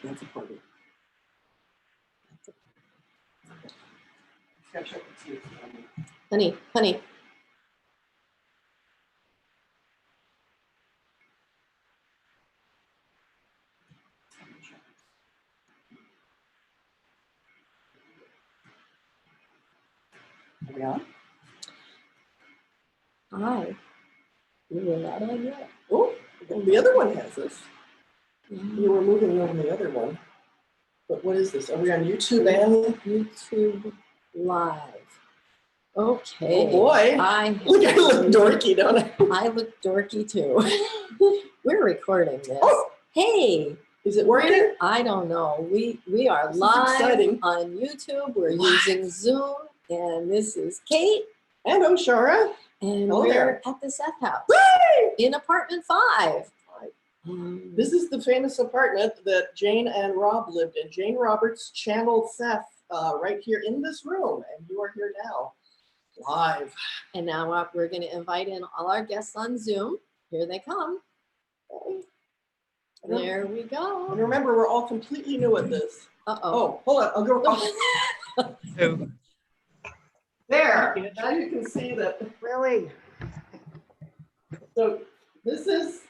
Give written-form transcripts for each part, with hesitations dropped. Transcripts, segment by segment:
That's a party. Honey, honey. Are we on? Hi. You were not on yet. Oh, the other one has this. Mm-hmm. You were moving on the other one. But what is this? Are we on YouTube and YouTube Live. Okay. Oh boy. Look, I look dorky, don't I? I look dorky too. We're recording this. Oh. Hey. Is it working? I don't know. We are This is live exciting. on YouTube. We're using Zoom, and this is Kate. And Oshara. And Hello we're there. at the Seth house Whee! in apartment 5. This is the famous apartment that Jane and Rob lived in. Jane Roberts channeled Seth right here in this room, and you are here now, live. And now we're going to invite in all our guests on Zoom. Here they come. There we go. And remember, we're all completely new at this. Uh-oh. Oh, hold on. I'll go. There. Now you can see that. Really? So this is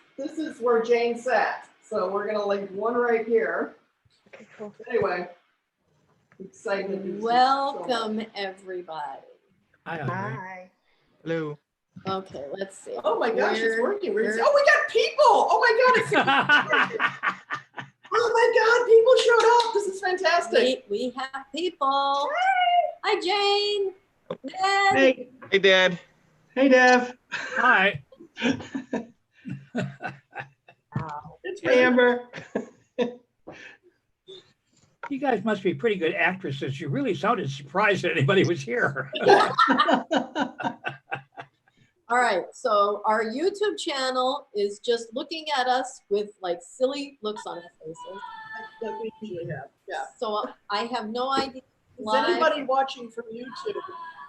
where Jane sat. So we're gonna link one right here. Okay, cool. Anyway, excited. Welcome, everybody. Hi. Hi. Hello. Okay, let's see. Oh my gosh, it's working. Oh, we we're- got people. Oh my God, oh my God, people showed up. This is fantastic. We have people. Hi, Jane. Ned. Hey. Hey, Dad. Hey, Dev. Hi. It's Hey, Amber. You guys must be pretty good actresses. You really sounded surprised that anybody was here. All right, so our YouTube channel is just looking at us with like silly looks on our faces. Like we usually have. Yeah. So I have no idea. Is anybody watching from YouTube?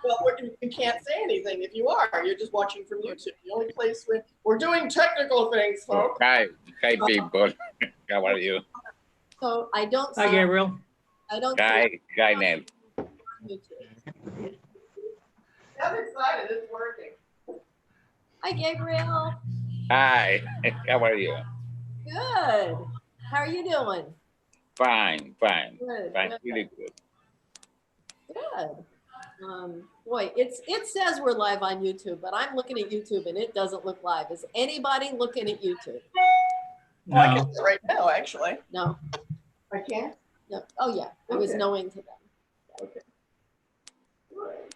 Well, you can't say anything if you are. You're just watching from YouTube. The only place we're doing technical things, folks. Hi people. How are you? So I don't. Hi, Gabriel. I don't. Guy name. YouTube. I'm excited. It's working. Hi, Gabriel. Hi. How are you? Good. How are you doing? Fine. Good. Fine. Good. Really good. Good. Boy, it says we're live on YouTube, but I'm looking at YouTube and it doesn't look live. Is anybody looking at YouTube? Oh, I No. can do it right now, actually. No. I can't. No. Oh yeah, I was Okay. knowing to them. Okay. Right.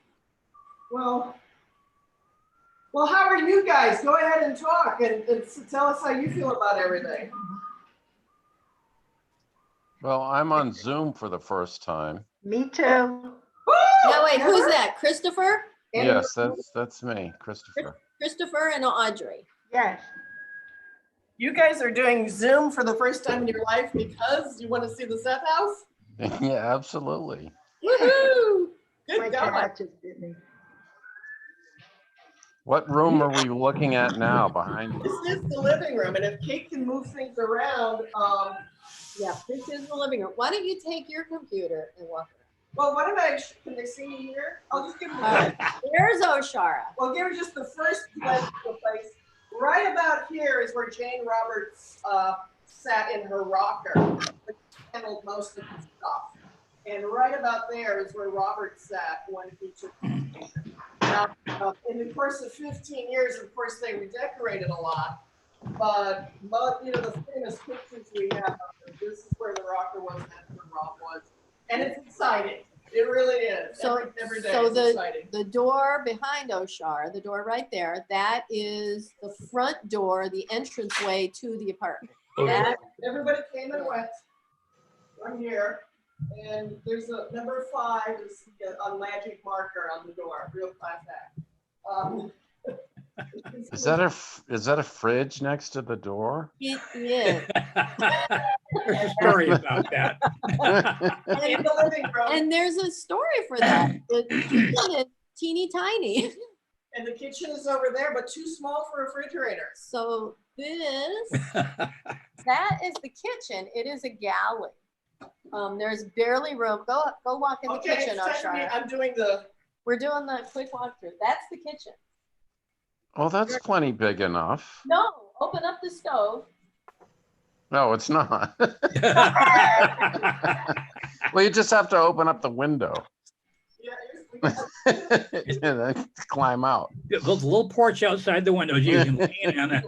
Well, how are you guys? Go ahead and talk and tell us how you feel about everything. Well, I'm on Zoom for the first time. Me too. No, wait, who's that? Christopher? Yes, that's me, Christopher. Christopher and Audrey. Yes. You guys are doing Zoom for the first time in your life because you want to see the Seth house? Yeah, absolutely. Woohoo! My Good God. cat just bit me. What room are we looking at now behind you? This is the living room, and if Kate can move things around, Yeah, this is the living room. Why don't you take your computer and walk well, can they see me here? I'll just give them around? There's Oshara. Well, give her just the first place. Right about here is where Jane Roberts sat in her rocker, which handled most of the stuff. And right about there is where Robert sat when he took vacation. Now, in the course of 15 years, of course, they redecorated a lot. But the famous pictures we have, this is where the rocker was, that's where Rob was. And it's exciting. It really is. So, every day so it's the exciting. the door behind Oshar, the door right there, that is the front door, the entranceway to the apartment. That, Everybody came and went. I'm here. And there's a number 5 is a magic marker on the door, real class act. Is that a fridge next to the door? it is. There's a story about that. In the living room, And there's a story for that. The kitchen is teeny tiny. and the kitchen is over there, but too small for a refrigerator. So this that is the kitchen. It is a galley. There's barely room. Go walk in the Okay, kitchen, it's time for me. Oshara. I'm doing the, We're doing the quick walkthrough. That's the kitchen. Oh, that's plenty big enough. No, open up the stove. No, it's not. Well, you just have to open up the window yeah, we got- and then climb out. There's a little porch outside the windows you can lean on it.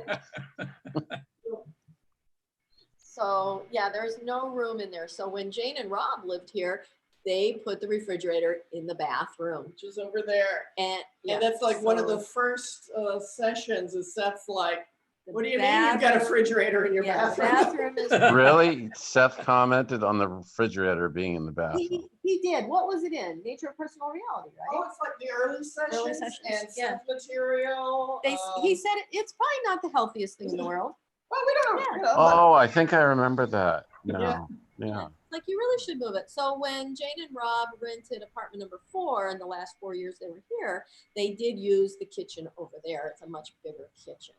So yeah, there's no room in there. So when Jane and Rob lived here, they put the refrigerator in the bathroom. which is over there. And yeah, And that's like one of so the first sessions is Seth's like, the what do you mean you've got a bathroom- refrigerator in your Yeah, the bathroom? bathroom is. Really? Seth commented on the refrigerator being in the bathroom. He did. What was it in? Nature of Personal Reality, Oh, right? it's like the early sessions, sessions, and yeah. Seth material. He said it's probably not the healthiest thing in the world. Well, we don't, Yeah. you know, but- Oh, I think I remember that. No, yeah. Like you really should move it. So when Jane and Rob rented apartment number 4 in the last 4 years they were here, they did use the kitchen over there. It's a much bigger kitchen.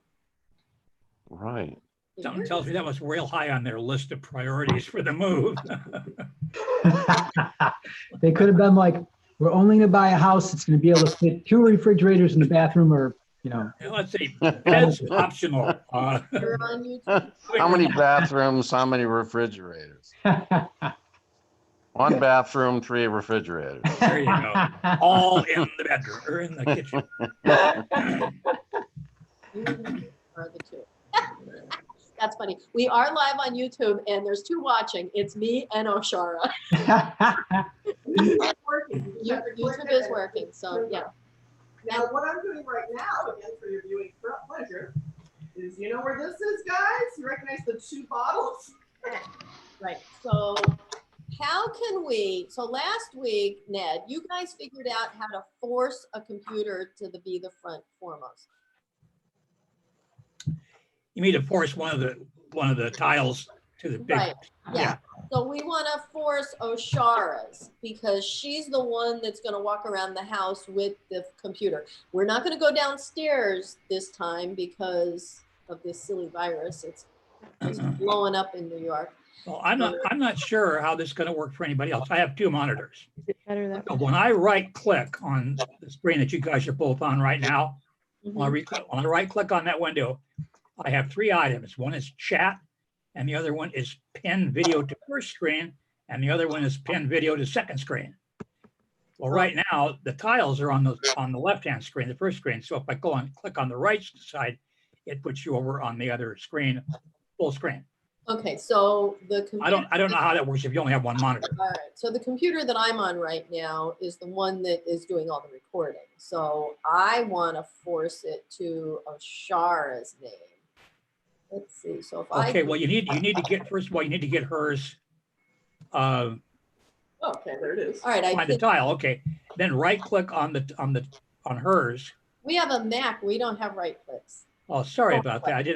Right. Something tells me that was real high on their list of priorities for the move. They could have been like, we're only gonna buy a house that's gonna be able to fit 2 refrigerators in the bathroom, or, you know. Let's see, bed's optional. You're on YouTube. How many bathrooms, how many refrigerators? 1 bathroom, 3 refrigerators. There you go. All in the bedroom or in the kitchen. You are the 2. That's funny. We are live on YouTube and there's 2 watching. It's me and Oshara. it's working. You have to click YouTube it is and- working, so yeah. Now, what I'm doing right now, again, for your viewing pleasure, is you know where this is, guys? You recognize the 2 bottles? Right. So how can we, so last week, Ned, you guys figured out how to force a computer to be the front foremost. You need to force one of the tiles to the big. Right. Yeah. So we want to force Oshara's because she's the one that's going to walk around the house with the computer. We're not going to go downstairs this time because of this silly virus. It's blowing up in New York. Well, I'm not sure how this is going to work for anybody else. I have 2 monitors. Is it better that way? When I right click on the screen that you guys are both on right now, Mhm. when I right click on that window, I have 3 items. One is chat, and the other one is pin video to first screen, and the other one is pin video to second screen. Well, right now the tiles are on the left-hand screen, the first screen. So if I go and click on the right side, it puts you over on the other screen, full screen. Okay. So the computer. I don't know how that works if you only have 1 monitor. All right. So the computer that I'm on right now is the one that is doing all the recording. So I want to force it to Oshara's name. Let's see. So if I Okay, well, you need to get, first of all, you need to get hers, Okay, there it is. all right, I find the did, tile, okay. Then right click on hers. we have a Mac. We don't have right clicks. Oh, sorry about that.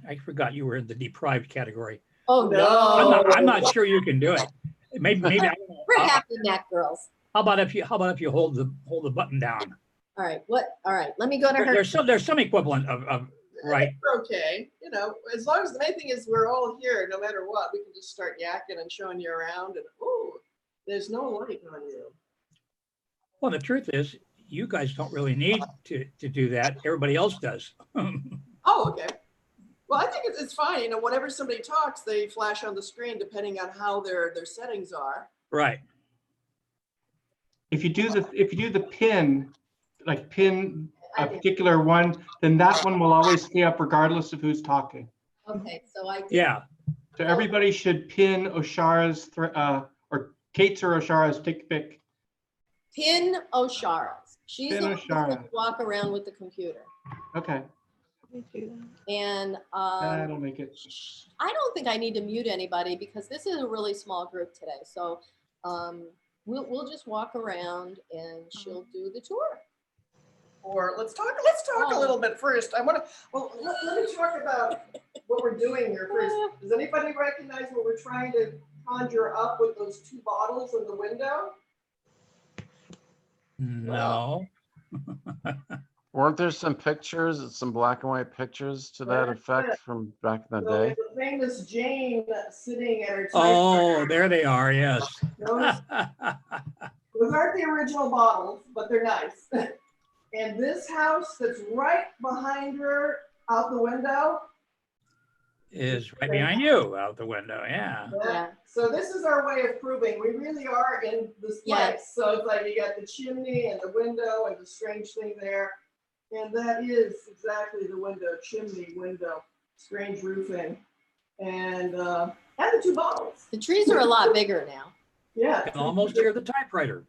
I forgot you were in the deprived category. Oh No. no. I'm not sure you can do it. Maybe, I don't know. We're happy Mac girls. How about if you hold the button down? All right. What? All right. Let me go to her. There's some equivalent of right. We're okay. You know, as long as the main thing is we're all here, no matter what, we can just start yakking and showing you around. And ooh, there's no light on you. Well, the truth is, you guys don't really need to do that. Everybody else does. Oh, okay. Well, I think it's fine. You know, whenever somebody talks, they flash on the screen depending on how their settings are. Right. If you do the pin, like pin I a did. particular one, then that one will always stay up regardless of who's talking. Okay. So I did. Yeah. So everybody should pin Oshara's, or Kate's or Oshara's, take a pick. Pin Oshara's. She's Pin the one that's Oshara. going to walk around with the computer. Okay, Let me do that. And that'll make it. I don't think I need to mute anybody because this is a really small group today. So we'll just walk around and she'll do the tour. Or let's talk a little bit first. I want to, well, let me talk about what we're doing here first. Does anybody recognize what we're trying to conjure up with those 2 bottles in the window? No. Weren't there some pictures, some black and white pictures to that effect from back in the So we day? have the famous Jane sitting at her Oh, typewriter. there they are, yes. Notice those aren't the original bottles, but they're nice. And this house that's right behind her out the window. Is right behind you out the window, yeah. Yeah. So this is our way of proving we really are in this place. Yes. So it's like you got the chimney and the window and the strange thing there. And that is exactly the window, chimney, window, strange roofing. And the two bottles. The trees are a lot bigger now. Yeah. You can almost hear the typewriter.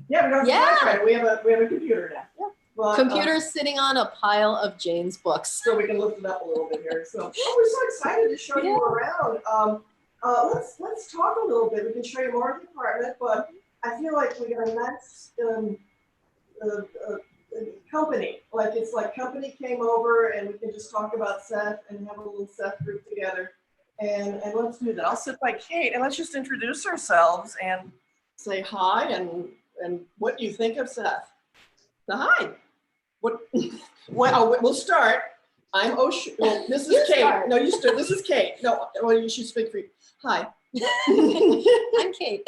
Yeah, we don't Yeah. have typewriter. We have a computer now. Yeah. But, Computer's sitting on a pile of Jane's books. so we can lift it up a little bit here. So we're so excited to show you around. Let's talk a little bit. We can show you more of the apartment, but I feel like we got a nice company. Like it's like company came over and we can just talk about Seth and have a little Seth group together. And let's do that. I'll sit by Kate and let's just introduce ourselves and say hi and what do you think of Seth? So hi. What? Well, we'll start. I'm well, this is You Kate. start. No, you start. This is Kate. No, well, you should speak for you. Hi. I'm Kate.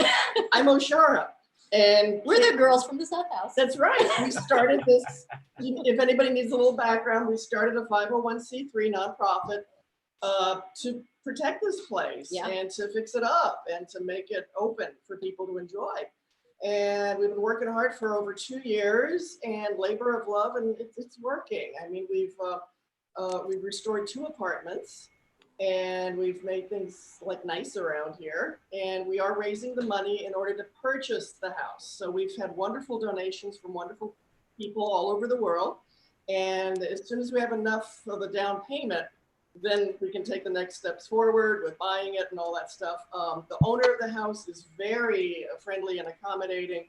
I'm Oshara. And We're the girls from the Seth house. that's right. We started this. If anybody needs a little background, we started a 501c3 nonprofit to protect this place and to fix it up and to make it open for people to enjoy. And we've been working hard for over 2 years and labor of love, and it's working. I mean, we've restored 2 apartments and we've made things like nice around here. And we are raising the money in order to purchase the house. So we've had wonderful donations from wonderful people all over the world. And as soon as we have enough of a down payment, then we can take the next steps forward with buying it and all that stuff. The owner of the house is very friendly and accommodating.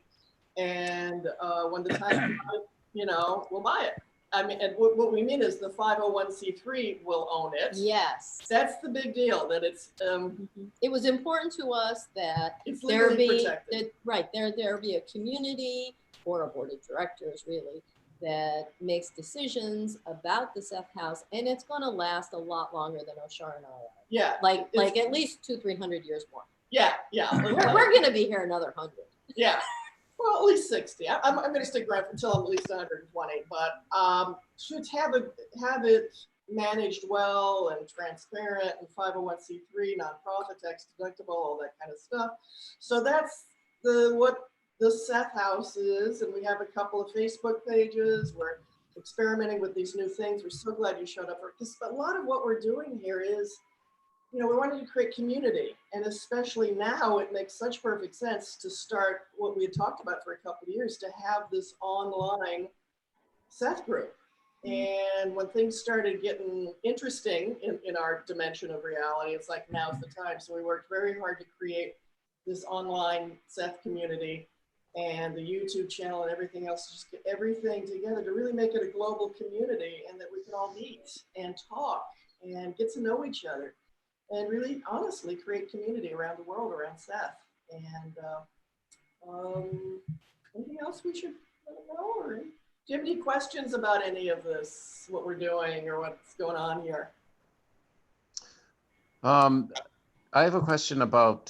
And when the time comes, we'll buy it. I mean, and what we mean is the 501c3 will own it. Yes. That's the big deal, that it's It was important to us that it's there legally be protected. there be a community or a board of directors really that makes decisions about the Seth house, and it's going to last a lot longer than Oshar and I are. Yeah. Like It's- at least 200-300 years more. Yeah. We're going to be here another 100. Yeah. Well, at least 60. I'm going to stick around until I'm at least 120. But should have it managed well and transparent and 501c3, nonprofit, tax deductible, all that kind of stuff. So that's what the Seth house is, and we have a couple of Facebook pages. We're experimenting with these new things. We're so glad you showed up. Because a lot of what we're doing here is, we wanted to create community, and especially now it makes such perfect sense to start what we had talked about for a couple of years, to have this online Seth group. And when things started getting interesting in our dimension of reality, it's like, now's the time. So we worked very hard to create this online Seth community and the YouTube channel and everything else, just get everything together to really make it a global community, and that we can all meet and talk and get to know each other and really honestly create community around the world around Seth. And anything else we should know? Or do you have any questions about any of this, what we're doing or what's going on here? I have a question about,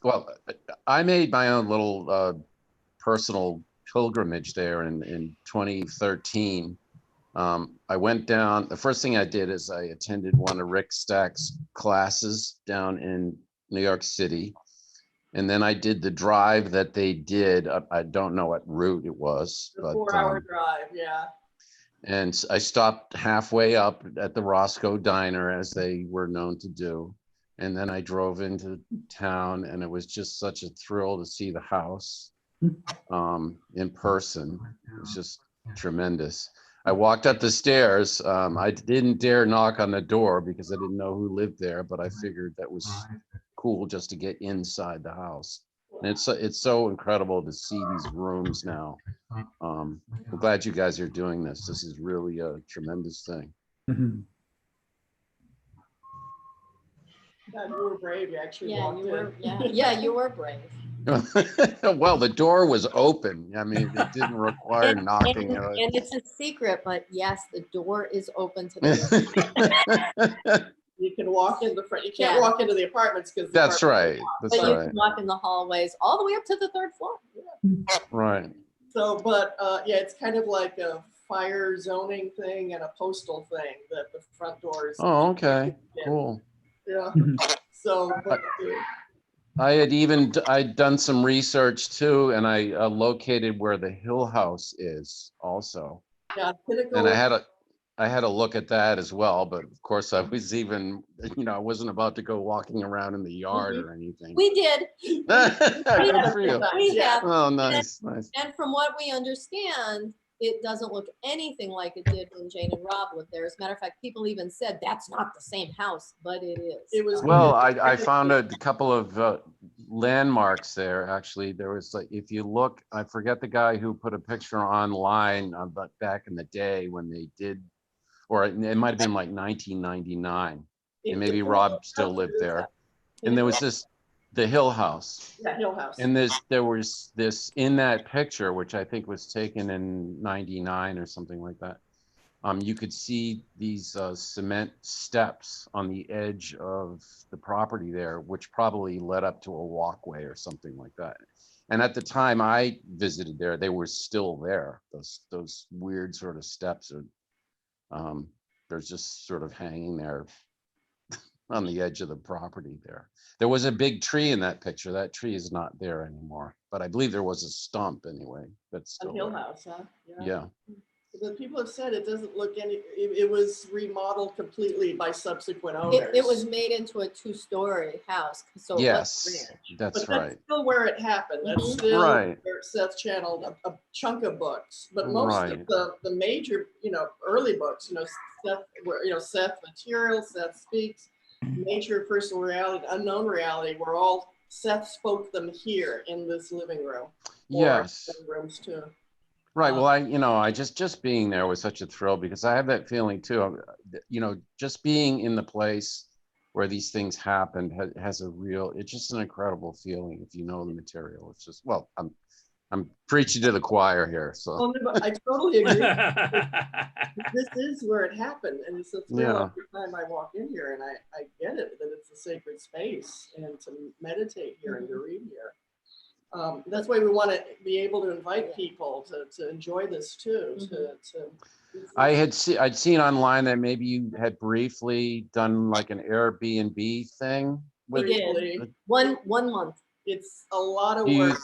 well, I made my own little personal pilgrimage there in 2013. I went down, the first thing I did is I attended one of Rick Stack's classes down in New York City. And then I did the drive that they did. I don't know what route it was. The but 4-hour drive, yeah. And I stopped halfway up at the Roscoe Diner, as they were known to do. And then I drove into town, and it was just such a thrill to see the house in person. It was just tremendous. I walked up the stairs. I didn't dare knock on the door because I didn't know who lived there, but I figured that was cool just to get inside the house. And it's so incredible to see these rooms now. I'm glad you guys are doing this. This is really a tremendous thing. God, you were brave. You actually walked in. You were brave. Well, the door was open. I mean, it didn't require knocking. And it's a secret, but yes, the door is open to the You can walk in the front. You can't Yeah. walk into the apartments because That's right. That's but you right. can walk in the hallways all the way up to the 3rd floor. Right. So, but yeah, it's kind of like a fire zoning thing and a postal thing that the front doors. Oh, okay. Cool. Yeah. Mhm. So, but, I'd done some research too, and I located where the Hill House is also. yeah, Pinnacle. And I had a look at that as well, but of course I was even, I wasn't about to go walking around in the yard or anything. We did. Good for you. We have. Oh, nice, nice. And from what we understand, it doesn't look anything like it did when Jane and Rob lived there. As a matter of fact, people even said that's not the same house, but it is. It was. Well, I found a couple of landmarks there. Actually, there was like, if you look, I forget the guy who put a picture online about back in the day when they did, or it might have been like 1999, and maybe Rob still lived there. And there was the Hill House. Yeah, Hill House. And there was this in that picture, which I think was taken in 99 or something like that. You could see these cement steps on the edge of the property there, which probably led up to a walkway or something like that. And at the time I visited there, they were still there. Those weird sort of steps are, they're just sort of hanging there on the edge of the property there. There was a big tree in that picture. That tree is not there anymore, but I believe there was a stump anyway. That's On still Hill there. House, huh? Yeah. The people have said it doesn't look it was remodeled completely by subsequent owners. It was made into a 2-story house. So it Yes, was ranch. that's But right. that's still where it happened. That's Mhm. still Right. where Seth channeled a chunk of books. But most Right. of the major, early books, Seth, Seth Material, Seth Speaks, Nature, Personal Reality, Unknown Reality, were all, Seth spoke them here in this living room. Yes. Or living rooms too. Right. Well, I just being there was such a thrill because I have that feeling too. Just being in the place where these things happened has it's just an incredible feeling if you know the material. It's just, well, I'm preaching to the choir here. So Well, no, but I totally agree. This is where it happened, and it's a thrill Yeah. every time I walk in here, and I get it that it's a sacred space, and to meditate here and to read here. That's why we want to be able to invite people to enjoy this too. I'd seen online that maybe you had briefly done like an Airbnb thing. We did. One month. It's a lot of Do you,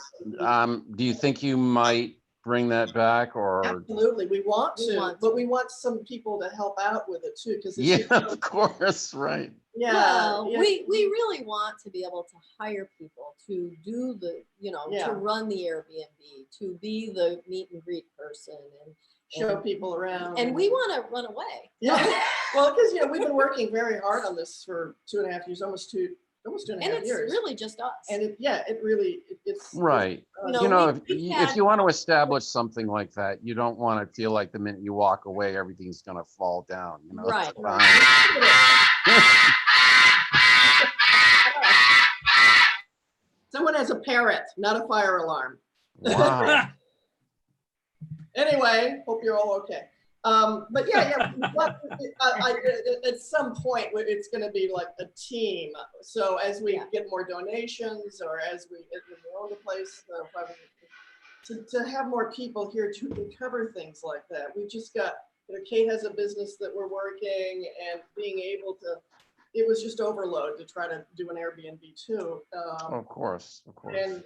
work. do you think you might bring that back or? Absolutely, we want We to, want but to. we want some people to help out with it too, because Yeah, of course, right. yeah, Well, yeah. we really want to be able to hire people to do the, Yeah. to run the Airbnb, to be the meet and greet person and show people around. And we want to run away. Yeah, well, because we've been working very hard on this for 2.5 years, almost two and a half And it's years. really just us. And it's Right. we've If you want to establish something like that, you don't want to feel like the minute you walk away, everything's going to fall down. Right. Someone has a parrot, not a fire alarm. Wow. Anyway, hope you're all okay. But yeah, at some point it's going to be like a team. So as we get more donations, or as we own the place, to have more people here to cover things like that. We just got, Kate has a business that we're working, and being able to, it was just overload to try to do an Airbnb too. Of course. And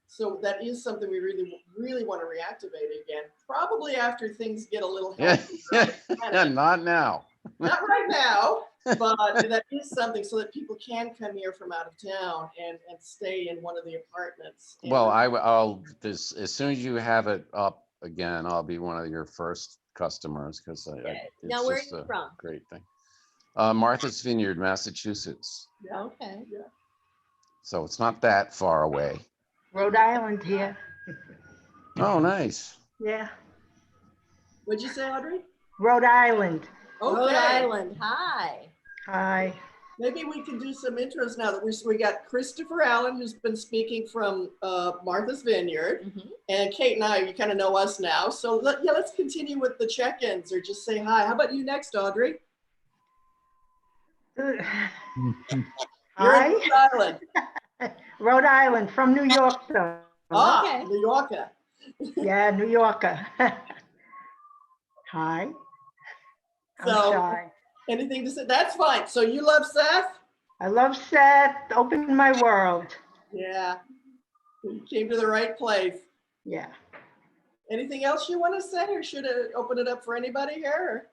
so that is something we really want to reactivate again. Probably after things get a little healthier. Not now. Not right now, but that is something so that people can come here from out of town and stay in one of the apartments. Well, I'll as soon as you have it up again, I'll be one of your first customers because now where are you from? Great thing. Martha's Vineyard, Massachusetts. Yeah. Okay. Yeah. So it's not that far away. Rhode Island here. Oh, nice. Yeah. What'd you say, Audrey? Rhode Island. Okay. Rhode Island. Hi. Hi. Maybe we can do some intros now that we got Christopher Allen, who's been speaking from Martha's Vineyard, Mhm. and Kate and I, you kind of know us now. So let's continue with the check-ins or just say hi. How about you next, Audrey? You're in Hi, Rhode Island. Rhode Island, from New York, though. Ah, New Yorker. Yeah, New Yorker. Hi. I'm So shy. anything to say? That's fine. So you love Seth? I love Seth. Open my world. Yeah. You came to the right place. Yeah. Anything else you want to say, or should I open it up for anybody here?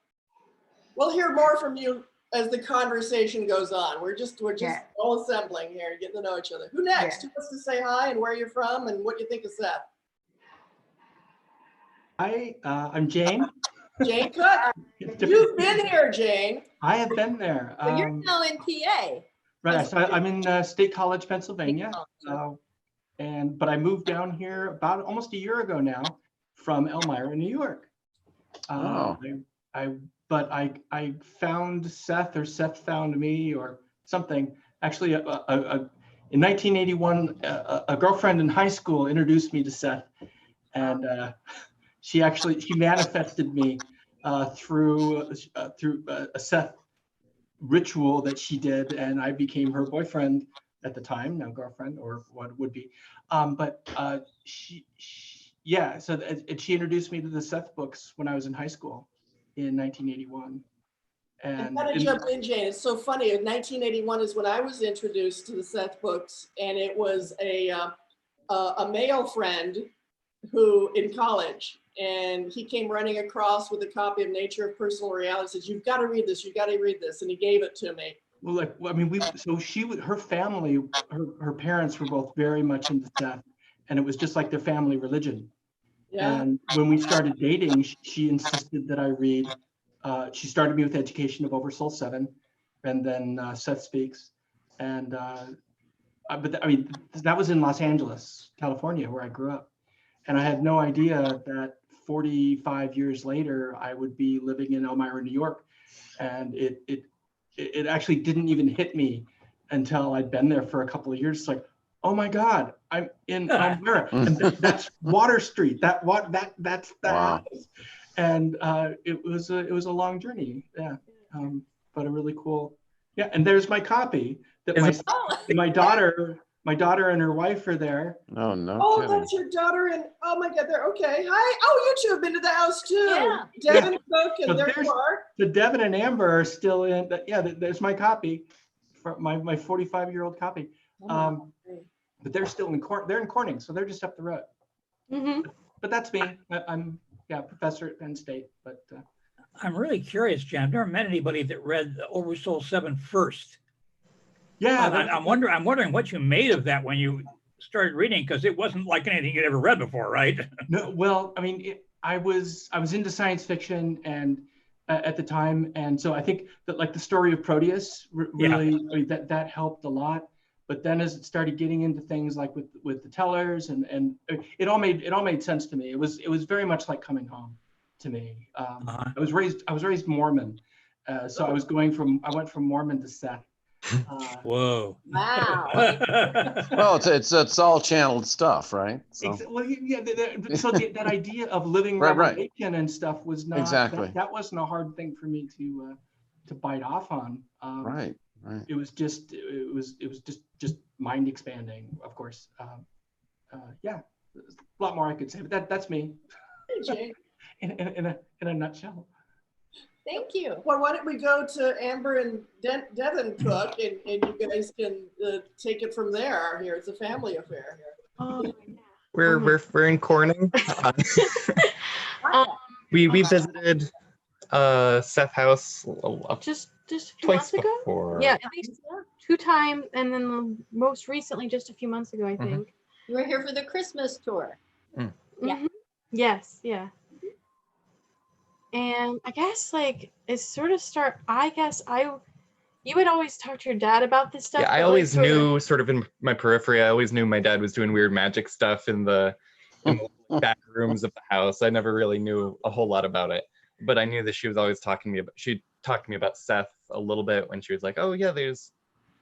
We'll hear more from you as the conversation goes on. We're just Yeah. all assembling here, getting to know each other. Who next? Yeah. Who wants to say hi and where you're from and what you think of Seth? Hi, I'm Jane. Jane Cook. It's You've different. been here, Jane. I have been there. But you're now in PA. Right, so I'm in State College, Pennsylvania. College. But I moved down here about almost a year ago now from Elmira, New York. Oh. I found Seth, or Seth found me, or something. Actually, in 1981, a girlfriend in high school introduced me to Seth, and she manifested me through a Seth ritual that she did, and I became her boyfriend at the time, now girlfriend, or what would be. She introduced me to the Seth books when I was in high school in 1981. And how did you jump in, Jane? It's so funny. In 1981 is when I was introduced to the Seth books, and it was a male friend who in college, and he came running across with a copy of Nature of Personal Reality. Says, "You've got to read this. You've got to read this," and he gave it to me. Well, her family, her parents were both very much into Seth, and it was just like their family religion. Yeah. And when we started dating, she insisted that I read. She started me with Education of Oversoul 7, and then Seth Speaks. And that was in Los Angeles, California, where I grew up. And I had no idea that 45 years later, I would be living in Elmira, New York. And it actually didn't even hit me until I'd been there for a couple of years. It's like, oh my God, I'm in Elmira, and that's Water Street. That's the Wow. house. And it was a long journey, yeah, but a really cool, yeah. And there's my copy that my daughter and her wife are there. Oh, no Oh, kidding. that's your daughter, and oh my God, they're okay. Hi. Oh, you two have been to the house too. Yeah. Devin Cook, and So there there's- you are. So Devin and Amber are still in. Yeah, there's my copy, for my 45-year-old copy. But they're still they're in Corning, so they're just up the road. Mm-hmm. But that's me. I'm professor at Penn State. But I'm really curious, Jen. I've never met anybody that read Oversoul 7 first. yeah, I'm wondering what you made of that when you started reading, because it wasn't like anything you'd ever read before, right? No, well, I mean, I was into science fiction and at the time, and so I think that like the story of Proteus really that helped a lot. But then as it started getting into things like with the tellers and it all made sense to me. It was very much like coming home to me. I was raised Mormon, so I went from Mormon to Seth. Whoa. Wow. Well, it's all channeled stuff, right? So, Well, yeah. So that idea of living Right. revelation and stuff was not Exactly. that wasn't a hard thing for me to bite off on. right. It was just mind expanding, of course. Yeah, there's a lot more I could say, but that's me Hey, Jane. in a nutshell. Thank you. Well, why don't we go to Amber and Devin Cook, and you guys can take it from there. Here, it's a family affair here. We're in Corning. We visited Seth House Just a few twice months ago. before. Yeah, at least 2 times, and then most recently, just a few months ago, I think. You were here for the Christmas tour. Yeah. Mhm. Yes, yeah. And I guess like it sort of you would always talk to your dad about this stuff. Yeah, I but, always like, knew sort of in my periphery, I always knew my dad was doing weird magic stuff in the back rooms of the house. I never really knew a whole lot about it, but I knew that she was always talking to me about, she'd talked to me about Seth a little bit when she was like, oh yeah,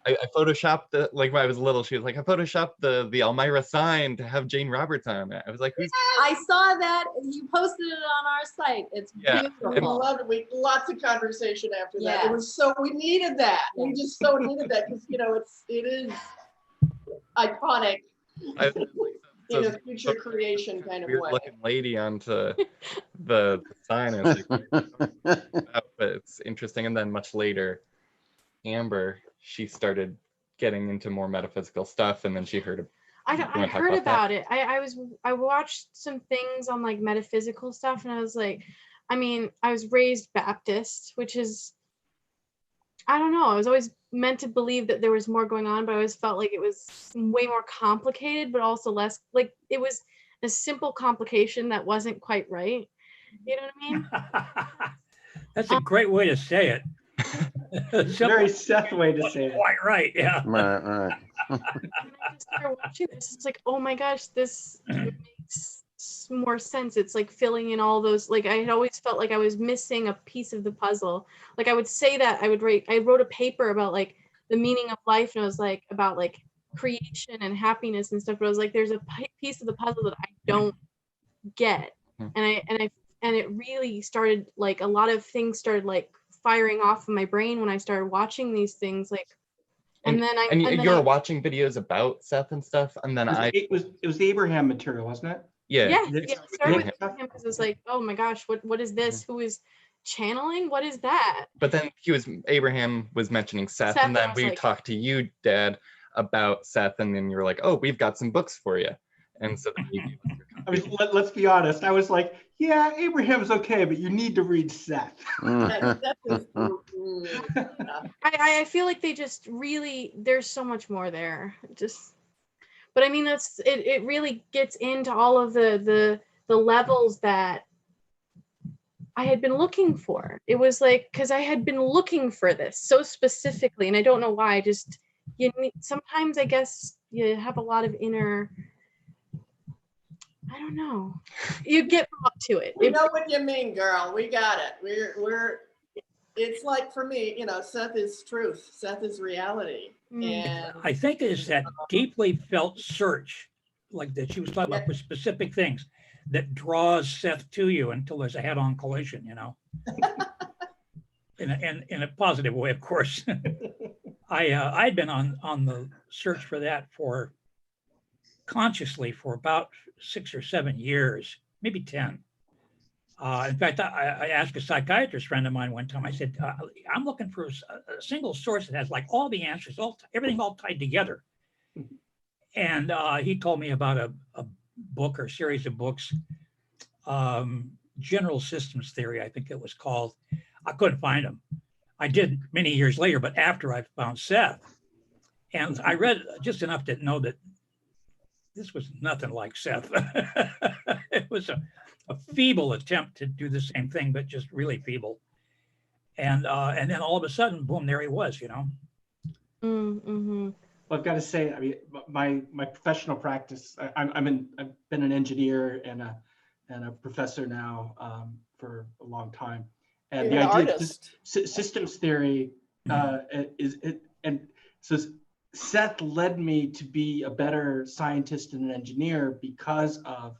I photoshopped like when I was little, she was like, I photoshopped the Elmira sign to have Jane Roberts on it. I was like, who's I saw that. You posted it on our site. It's Yeah. We beautiful. loved it. Lots of conversation after that. It Yeah. was so, we needed that. We just so needed that because, you know, it is iconic I, in a future creation kind of weird way. looking lady onto the sign? I was like, but it's interesting. And then much later, Amber, she started getting into more metaphysical stuff, and then she heard. I You wanna talk heard about about it. I watched some things on like metaphysical stuff, and I was like, I mean, I was raised Baptist, which is, I don't know. I was always meant to believe that there was more going on, but I always felt like it was way more complicated, but also less like it was a simple complication that wasn't quite right. You know what I mean? That's a great way to say it. Very Seth way to say it. Quite right, yeah. Right. When I just started watching this, it's like, oh my gosh, this makes more sense. It's like filling in all those, like I had always felt like I was missing a piece of the puzzle. Like I would say that I wrote a paper about like the meaning of life, and I was like about like creation and happiness and stuff, but I was like, there's a piece of the puzzle that I don't get. And it really started, like a lot of things started like firing off in my brain when I started watching these things, like, and then you were watching videos about Seth and stuff, and then It was the Abraham material, wasn't it? yeah, Yes. it started with him because it's like, oh my gosh, what is this? Who is channeling? What is that? But then Abraham was mentioning Seth, Seth, and then I was we like- talked to you, Dad, about Seth, and then you were like, oh, we've got some books for you. And so then you gave us your I mean, let's be honest. I was like, yeah, Abraham's okay, but you need to read Seth. I feel like they just really, there's so much more there. Just, but I mean, it really gets into all of the levels that I had been looking for. It was like, because I had been looking for this so specifically, and I don't know why. Just sometimes I guess you have a lot of inner, I don't know. You get brought to it. We know what you mean, girl. We got it. We're it's like, for me, you know, Seth is truth. Seth is reality. And I think it's that deeply felt search, like that she was talking about, for specific things that draws Seth to you until there's a head-on collision, you know. in a positive way, of course. I'd been on the search for that consciously for about 6 or 7 years, maybe 10. In fact, I asked a psychiatrist friend of mine one time, I said, I'm looking for a single source that has like all the answers, everything all tied together. And he told me about a book or series of books, General Systems Theory, I think it was called. I couldn't find them. I did many years later, but after I found Seth. And I read just enough to know that this was nothing like Seth. It was a feeble attempt to do the same thing, but just really feeble. And then all of a sudden, boom, there he was, you know. Mm-hmm. Well, I've got to say, I mean, my professional practice, I've been an engineer and a professor now for a long time. And You're the an idea artist. of systems theory and so Seth led me to be a better scientist and an engineer because of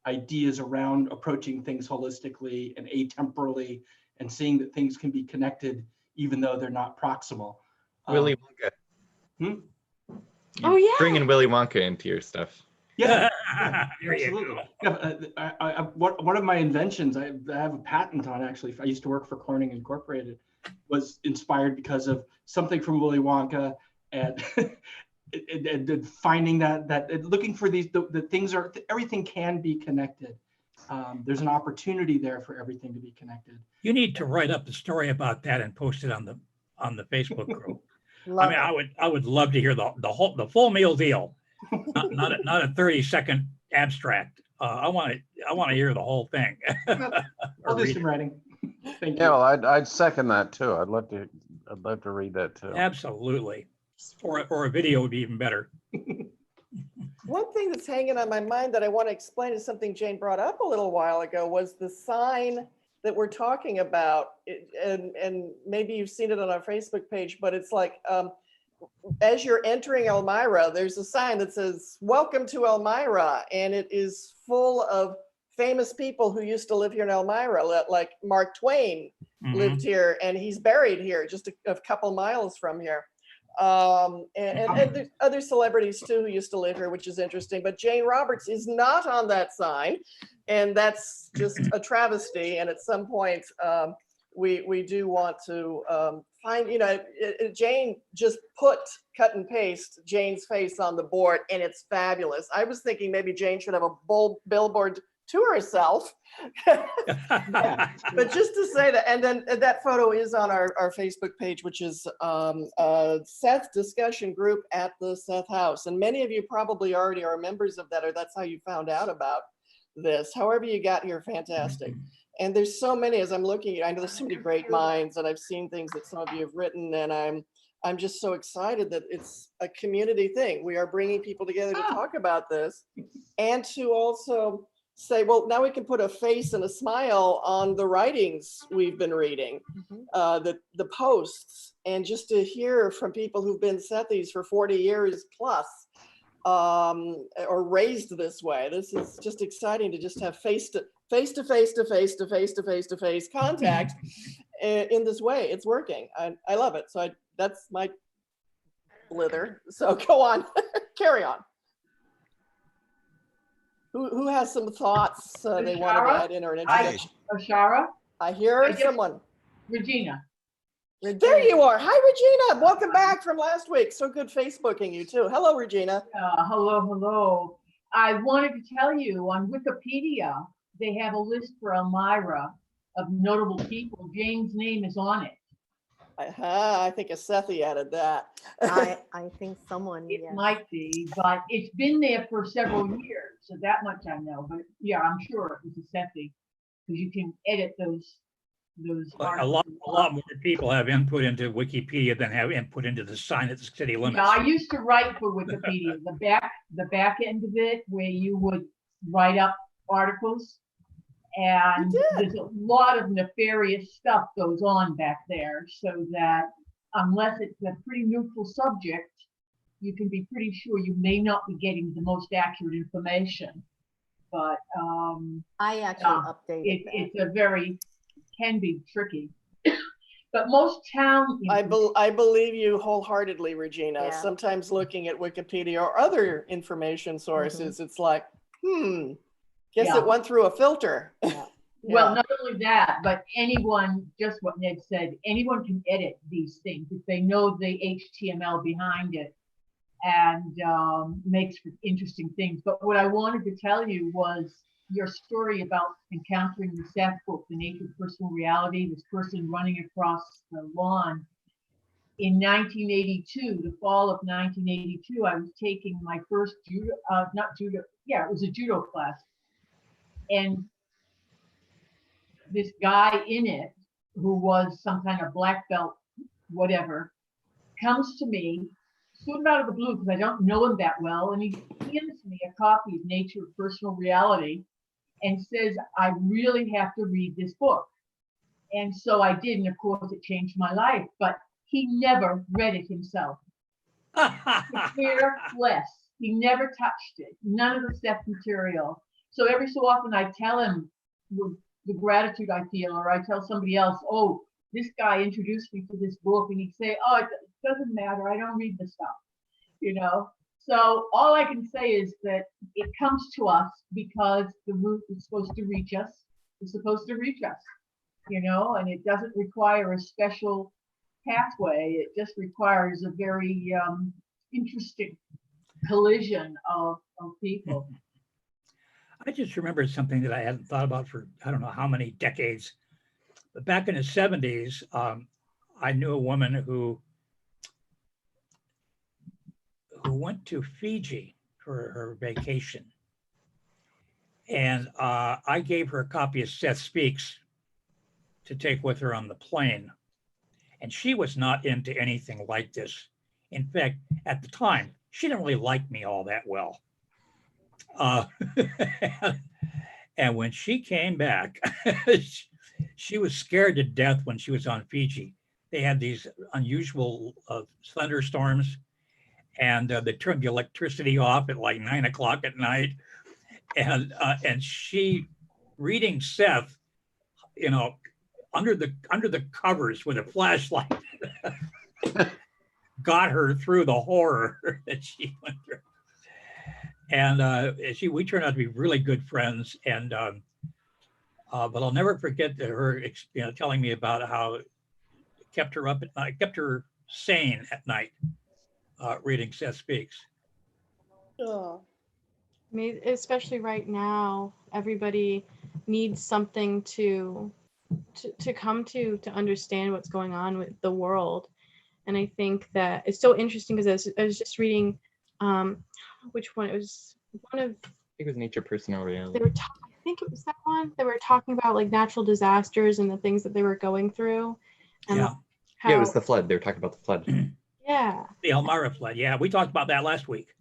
ideas around approaching things holistically and atemporally and seeing that things can be connected even though they're not proximal. Willy Wonka. Oh yeah. Bringing Willy Wonka into your stuff. Yeah, There you absolutely. go. Yeah, one of my inventions, I have a patent on actually. I used to work for Corning Incorporated, was inspired because of something from Willy Wonka and and finding that looking for these the things are everything can be connected. There's an opportunity there for everything to be connected. You need to write up the story about that and post it on the Facebook group. I mean, I would love to hear the full meal deal, not a 30-second abstract. I want to hear the whole thing. I'll do some writing. Thank you. Yeah, well, I'd second that too. I'd love to read that too. Absolutely. Or a video would be even better. One thing that's hanging on my mind that I want to explain is something Jane brought up a little while ago was the sign that we're talking about, and maybe you've seen it on our Facebook page, but it's like, as you're entering Elmira, there's a sign that says, "Welcome to Elmira," and it is full of famous people who used to live here in Elmira, like Mark Twain lived here, and he's buried here just a couple miles from here. And there's other celebrities too who used to live here, which is interesting. But Jane Roberts is not on that sign, and that's just a travesty. And at some point, we do want to find, Jane just cut and paste Jane's face on the board, and it's fabulous. I was thinking maybe Jane should have a billboard to herself. But just to say that, and then that photo is on our Facebook page, which is Seth's discussion group at the Seth House. And many of you probably already are members of that, or that's how you found out about this. However you got here, fantastic. And there's so many, as I'm looking, I know there's so many great minds, and I've seen things that some of you have written, and I'm just so excited that it's a community thing. We are bringing people together to talk about this, and to also say, well, now we can put a face and a smile on the writings we've been reading, the posts, and just to hear from people who've been Sethies for 40 years plus, or raised this way. This is just exciting to just have face to face contact in this way. It's working. I love it. So that's my blither. So go on, carry on. Who has some thoughts they want to add in, or an introduction? Oshara? I hear someone. Regina. There you are. Hi, Regina. Welcome back from last week. So good Facebooking you too. Hello, Regina. Hello. I wanted to tell you on Wikipedia, they have a list for Elmira of notable people. Jane's name is on it. I think a Sethi added that. I think someone. It might be, but it's been there for several years, so that much I know. But yeah, I'm sure it was a Sethi because you can edit those. A lot more people have input into Wikipedia than have input into the sign at the city limits. Yeah, I used to write for Wikipedia, the back end of it, where you would write up articles, and there's a lot of nefarious stuff goes on back there, so that unless it's a pretty neutral subject, you can be pretty sure you may not be getting the most accurate information. But I actually updated it's can be tricky. But most towns, I believe you wholeheartedly, Regina. Yeah. Sometimes looking at Wikipedia or other information sources, it's like, guess it went through a filter. Yeah. Well, not only that, but anyone, just what Ned said, anyone can edit these things if they know the HTML behind it, and makes for interesting things. But what I wanted to tell you was your story about encountering the Seth book, The Nature of Personal Reality, this person running across the lawn. In 1982, the fall of 1982, I was taking my first judo, it was a judo class. And this guy in it, who was some kind of black belt, whatever, comes to me, sort of out of the blue, because I don't know him that well, and he hands me a copy of Nature of Personal Reality and says, I really have to read this book. And so I did, and of course it changed my life, but he never read it himself. Less. He never touched it, none of the Seth material. So every so often I tell him with the gratitude I feel, or I tell somebody else, oh, this guy introduced me to this book, and he'd say, oh, it doesn't matter, I don't read the stuff, So all I can say is that it comes to us because the root is supposed to reach us. It's supposed to reach us, and it doesn't require a special pathway. It just requires a very interesting collision of people. I just remembered something that I hadn't thought about for I don't know how many decades. But back in the 70s, I knew a woman who went to Fiji for her vacation. And I gave her a copy of Seth Speaks to take with her on the plane. And she was not into anything like this. In fact, at the time, she didn't really like me all that well. And when she came back, she was scared to death when she was on Fiji. They had these unusual thunderstorms, and they turned the electricity off at like 9 o'clock at night. And she, reading Seth, you know, under the covers with a flashlight, got her through the horror that she went through. And we turned out to be really good friends. And but I'll never forget her, telling me about how it kept her up at night, kept her sane at night, reading Seth Speaks. Oh. I mean, especially right now, everybody needs something to come to understand what's going on with the world. And I think that it's so interesting because I was just reading, which one? It was one of. I think it was Nature Personal Reality. They were I think it was that one. They were talking about like natural disasters and the things that they were going through. And Yeah. like, how, Yeah, it was the flood. They were talking about the flood. Yeah. The Elmira flood. Yeah, we talked about that last week.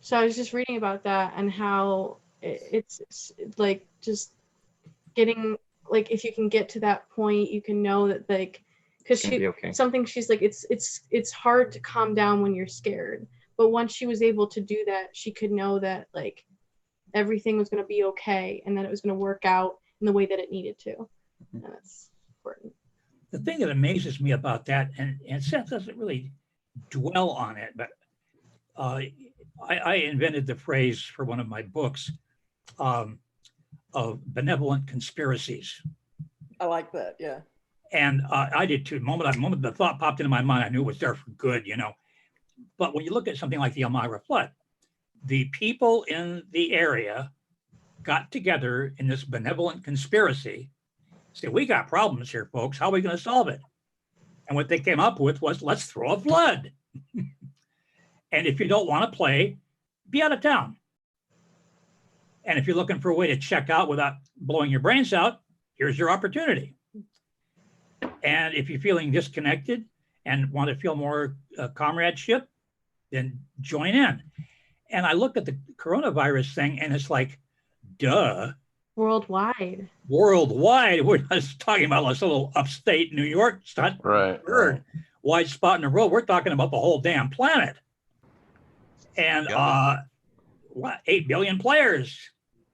So I was just reading about that and how it's like just getting, like, if you can get to that point, you can know that, like, because she's like, it's hard to calm down when you're scared. But once she was able to do that, she could know that, like, everything was going to be okay and that it was going to work out in the way that it needed to. And that's important. The thing that amazes me about that, and Seth doesn't really dwell on it, but I invented the phrase for one of my books of benevolent conspiracies. I like that. Yeah. And I did too. The moment the thought popped into my mind, I knew it was there for good, But when you look at something like the Elmira flood, the people in the area got together in this benevolent conspiracy, said, we got problems here, folks. How are we going to solve it? And what they came up with was, let's throw a flood. And if you don't want to play, be out of town. And if you're looking for a way to check out without blowing your brains out, here's your opportunity. And if you're feeling disconnected and want to feel more comradeship, then join in. And I look at the coronavirus thing and it's like, duh. Worldwide. Worldwide. We're not talking about this little upstate New York stuff. Right. Wide spot in the road. We're talking about the whole damn planet. And 8 billion players,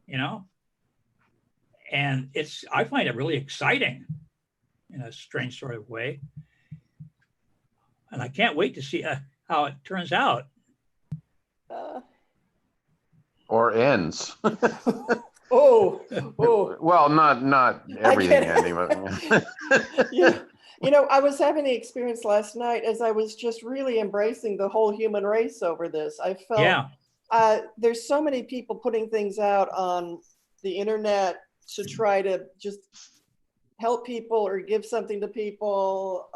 and I find it really exciting in a strange sort of way. And I can't wait to see how it turns out. Or ends. Oh. Well, not everything ending, but Yeah. I was having the experience last night as I was just really embracing the whole human race over this. I felt there's so many people putting things out on the internet to try to just help people or give something to people.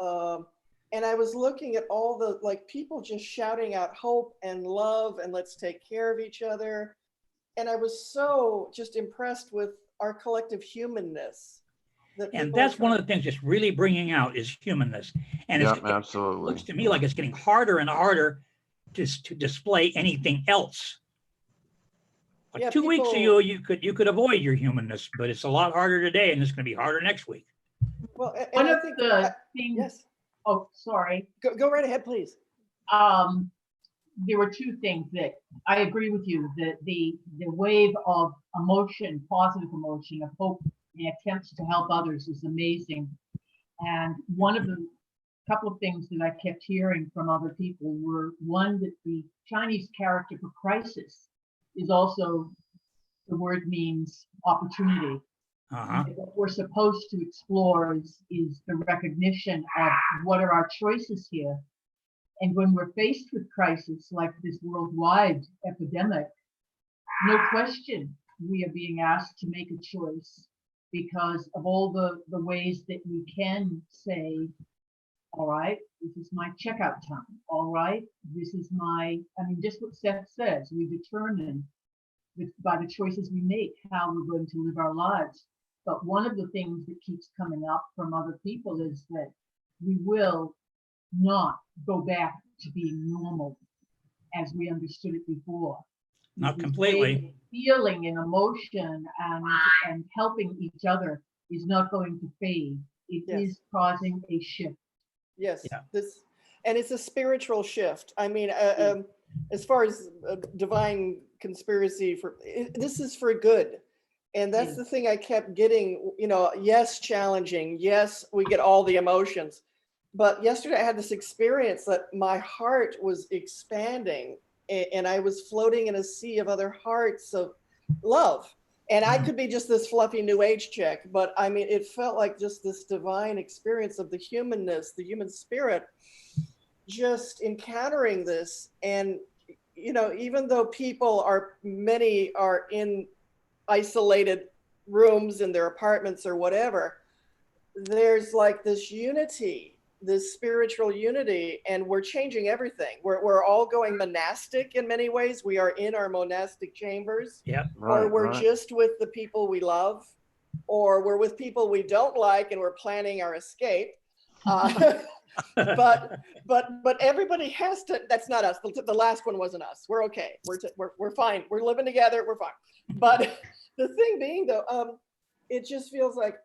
And I was looking at all the people just shouting out hope and love and let's take care of each other. And I was so just impressed with our collective humanness. And that's one of the things that's really bringing out is humanness. And absolutely. It looks to me like it's getting harder and harder to display anything else. Like 2 weeks ago, you could avoid your humanness, but it's a lot harder today, and it's going to be harder next week. Well, and one I of think the things. Yes. Oh, sorry. Go right ahead, please. There were two things that I agree with you. The wave of emotion, positive emotion, of hope, and attempts to help others is amazing. And one of the couple of things that I kept hearing from other people were, one, that the Chinese character for crisis is also, the word means opportunity. What we're supposed to explore is the recognition of what are our choices here. And when we're faced with crisis like this worldwide epidemic, no question we are being asked to make a choice because of all the ways that we can say, all right, this is my checkout time. All right, this is just what Seth says, we determine by the choices we make how we're going to live our lives. But one of the things that keeps coming up from other people is that we will not go back to being normal as we understood it before. Not completely. Feeling and emotion and helping each other is not going to fade. It Yes. is causing a shift. Yes, Yeah. and it's a spiritual shift. I mean, as far as divine conspiracy, this is for good. And that's Yeah. the thing I kept getting, yes, challenging. Yes, we get all the emotions. But yesterday I had this experience that my heart was expanding and I was floating in a sea of other hearts of love. And I could be just this fluffy new age chick, but I mean, it felt like just this divine experience of the humanness, the human spirit, just encountering this. And, even though many are in isolated rooms in their apartments or whatever, there's like this unity, this spiritual unity, and we're changing everything. We're all going monastic in many ways. We are in our monastic chambers, Yep. or we're Right. just with the people we love, or we're with people we don't like, and we're planning our escape. But everybody has to. That's not us. The last one wasn't us. We're okay. We're fine. We're living together. We're fine. But the thing being, though, it just feels like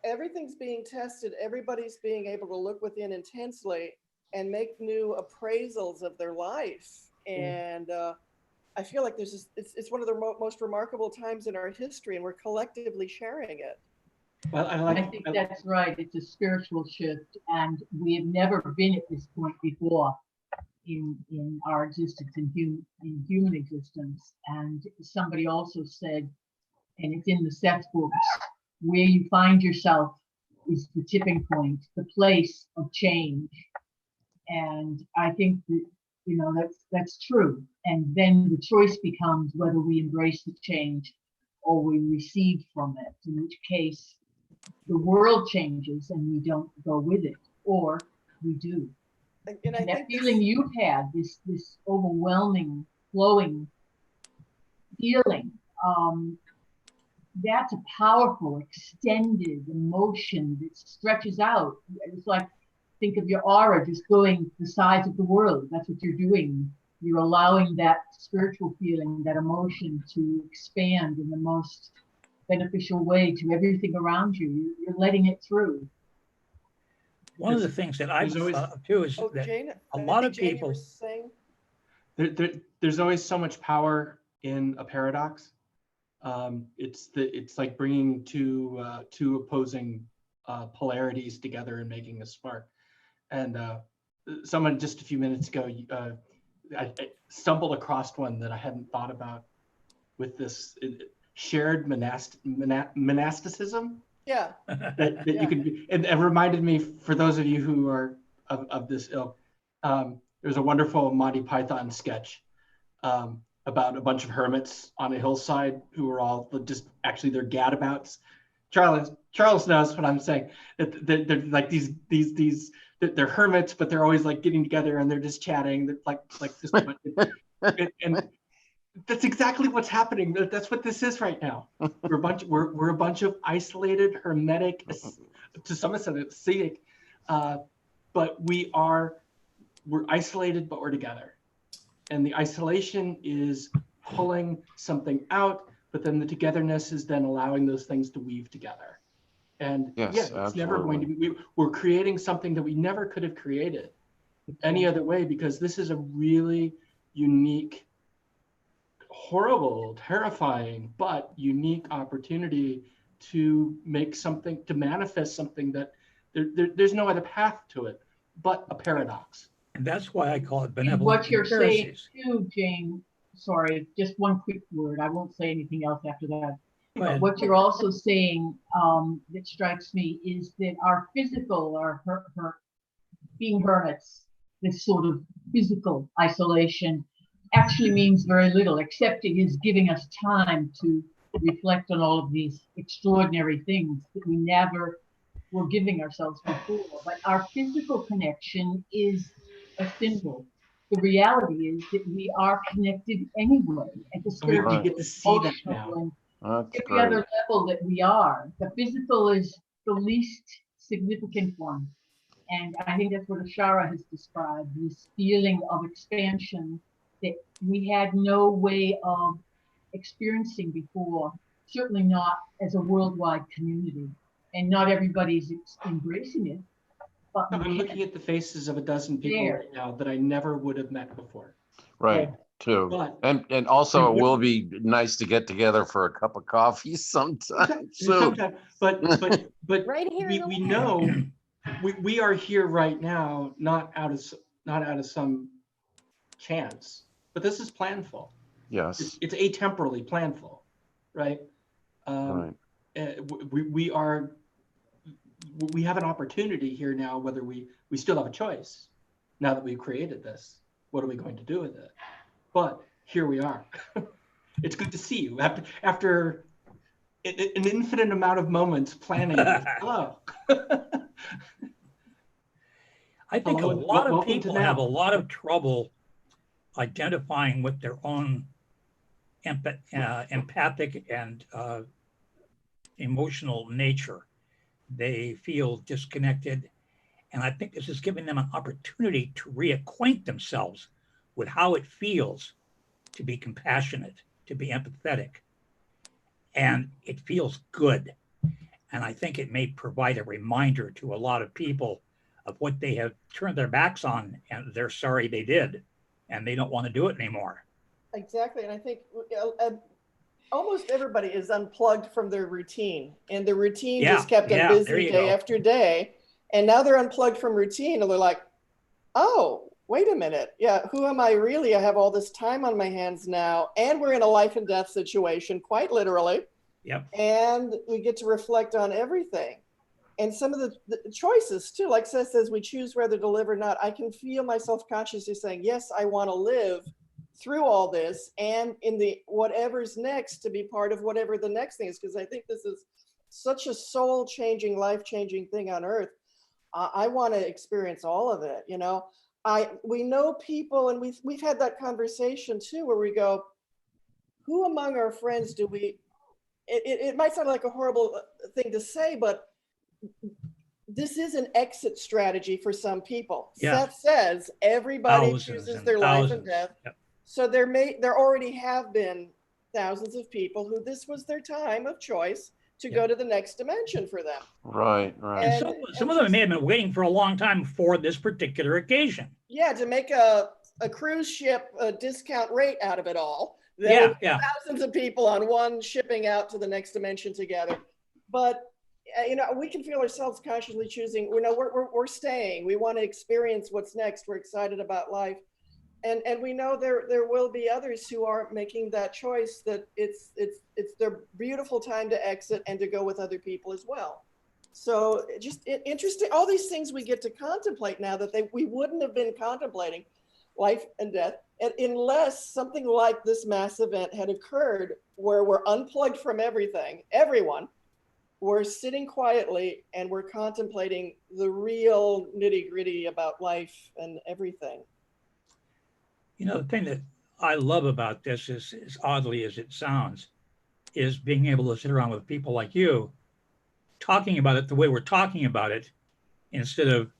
everything's being tested. Everybody's being able to look within intensely and make new appraisals of their life. And I feel like it's one of the most remarkable times in our history, and we're collectively sharing it. Well, I think that's right. It's a spiritual shift, and we have never been at this point before in our existence, in human existence. And somebody also said, and it's in the Seth books, where you find yourself is the tipping point, the place of change. And I think that that's true. And then the choice becomes whether we embrace the change or we recede from it, in which case the world changes and we don't go with it, or we do. And I that think feeling you've had, this overwhelming, flowing feeling, that's a powerful, extended emotion that stretches out. It's like, think of your aura just going the size of the world. That's what you're doing. You're allowing that spiritual feeling, that emotion to expand in the most beneficial way to everything around you. You're letting it through. One of the things that I've there's always- thought of too is that Jane, a I lot think of Jane, you people, were saying? there's always so much power in a paradox. It's like bringing two opposing polarities together and making a spark. And someone just a few minutes ago, I stumbled across one that I hadn't thought about with this shared monasticism. Yeah. that you could be, and it reminded me, for those of you who are of this ilk, there's a wonderful Monty Python sketch about a bunch of hermits on a hillside who are all just actually they're gadabouts. Charles knows what I'm saying. They're like they're hermits, but they're always like getting together and they're just chatting. They're like this, and that's exactly what's happening. That's what this is right now. We're a bunch of isolated, hermetic, to some extent, ascetic, but we're isolated, but we're together. And the isolation is pulling something out, but then the togetherness is then allowing those things to weave together. And Yes, it's never going to be. We're creating something that we never could have created any other way, because this is a really unique, horrible, terrifying, but unique opportunity to make something, to manifest something that there's no other path to it but a paradox. and that's why I call it And benevolent what you're saying conspiracies. too, Jane, sorry, just one quick word. I won't say anything else after that. Go But ahead. what you're also saying that strikes me is that our physical, being hermits, this sort of physical isolation actually means very little, except it is giving us time to reflect on all of these extraordinary things that we never were giving ourselves before. But our physical connection is a symbol. The reality is that we are connected anyway at the We spiritual, get to see that emotional, now. and That's every other great. level that we are. The physical is the least significant one. And I think that's what Ashara has described, this feeling of expansion that we had no way of experiencing before, certainly not as a worldwide community. and not everybody's embracing it. But I'm looking at the faces of a dozen people There. right now that I never would have met before. Right, too. But And also it will be nice to get together for a cup of coffee sometime soon. sometimes, but Right here in the we know we are here right now, not out of some chance, but this is planful. Yes, It's atemporally planful, right? right. We have an opportunity here now, whether we still have a choice now that we've created this. What are we going to do with it? But here we are. It's good to see you after an infinite amount of moments planning this. Hello. I think Hello, a lot of welcome to people have a now. lot of trouble identifying with their own empathic and emotional nature. They feel disconnected. And I think this is giving them an opportunity to reacquaint themselves with how it feels to be compassionate, to be empathetic. And it feels good. And I think it may provide a reminder to a lot of people of what they have turned their backs on, and they're sorry they did, and they don't want to do it anymore. Exactly. And I think almost everybody is unplugged from their routine, and the routine just kept them there busy you day go. after day. And now they're unplugged from routine and they're like, oh, wait a minute. Yeah, who am I really? I have all this time on my hands now. And we're in a life and death situation, quite literally. Yep. And we get to reflect on everything. And some of the choices too, like Seth says, we choose whether to live or not. I can feel myself consciously saying, yes, I want to live through all this, and in the whatever's next, to be part of whatever the next thing is, because I think this is such a soul-changing, life-changing thing on earth. I want to experience all of it. You know, we know people, and we've had that conversation too, where we go, who among our friends do we? It might sound like a horrible thing to say, but this is an exit strategy for some people. Yeah. Seth says everybody Thousands chooses and their life and thousands. death. Yep. So there already have been thousands of people who this was their time of choice to go to the next dimension for them. Right, right. And some of them may have been waiting for a long time for this particular occasion. Yeah, to make a cruise ship a discount rate out of it all. There would be thousands of people on one shipping out to the next dimension together. But you know, we can feel ourselves consciously choosing. You know, we're staying. We want to experience what's next. We're excited about life. And we know there will be others who are making that choice, that it's their beautiful time to exit and to go with other people as well. So just interesting, all these things we get to contemplate now that we wouldn't have been contemplating, life and death, and unless something like this mass event had occurred where we're unplugged from everything, everyone, we're sitting quietly and we're contemplating the real nitty-gritty about life and everything. You know, the thing that I love about this is, as oddly as it sounds, is being able to sit around with people like you, talking about it the way we're talking about it, instead of,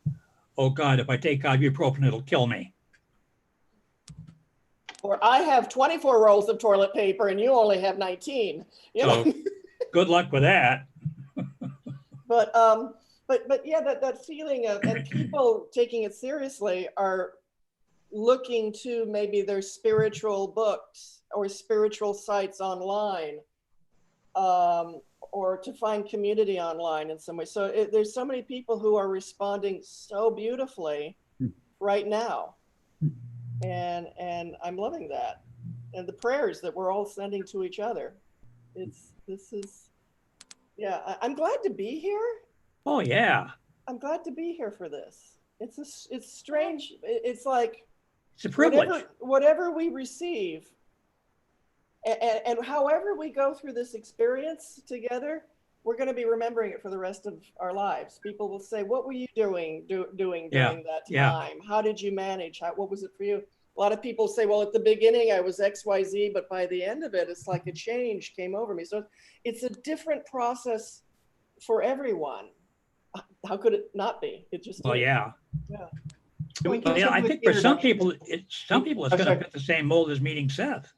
oh God, if I take ibuprofen, it'll kill me. Or I have 24 rolls of toilet paper and you only have 19. You know? So good luck with that. But yeah, that feeling of, and people taking it seriously are looking to maybe their spiritual books or spiritual sites online, or to find community online in some way. So there's so many people who are responding so beautifully right now. And I'm loving that. And the prayers that we're all sending to each other. Yeah, I'm glad to be here. Oh yeah. I'm glad to be here for this. It's strange. It's like, it's a privilege. Whatever we receive, and however we go through this experience together, we're going to be remembering it for the rest of our lives. People will say, what were you doing during that time? Yeah. How did you manage? What was it for you? A lot of people say, well, at the beginning I was XYZ, but by the end of it, it's like a change came over me. So it's a different process for everyone. How could it not be? It just well, is. Yeah. Yeah. I think for some people, it's going to fit the same mold as meeting Seth.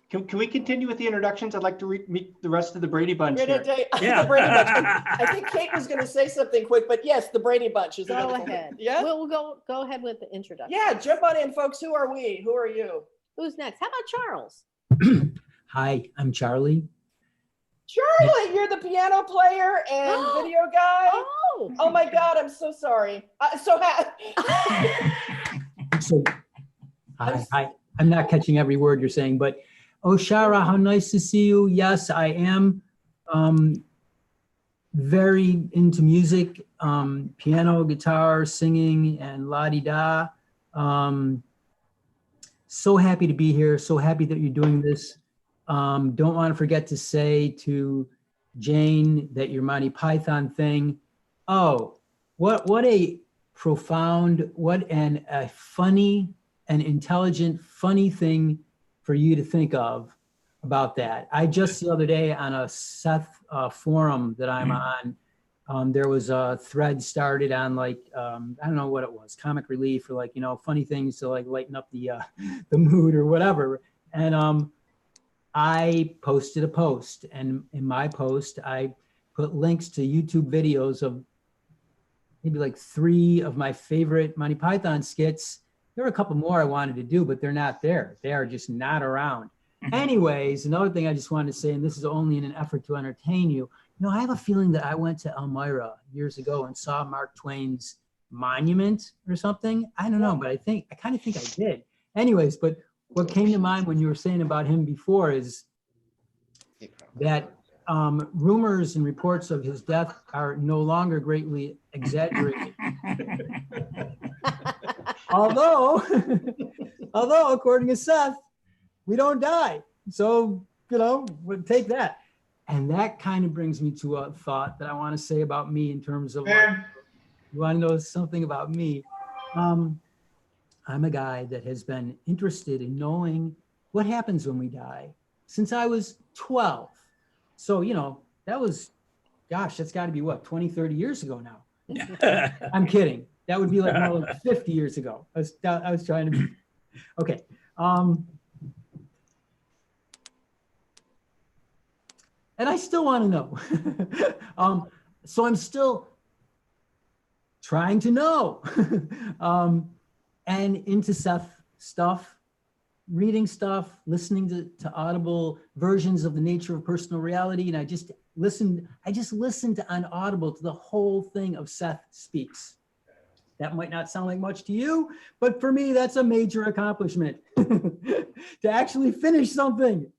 Can we continue with the introductions? I'd like to meet the rest of the Brady Bunch We're here. gonna take Yeah. the Brady Bunch. I think Kate was going to say something quick, but yes, the Brady Bunch is Go another- ahead. Yeah, We'll go ahead with the introduction. yeah. Jump on in, folks. Who are we? Who are you? Who's next? How about Charles? Hi, I'm Charlie. Charlie, you're the piano player and video guy. Oh, Oh my God, I'm so sorry. So, hi. I'm not catching every word you're saying, but Shara, how nice to see you. Yes, I am very into music, piano, guitar, singing, and la-di-da. So happy to be here. So happy that you're doing this. Don't want to forget to say to Jane that your Monty Python thing. Oh, what a profound, a funny and intelligent, funny thing for you to think of about that. I just the other day on a Seth forum that I'm on, there was a thread started on like, I don't know what it was, Comic Relief or like, funny things to like lighten up the mood or whatever. And I posted a post, and in my post, I put links to YouTube videos of maybe like 3 of my favorite Monty Python skits. There were a couple more I wanted to do, but they're not there. They are just not around. Anyways, another thing I just wanted to say, and this is only in an effort to entertain you, I have a feeling that I went to Elmira years ago and saw Mark Twain's monument or something. I don't know, but I kind of think I did. Anyways, but what came to mind when you were saying about him before is that rumors and reports of his death are no longer greatly exaggerated. although according to Seth, we don't die. So, we'll take that. And that kind of brings me to a thought that I want to say about me in terms of, like, you want to know something about me? I'm a guy that has been interested in knowing what happens when we die since I was 12. So, that was, gosh, that's got to be what, 20, 30 years ago now. I'm kidding. That would be like more like 50 years ago. I was trying to be, okay. And I still want to know. So I'm still trying to know. And into Seth stuff, reading stuff, listening to audible versions of The Nature of Personal Reality. And I just listened on Audible to the whole thing of Seth Speaks. That might not sound like much to you, but for me, that's a major accomplishment to actually finish something.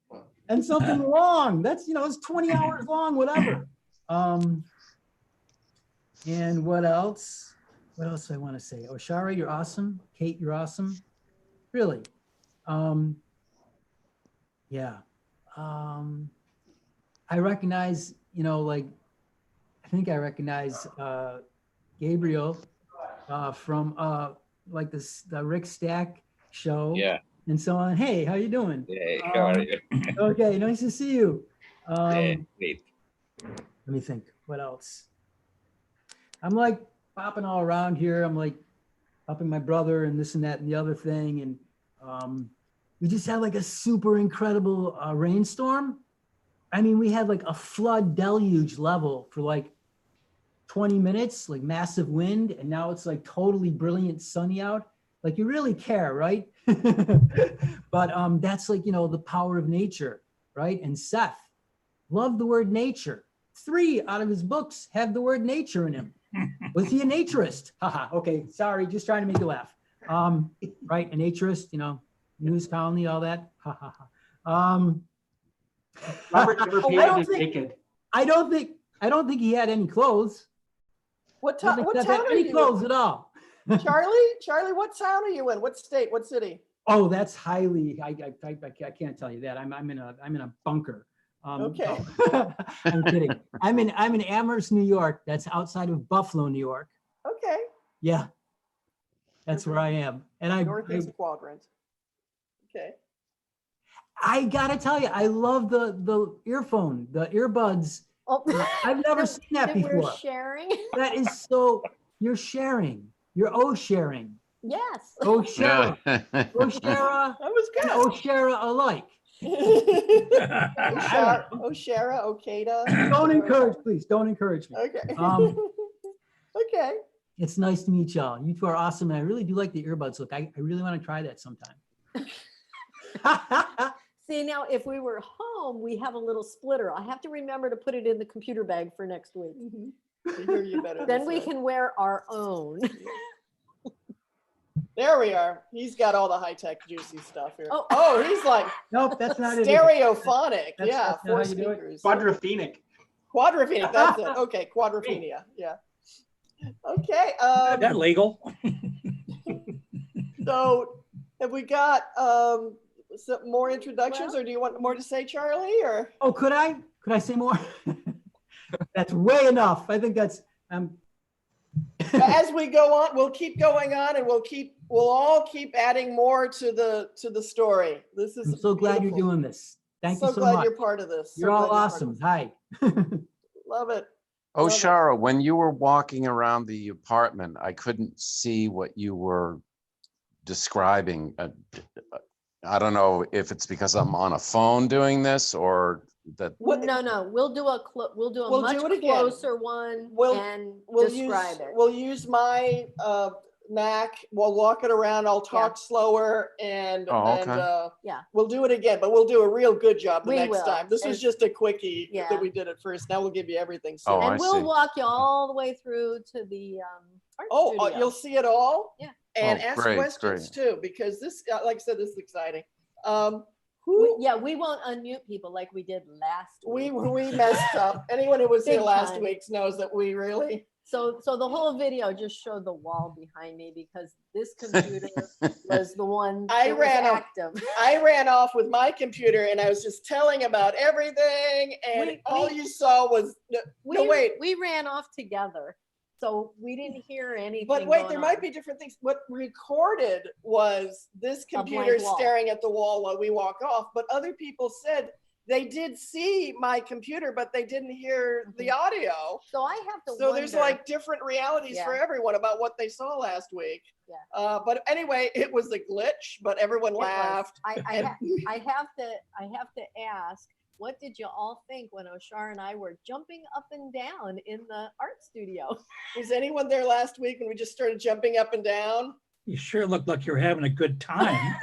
And something long. That's, it's 20 hours long, whatever. And what else? What else do I want to say? Shara, you're awesome. Kate, you're awesome. Really. Yeah. I recognize, I think I recognize Gabriel from like the Rick Stack show. Yeah. And so on. Hey, how you doing? Hey, how are you? Okay, nice to see you. Yeah, great. Let me think. What else? I'm like bopping all around here. I'm like helping my brother and this and that and the other thing. And we just had like a super incredible rainstorm. I mean, we had like a flood deluge level for like 20 minutes, like massive wind. And now it's like totally brilliant sunny out. Like you really care, right? But that's like, the power of nature, right? And Seth loved the word nature. 3 out of his books have the word nature in him. Was he a naturist? Haha, okay, sorry, just trying to make you laugh. Right, a naturist, news colony, all that. Ha ha ha. Robert never painted naked. I don't think he had any clothes. What town are any you clothes in? at all. Charlie, what town are you in? What state? What city? Oh, that's highly. I can't tell you that. I'm in a bunker. Okay. No. I'm kidding. I'm in Amherst, New York. That's outside of Buffalo, New York. Okay. Yeah, that's where I am. And Northeast quadrant. Okay. I gotta tell you, I love the earphone, the earbuds. Oh. I've never seen that before. We're sharing. That is so. You're sharing. You're sharing. Yes. Shara. Shara. That was good. Shara alike. O'Shara, Okada. Don't encourage, please, don't encourage me. Okay. Okay. It's nice to meet y'all. You two are awesome, and I really do like the earbuds look. I really want to try that sometime. See, now if we were home, we have a little splitter. I have to remember to put it in the computer bag for next week. I hear you better Then this we way. can wear our own. There we are. He's got all the high-tech juicy stuff here. Oh. Oh, he's like Nope, that's not it. stereophonic. That's- Yeah, that's not 4 how you do it. speakers. Quadraphenic. Quadraphenic, that's it. Okay, quadrophenia. Yeah. Okay. Is that legal? So have we got some more introductions, or do you want more to say, Charlie? Or Oh, could I? Could I say more? That's way enough. I think that's, as we go on, we'll keep going on, and we'll all keep adding more to the story. This is I'm so glad you're beautiful. doing this. Thank you So so glad much. you're part of this. So You're all glad part of awesome. this. Hi. Love it. Oh, Love it. Shara, when you were walking around the apartment, I couldn't see what you were describing. I don't know if it's because I'm on a phone doing this or that. No, we'll do a We'll much do it again. closer one We'll- and We'll describe use it. we'll use my Mac. We'll walk it around. I'll talk slower, and Oh, okay. Yeah. we'll do it again. But we'll do a real good job the We next will. time. This was As- just a quickie Yeah. that we did at first. Now we'll give you everything. Oh, soon. I And we'll see. walk you all the way through to the art studio. You'll see it all. Yeah. And Oh, ask great, questions too, because this, like I said, this is exciting. We won't unmute people like we did last week. We messed up. Anyone who was here Big last time. week knows that we really. So the whole video just showed the wall behind me because this computer was the one I that was ran off. active. I ran off with my computer and I was just telling about everything, and all you saw was We ran off together, so we didn't hear anything. But wait, going there on. might be different things. What recorded was this A blank computer wall. staring at the wall while we walk off. But other people said they did see my computer, but they didn't hear the audio. So I have to. So there's wonder- like different realities for Yeah. everyone about what they saw last week. Yeah. But anyway, it was a glitch, but everyone It was. laughed. I have to ask, what did you all think when O'Shara and I were jumping up and down in the art studio? Was anyone there last week when we just started jumping up and down? You sure look like you're having a good time.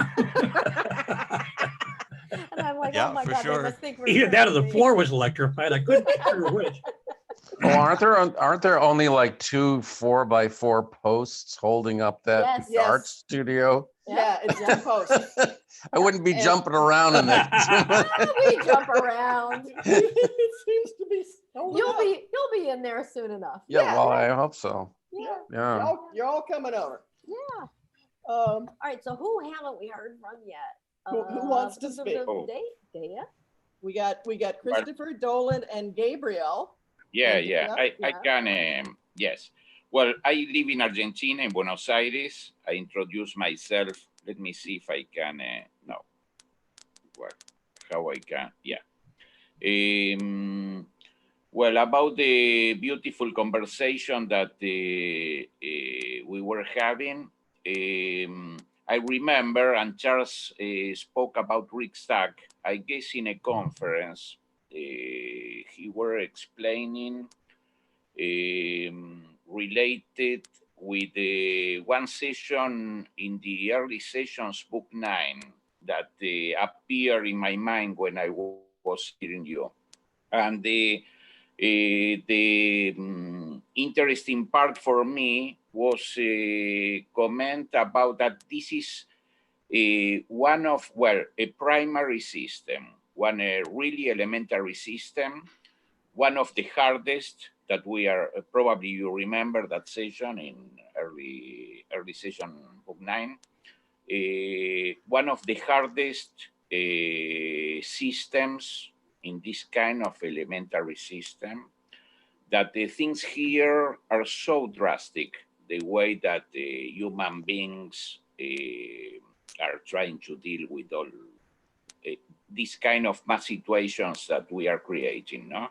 And I'm like, Yeah, oh my for God, sure. they must think we're Either that or the crazy. floor was electrified. I couldn't figure which. Oh, aren't there only like 2 4x4 posts holding up that Yes. art studio? Yeah, it's two posts. I wouldn't be jumping around in that. We jump around. It seems to be. You'll be in there soon enough. Yeah, well, I hope so. Yeah. Yeah. You're all coming over. Yeah. Um, All right. So who haven't we heard from yet? Who wants to speak? Dea? we got Christopher, Dolan, and Gabriel. Yeah, Yeah, I yeah. can, yes. Well, I live in Argentina, in Buenos Aires. I introduce myself. Let me see if I can, no. How I can, yeah. Well, about the beautiful conversation that we were having, I remember, and Charles spoke about Rick Stack, I guess in a conference, he were explaining related with one session in the early sessions, book 9, that appeared in my mind when I was hearing you. And the interesting part for me was a comment about that this is one of, well, a primary system, one really elementary system, one of the hardest that we are, probably you remember that session in early session of 9, one of the hardest systems in this kind of elementary system, that the things here are so drastic, the way that human beings are trying to deal with all these kind of mass situations that we are creating, no?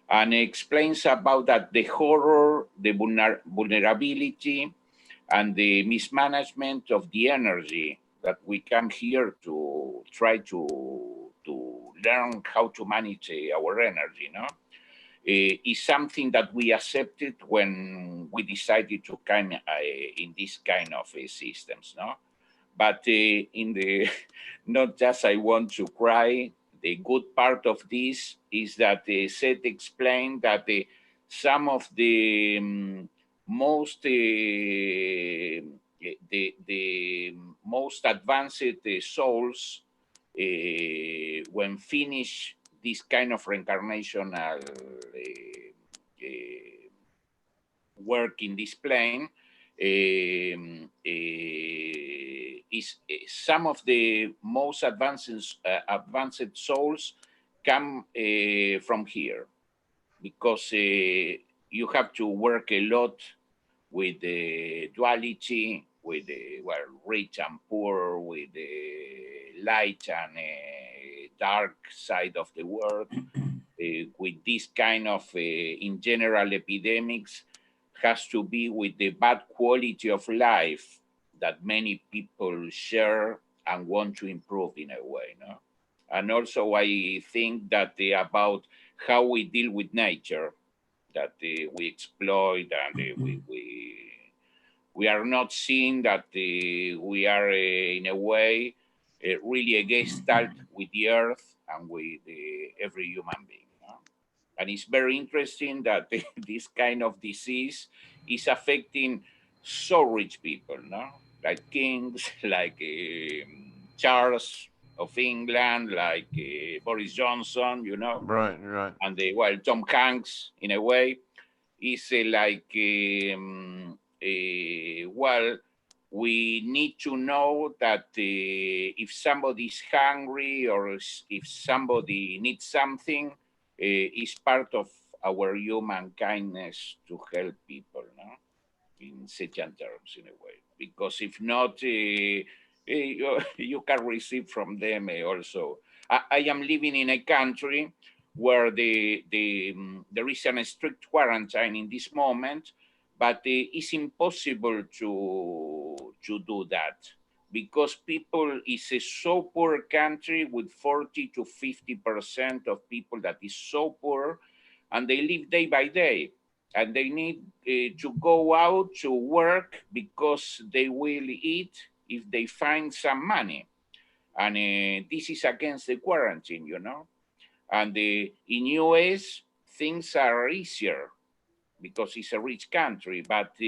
And explains about that the horror, the vulnerability, and the mismanagement of the energy that we come here to try to learn how to manage our energy, no? Is something that we accepted when we decided to come in this kind of systems, no? But in the, not just I want to cry, the good part of this is that Seth explained that some of the most the most advanced souls when finish this kind of reincarnational work in this plane is some of the most advanced souls come from here because you have to work a lot with the duality, with the well, rich and poor, with the light and dark side of the world, with this kind of, in general, epidemics, has to be with the bad quality of life that many people share and want to improve in a way. No? And also, I think that about how we deal with nature, that we exploit and we are not seeing that we are in a way really a gestalt with the earth and with every human being. No? And it's very interesting that this kind of disease is affecting so rich people, no? Like kings, like Charles of England, like Boris Johnson, you know, Right, right. and well, Tom Hanks in a way is like well, we need to know that if somebody is hungry or if somebody needs something, is part of our human kindness to help people, no? In certain terms, in a way. Because if not, you can receive from them also. I am living in a country where there is a strict quarantine in this moment, but it's impossible to do that because people is a so poor country with 40 to 50% of people that is so poor, and they live day by day, and they need to go out to work because they will eat if they find some money, and this is against the quarantine, you know. And in US, things are easier because it's a rich country. But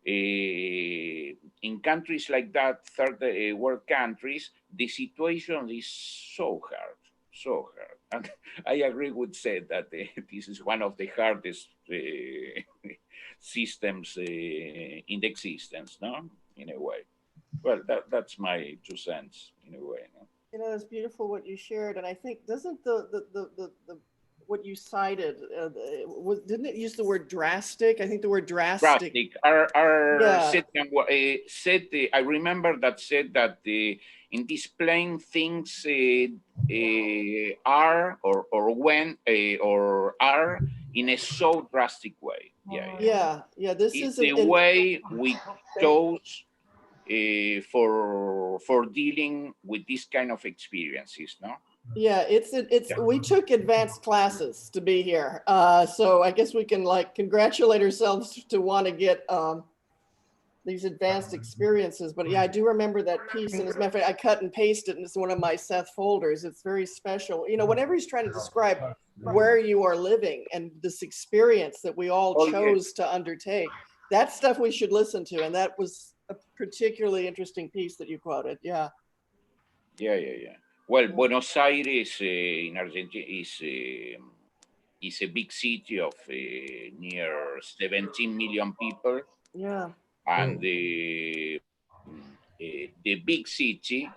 in countries like that, third world countries, the situation is so hard, so hard. And I agree with Seth that this is one of the hardest systems in the existence, no? In a way. Well, that's my 2 cents in a way. No? You know, it's beautiful what you shared, and I think doesn't the what you cited didn't it use the word drastic? I think the word drastic. Drastic. Are Yeah. said I remember that said that in this plane things are or when or are in a so drastic way. Yeah. Yeah. This It's is the way we chose for dealing with this kind of experiences, no? Yeah, we took advanced classes to be here. So I guess we can like congratulate ourselves to want to get these advanced experiences. But yeah, I do remember that piece. And as a matter of fact, I cut and pasted it into one of my Seth folders. It's very special. You know, whenever he's trying to describe where you are living and this experience that we all chose to undertake, that stuff we should listen to. And that was a particularly interesting piece that you quoted. Yeah. Yeah. Well, Buenos Aires in Argentina is a big city of near 17 million people. Yeah. And the big city,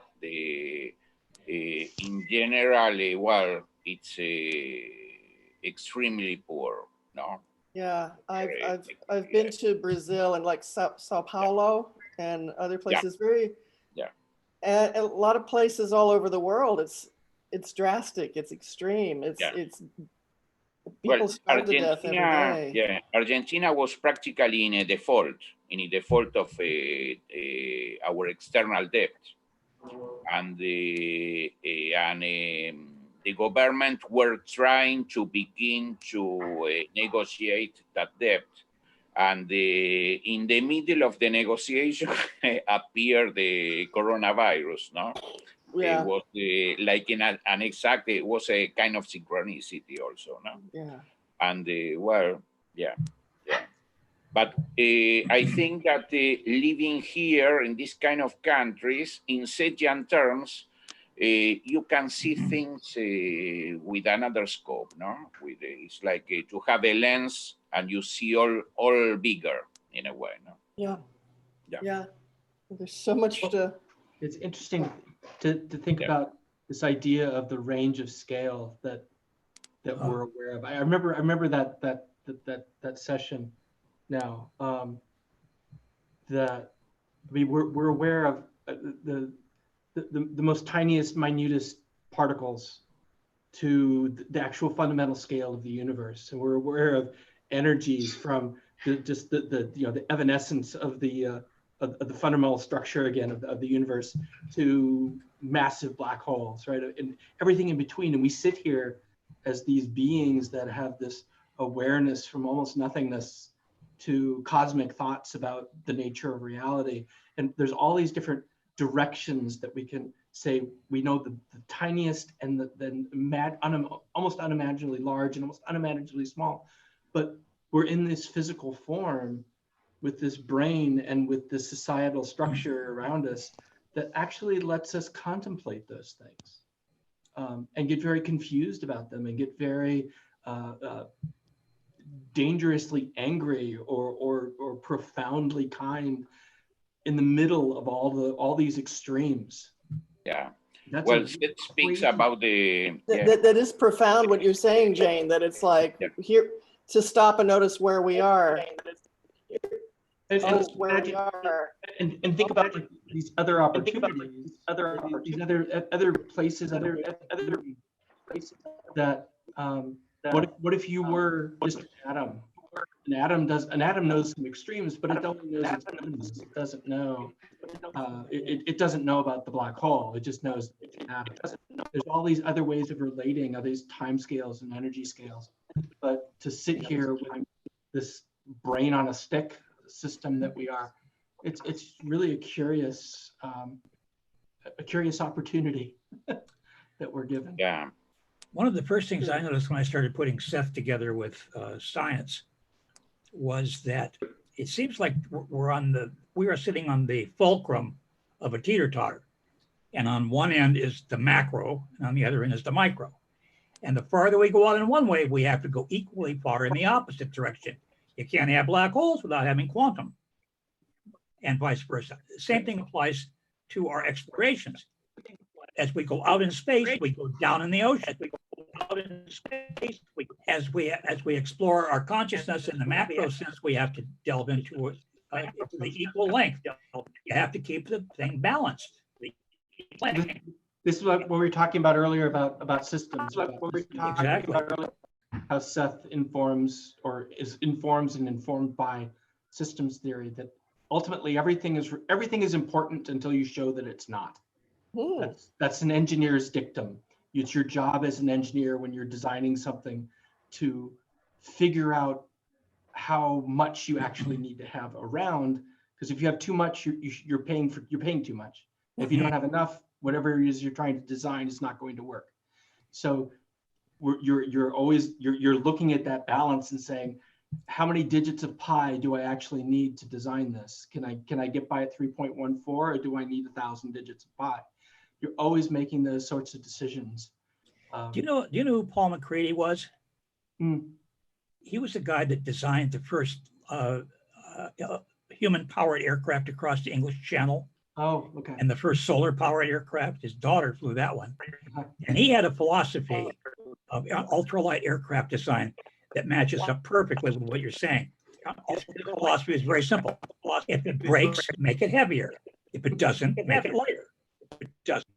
in general, well, it's extremely poor, no? Yeah, I've been to Brazil and like Sao Paulo and other places. And a lot of places all over the world. It's drastic. It's extreme. It's people starve to death every day. Yeah, Argentina was practically in a default of our external debt, and the government were trying to begin to negotiate that debt. And in the middle of the negotiation appeared the coronavirus, no? Yeah. It was like in an exact, it was a kind of synchronicity also, no? Yeah. And well, yeah. But I think that living here in this kind of countries, in Setian terms, you can see things with another scope, no? With it's like to have a lens and you see all bigger in a way, no? Yeah. Yeah. Yeah. There's so much to. It's interesting to think Yeah. about this idea of the range of scale that we're aware of. I remember that session now. We're aware of the most tiniest, minutest particles to the actual fundamental scale of the universe, and we're aware of energies from the evanescence of the fundamental structure again of the universe to massive black holes, right, and everything in between. And we sit here as these beings that have this awareness from almost nothingness to cosmic thoughts about the nature of reality. And there's all these different directions that we can say we know the tiniest and almost unimaginably large and almost unimaginably small. But we're in this physical form with this brain and with this societal structure around us that actually lets us contemplate those things and get very confused about them and get very dangerously angry or profoundly kind in the middle of all these extremes. Yeah. That's well, it speaks about the. Yeah. That is profound what you're saying, Jane, that it's like here to stop and notice where we are. And Where we are. And think about like, these other opportunities, these other places, other places that what if you were just an atom? An atom knows some extremes, but it only knows its limits. It doesn't know. It doesn't know about the black hole. It just knows it's an atom. There's all these other ways of relating, all these time scales and energy scales. But to sit here with this brain on a stick system that we are, it's really a curious opportunity that we're given. Yeah. One of the first things I noticed when I started putting Seth together with science was that it seems like we are sitting on the fulcrum of a teeter-totter. And on one end is the macro, and on the other end is the micro. And the farther we go out in one way, we have to go equally far in the opposite direction. You can't have black holes without having quantum, and vice versa. The same thing applies to our explorations. As we go out in space, we go down in the ocean. As we go out in space, as we explore our consciousness in the macro sense, we have to delve into the equal length. You have to keep the thing balanced. This is what we were talking about earlier about systems. Exactly. How Seth informs and informed by systems theory, that ultimately everything is important until you show that it's not. That's an engineer's dictum. It's your job as an engineer when you're designing something to figure out how much you actually need to have around, because if you have too much, you're paying too much. If you don't have enough, whatever it is you're trying to design is not going to work. So you're always looking at that balance and saying, how many digits of pi do I actually need to design this? Can I get by at 3.14, or do I need 1,000 digits of pi? You're always making those sorts of decisions. Do you know who Paul McCready was? He was the guy that designed the first human-powered aircraft across the English Channel. Oh, okay. And the first solar-powered aircraft. His daughter flew that one. And he had a philosophy of ultralight aircraft design that matches up perfectly with what you're saying. His philosophy is very simple. If it breaks, make it heavier. If it doesn't, make it lighter. If it doesn't,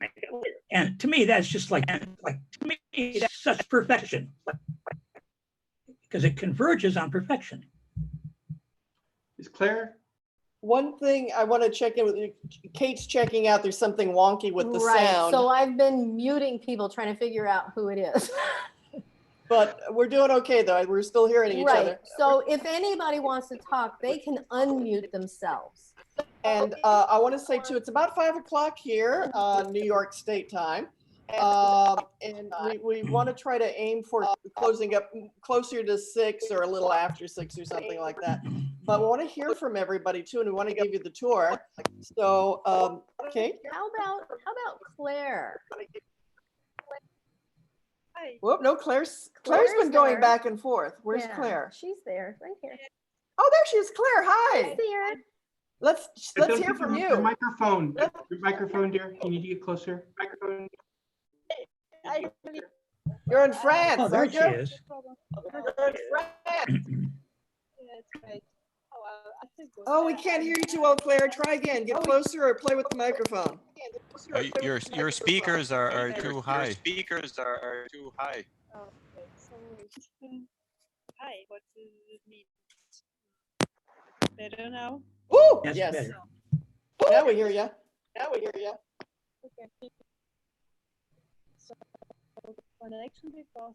make it lighter. And to me, that's just like to me, that's such perfection. Because it converges on perfection. Is Claire One thing I want to check in with you, Kate's checking out, there's something wonky with the Right, sound, so I've been muting people, trying to figure out who it is. but we're doing okay though. We're still hearing each Right, other. so if anybody wants to talk, they can unmute themselves. And I want to say too, it's about 5 o'clock here, New York State time. And we want to try to aim for closing up closer to 6 or a little after 6 or something like that. But we want to hear from everybody too, and we want to give you the tour. So, Kate? How about Claire? Whoop, no, Claire's been going there. back and forth. Where's Yeah, Claire? She's there, right here. Oh, there she is, Claire. Hi. There. Let's hear from Your you. microphone, dear. You need to get closer. Microphone. You're in France, Oh, there aren't she you? is. You're in France. Oh, we can't hear you too well, Claire. Try again. Get closer or play with the microphone. Your speakers are too high. Your speakers are too high. Okay, so hi, what does it mean? Better now? Woo! That's Yes. better. Now we hear you. Okay. So connection, because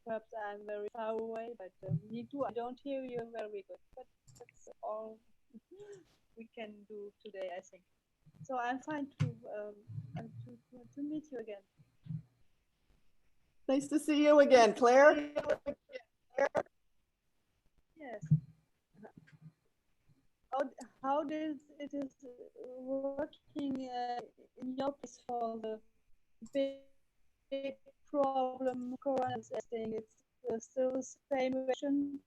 perhaps I'm very far away, but me too. I don't hear you very good. But that's all we can do today, I think. So I'm fine to meet you again. Nice to see you again, Claire. Yes. How does it is working in your place for the big problem Corona thing? It's still the same version.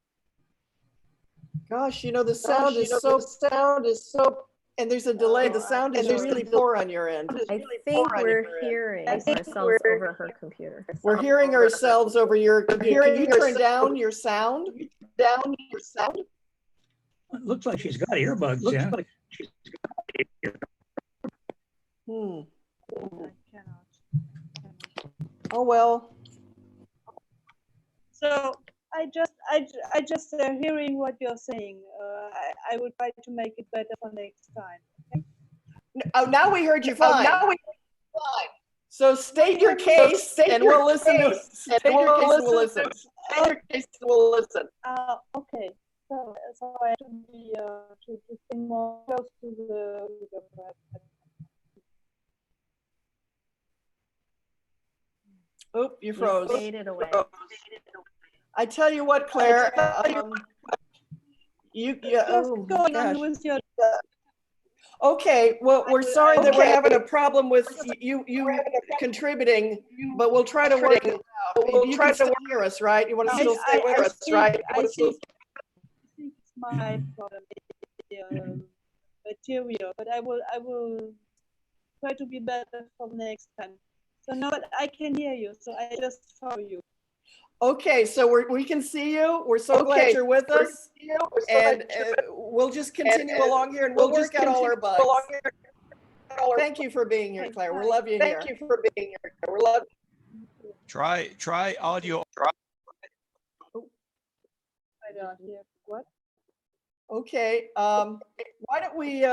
Gosh, the sound is so, and there's a delay. The sound is really poor on your end. I think we're hearing ourselves over her computer. We're hearing ourselves over your computer. Can you turn down your sound? It looks like she's got earbuds in. I cannot. Oh, well. So I just hearing what you're saying. I will try to make it better for next time. Okay? Oh, now we heard you fine. So state your case and we'll listen to it. State your case and we'll listen. Okay. So I have to be to stay more close to the Oop, you froze. Faded away. I tell you what, Claire. Oh, going gosh. on with your Okay, well, we're sorry that we're having a problem with you contributing, but we'll try to work it out. You can still hear us, right? You want to still stay with us, right? I think it's my problem, material, but I will try to be better for next time. So now I can hear you, so I just follow you. Okay, so we can see you. We're so glad you're with us. And we'll just continue along here and we'll work out all our bugs. Thank you for being here, Claire. We love you here. Thank you for being here. We love you. Try audio. I don't hear what. Okay, why don't we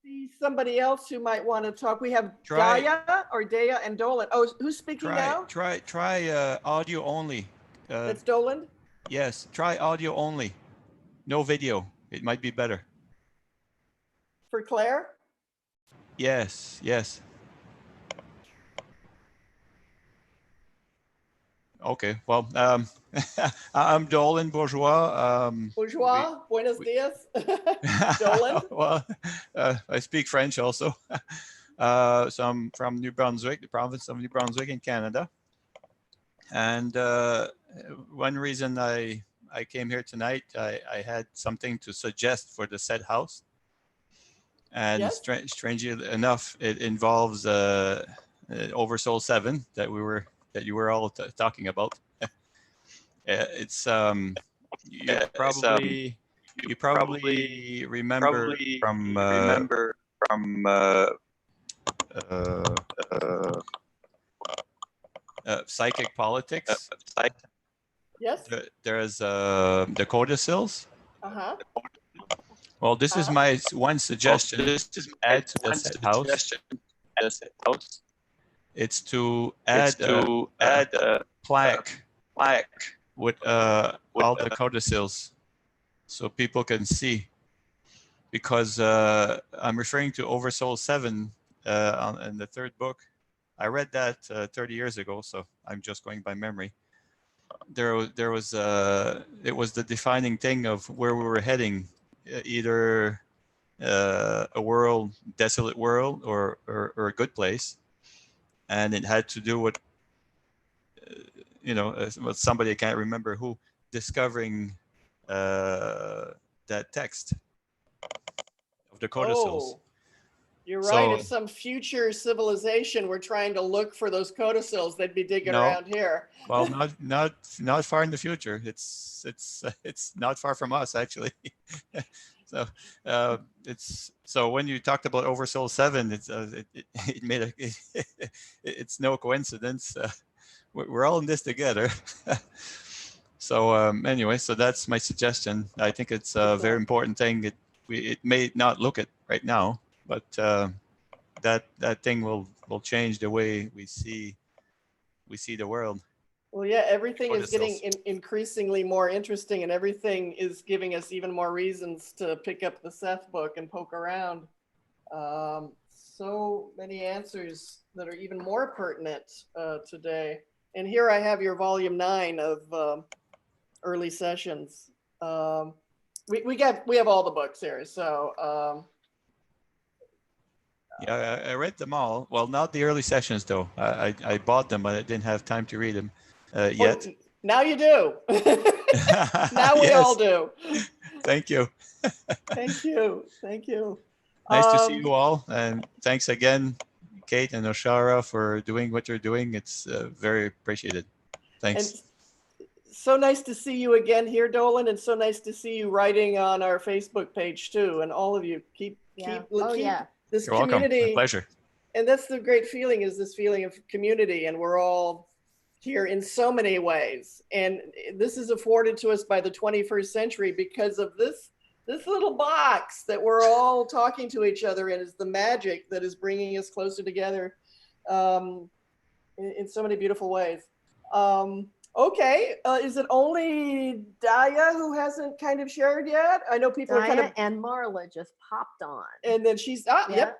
see somebody else who might want to talk? We have Daya and Dolan. Oh, who's speaking now? Try audio only. That's Dolan? Yes, try audio only. No video. It might be better. For Claire? Yes. Okay, well, I'm Dolan Bourgeois. Buenos dias. Dolan? Well, I speak French also. So I'm from New Brunswick, the province of New Brunswick in Canada. And one reason I came here tonight, I had something to suggest for the said house. And yes? Strangely enough, it involves Oversoul 7 that you were all talking about. It's you probably remember from psychic politics. Yes. There's the codicils. Uh-huh. Well, this is my one suggestion. Add to the set house. It's to add a plaque with all the codicils so people can see. Because I'm referring to Oversoul 7 in the third book. I read that 30 years ago, so I'm just going by memory. There was it was the defining thing of where we were heading, either a world, desolate world, or a good place, and it had to do with with somebody, I can't remember who, discovering that text of the codicils. Oh, you're right. So- If some future civilization were trying to look for those codicils, they'd be digging No. around here. Well, not far in the future. It's not far from us, actually. So so when you talked about Oversoul 7, it made a it's no coincidence. We're all in this together. So anyway, so that's my suggestion. I think it's a very important thing. It may not look it right now, but that thing will change the way we see the world. Well, yeah, everything is getting Codicils. increasingly more interesting, and everything is giving us even more reasons to pick up the Seth book and poke around. So many answers that are even more pertinent today. And here I have your volume 9 of early sessions. We have all the books here, so. Yeah, I read them all. Well, not the early sessions though. I bought them, but I didn't have time to read them yet. Well, now you do. Now we all do. Thank you. Thank you. Thank you. Nice to see you all, and thanks again, Kate and Oshara, for doing what you're doing. It's very appreciated. Thanks. And so nice to see you again here, Dolan, and so nice to see you writing on our Facebook page too. And all of you keep this You're welcome. community. My pleasure. And that's the great feeling, is this feeling of community, and we're all here in so many ways. And this is afforded to us by the 21st century because of this little box that we're all talking to each other in, is the magic that is bringing us closer together in so many beautiful ways. Okay, is it only Daya who hasn't kind of shared yet? I know people are kind of, Daya and Marla just popped on. and then she's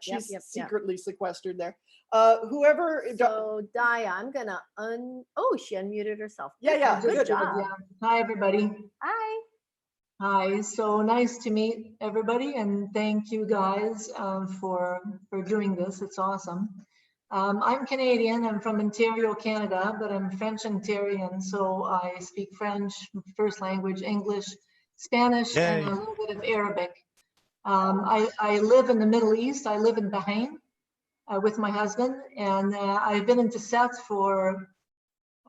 she's secretly sequestered there. Whoever. So Daya, I'm gonna oh, she unmuted herself. Yeah, Good good. job. Yeah. Hi, everybody. Hi. Hi. So nice to meet everybody, and thank you guys for doing this. It's awesome. I'm Canadian. I'm from Ontario, Canada, but I'm French-Ontarian, so I speak French, first language, English, Spanish, and a little bit of Arabic. I live in the Middle East. I live in Bahrain with my husband, and I've been into Seth for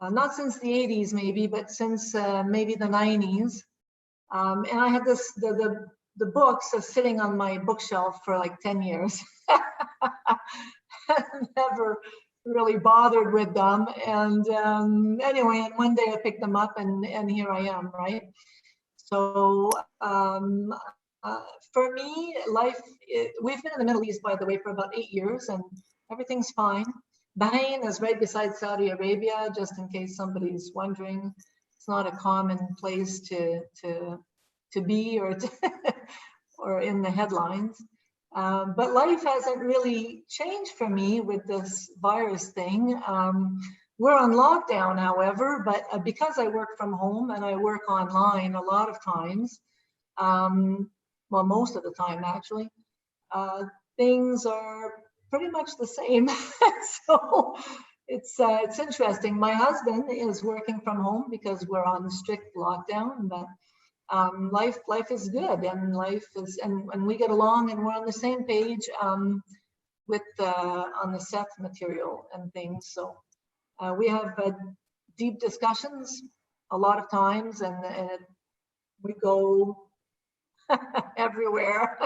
not since the 80s maybe, but since maybe the 90s. And I had the books are sitting on my bookshelf for like 10 years. Never really bothered with them. And anyway, and one day I picked them up, and here I am, right? So for me, life, we've been in the Middle East, by the way, for about 8 years, and everything's fine. Bahrain is right beside Saudi Arabia, just in case somebody's wondering. It's not a common place to be or or in the headlines. But life hasn't really changed for me with this virus thing. We're on lockdown, however, but because I work from home and I work online a lot of times, well, most of the time actually, things are pretty much the same. So it's interesting. My husband is working from home because we're on strict lockdown, but life is good, and life is, and we get along, and we're on the same page with on the Seth material and things. So we have deep discussions a lot of times, and we go everywhere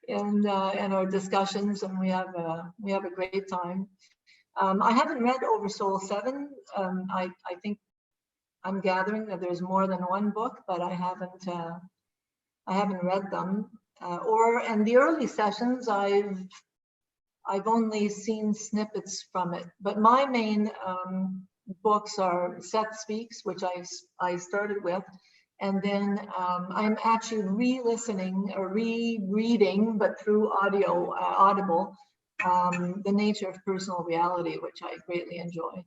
in our discussions, and we have a great time. I haven't read Oversoul 7. I think I'm gathering that there's more than one book, but I haven't read them. or in the early sessions, I've only seen snippets from it. But my main books are Seth Speaks, which I started with, and then I'm actually re-listening or re-reading, but through Audible, The Nature of Personal Reality, which I greatly enjoy.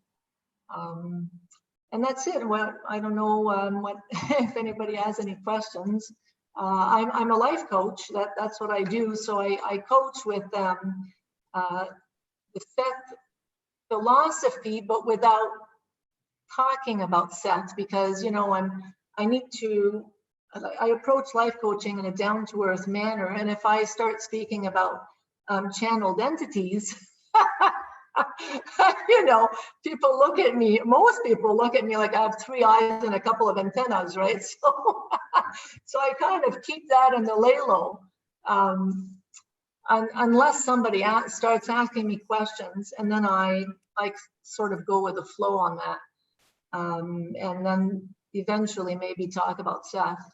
And that's it. Well, I don't know what if anybody has any questions. I'm a life coach. That's what I do. So I coach with the Seth philosophy, but without talking about Seth, because I approach life coaching in a down-to-earth manner, and if I start speaking about channeled entities, people look at me, most people look at me like I have 3 eyes and a couple of antennas, right? So I kind of keep that in the lay low, unless somebody starts asking me questions, and then I sort of go with the flow on that, and then eventually maybe talk about Seth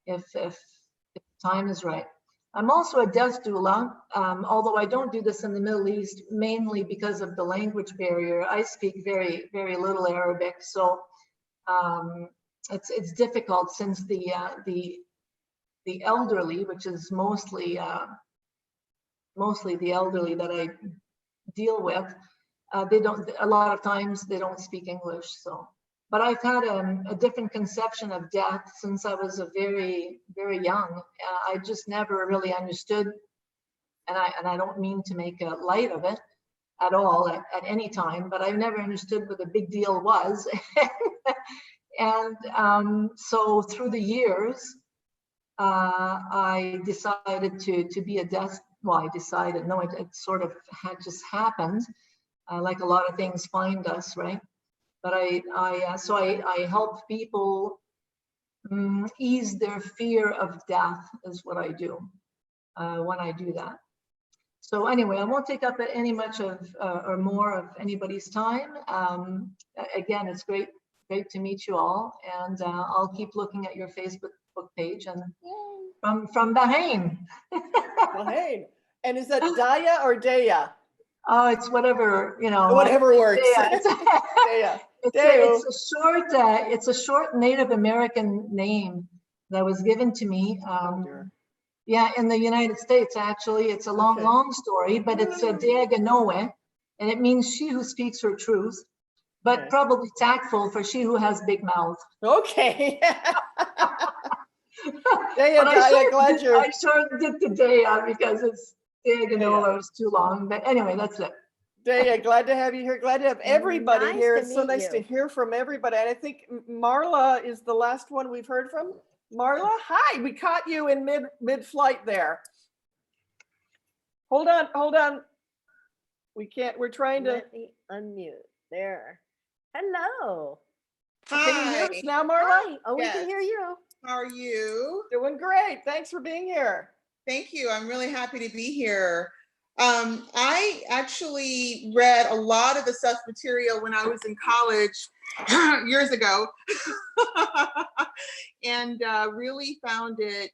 if time is right. I'm also a death doula, although I don't do this in the Middle East, mainly because of the language barrier. I speak very, very little Arabic, so it's difficult since the elderly, which is mostly the elderly that I deal with, a lot of times they don't speak English. So, but I've had a different conception of death since I was very, very young. I just never really understood, and I don't mean to make a light of it at all at any time, but I never understood what the big deal was. And so through the years, I decided to be a death. Well, I decided, no, it sort of had just happened, like a lot of things find us, right? But I help people ease their fear of death is what I do when I do that. So anyway, I won't take up any much of or more of anybody's time. Again, it's great to meet you all, and I'll keep looking at your Facebook page and from Bahrain. Bahrain. And is that Daya or Daya? Oh, it's whatever, Whatever works. Daya. It's a short Native American name that was given to me. Yeah, in the United States, actually. It's a long story, but it's a Deaganoe, and it means she who speaks her truth, but probably tactful for she who has big mouth. Okay. Daya, glad you're... I shortened it to Daya because it's Deaganoe was too long, but anyway, that's it. Daya, glad to have you here. Glad to have everybody Nice here. to It's so meet nice you. to hear from everybody. And I think Marla is the last one we've heard from. Marla, hi, we caught you in mid-flight there. Hold on. We're trying to. Let me unmute. There. Hello. Can you hear us Hi. now, Marla? Hi. Oh, we Yes. can hear you. How are you? Doing great. Thanks for being here. Thank you. I'm really happy to be here. I actually read a lot of the Seth material when I was in college years ago, and really found it.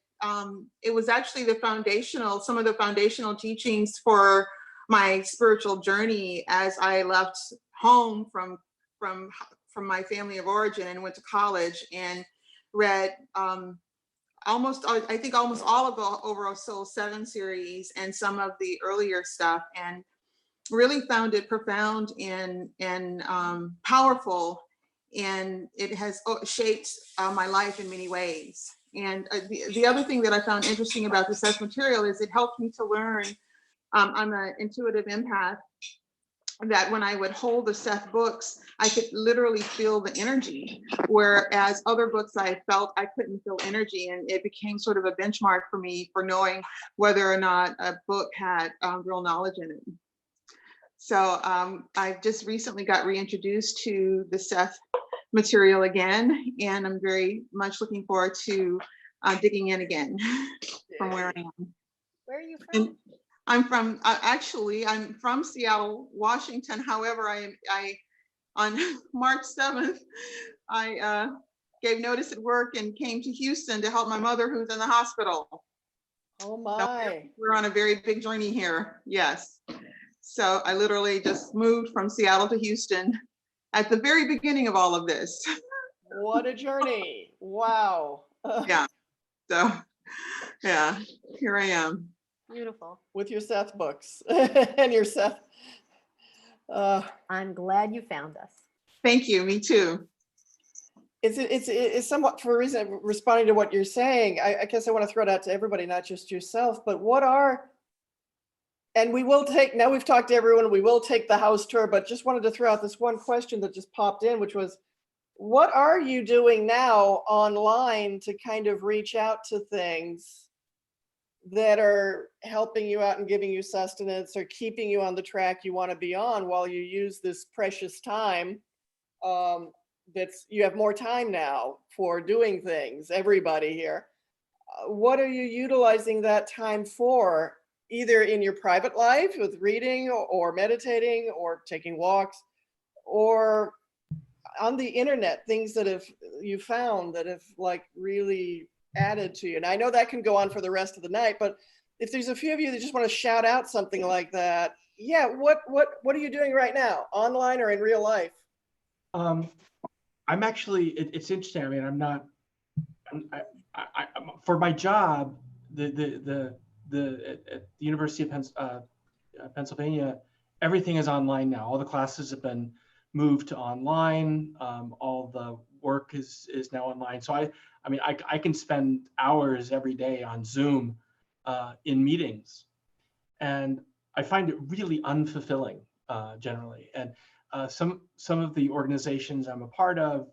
It was actually some of the foundational teachings for my spiritual journey as I left home from my family of origin and went to college and read almost all of the Overall Soul 7 series and some of the earlier stuff, and really found it profound and powerful, and it has shaped my life in many ways. And the other thing that I found interesting about the Seth material is it helped me to learn. I'm an intuitive empath, that when I would hold the Seth books, I could literally feel the energy, whereas other books I felt I couldn't feel energy, and it became sort of a benchmark for me for knowing whether or not a book had real knowledge in it. So I just recently got reintroduced to the Seth material again, and I'm very much looking forward to digging in again from where I am. Where are you from? And I'm from I'm from Seattle, Washington. However, I on March 7th, I gave notice at work and came to Houston to help my mother who's in the hospital. Oh my. We're on a very big journey here. Yes. So I literally just moved from Seattle to Houston at the very beginning of all of this. What a journey. Wow. Yeah. So yeah, here I am. Beautiful. With your Seth books and your Seth. I'm glad you found us. Thank you. Me too. It's somewhat for a reason responding to what you're saying. I guess I want to throw it out to everybody, not just yourself, but what are, and we will take, now we've talked to everyone, we will take the house tour, but just wanted to throw out this one question that just popped in, which was, what are you doing now online to kind of reach out to things that are helping you out and giving you sustenance or keeping you on the track you want to be on while you use this precious time? That's, you have more time now for doing things, everybody here. What are you utilizing that time for, either in your private life with reading or meditating or taking walks, or on the internet, things that have you found that have like really added to you? And I know that can go on for the rest of the night, but if there's a few of you that just want to shout out something like that, yeah, what are you doing right now, online or in real life? I'm actually, it's interesting. I mean, I'm not, for my job, at the University of Pennsylvania, everything is online now. All the classes have been moved to online. All the work is now online. So I mean, I can spend hours every day on Zoom in meetings, and I find it really unfulfilling generally. And some of the organizations I'm a part of,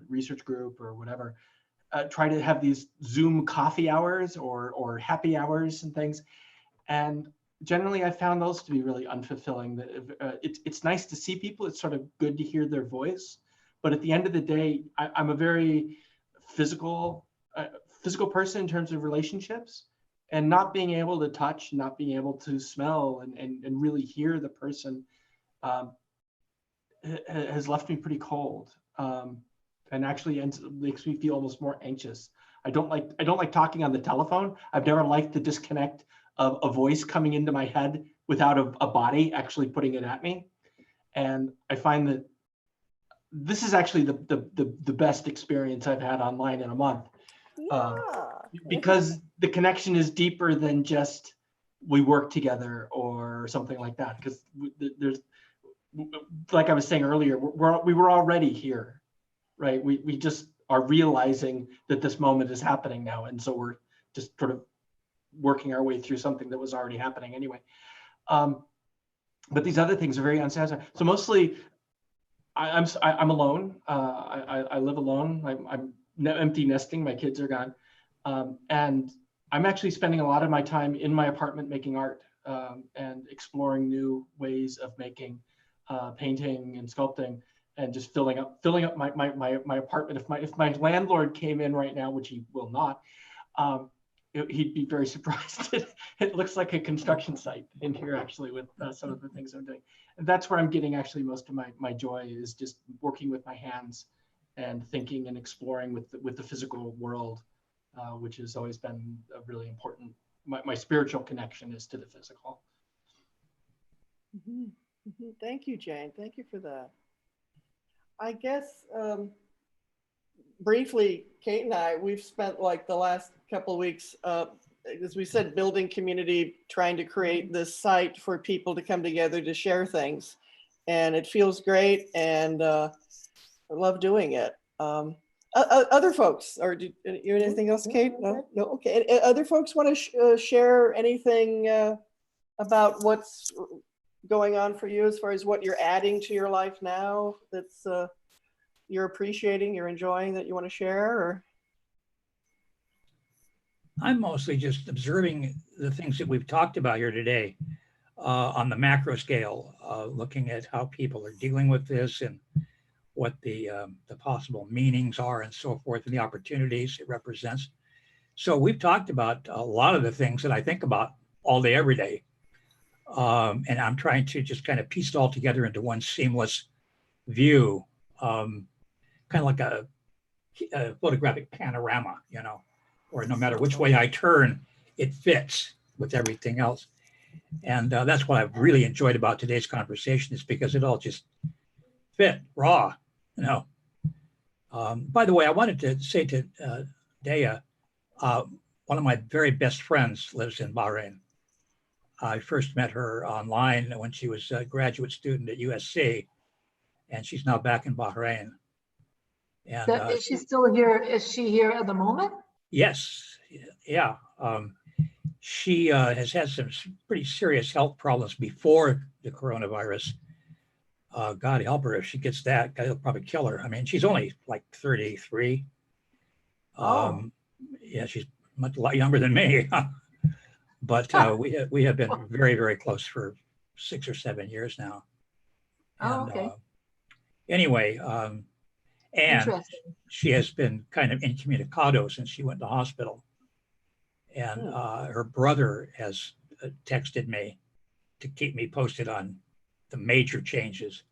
research group or whatever, try to have these Zoom coffee hours or happy hours and things. And generally I found those to be really unfulfilling. It's nice to see people. It's sort of good to hear their voice. But at the end of the day, I'm a very physical person in terms of relationships, and not being able to touch, not being able to smell and really hear the person has left me pretty cold, and actually makes me feel almost more anxious. I don't like talking on the telephone. I've never liked the disconnect of a voice coming into my head without a body actually putting it at me. And I find that this is actually the best experience I've had online in a month, because the connection is deeper than just we work together or something like that. Because there's, like I was saying earlier, we were already here, right? We just are realizing that this moment is happening now, and so we're just sort of working our way through something that was already happening anyway. But these other things are very unsatisfying. So mostly, I'm alone. I live alone. I'm empty nesting. My kids are gone, and I'm actually spending a lot of my time in my apartment making art and exploring new ways of making painting and sculpting, and just filling up my apartment. If my landlord came in right now, which he will not, he'd be very surprised. It looks like a construction site in here, actually, with some of the things I'm doing. And that's where I'm getting actually most of my joy, is just working with my hands and thinking and exploring with the physical world, which has always been a really important. My spiritual connection is to the physical. Mm-hmm. Mm-hmm. Thank you, Jane. Thank you for that. I guess briefly, Kate and I, we've spent like the last couple of weeks, as we said, building community, trying to create this site for people to come together to share things. And it feels great, and I love doing it. Other folks, or do you anything else, Kate? No, no. Okay. Other folks want to share anything about what's going on for you as far as what you're adding to your life now that's you're appreciating, you're enjoying, that you want to share? Or I'm mostly just observing the things that we've talked about here today on the macro scale, looking at how people are dealing with this and what the possible meanings are and so forth, and the opportunities it represents. So we've talked about a lot of the things that I think about all day, every day. And I'm trying to just kind of piece it all together into one seamless view, kind of like a photographic panorama, you know, or no matter which way I turn, it fits with everything else. And that's what I've really enjoyed about today's conversation, is because it all just fit raw, you know. By the way, I wanted to say to Dea, one of my very best friends lives in Bahrain. I first met her online when she was a graduate student at USC, and she's now back in Bahrain. And Is she still here? Is she here at the moment? yes, yeah. She has had some pretty serious health problems before the coronavirus. God help her if she gets that. It'll probably kill her. I mean, she's only like 33. Yeah, she's much a lot younger than me. But we have been very, very close for 6 or 7 years now. And, okay. Anyway, and Interesting. she has been kind of incommunicado since she went to hospital. And her brother has texted me to keep me posted on the major changes.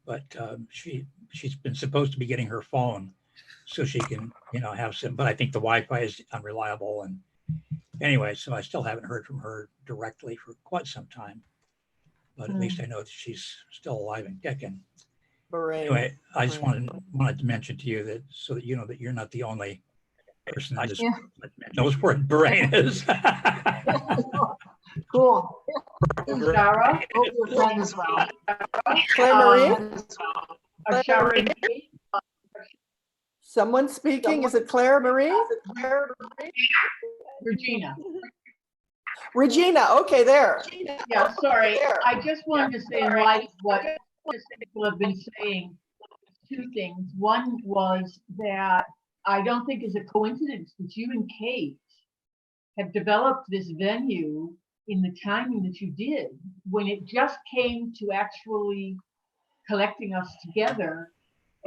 But she's been supposed to be getting her phone so she can, have some, but I think the Wi-Fi is unreliable. And anyway, so I still haven't heard from her directly for quite some time, but at least I know that she's still alive and kicking. Anyway, I just wanted to mention to you that, so that you know that you're not the only person that knows where Bahrain is. Cool. Shara, Hope your friend as well. Claire Marie? Shara, Someone speaking? Is it Claire Marie? Regina. Regina, okay, there. Yeah, sorry. I just wanted to say in light of what people have been saying, two things. One was that I don't think it's a coincidence that you and Kate have developed this venue in the timing that you did, when it just came to actually collecting us together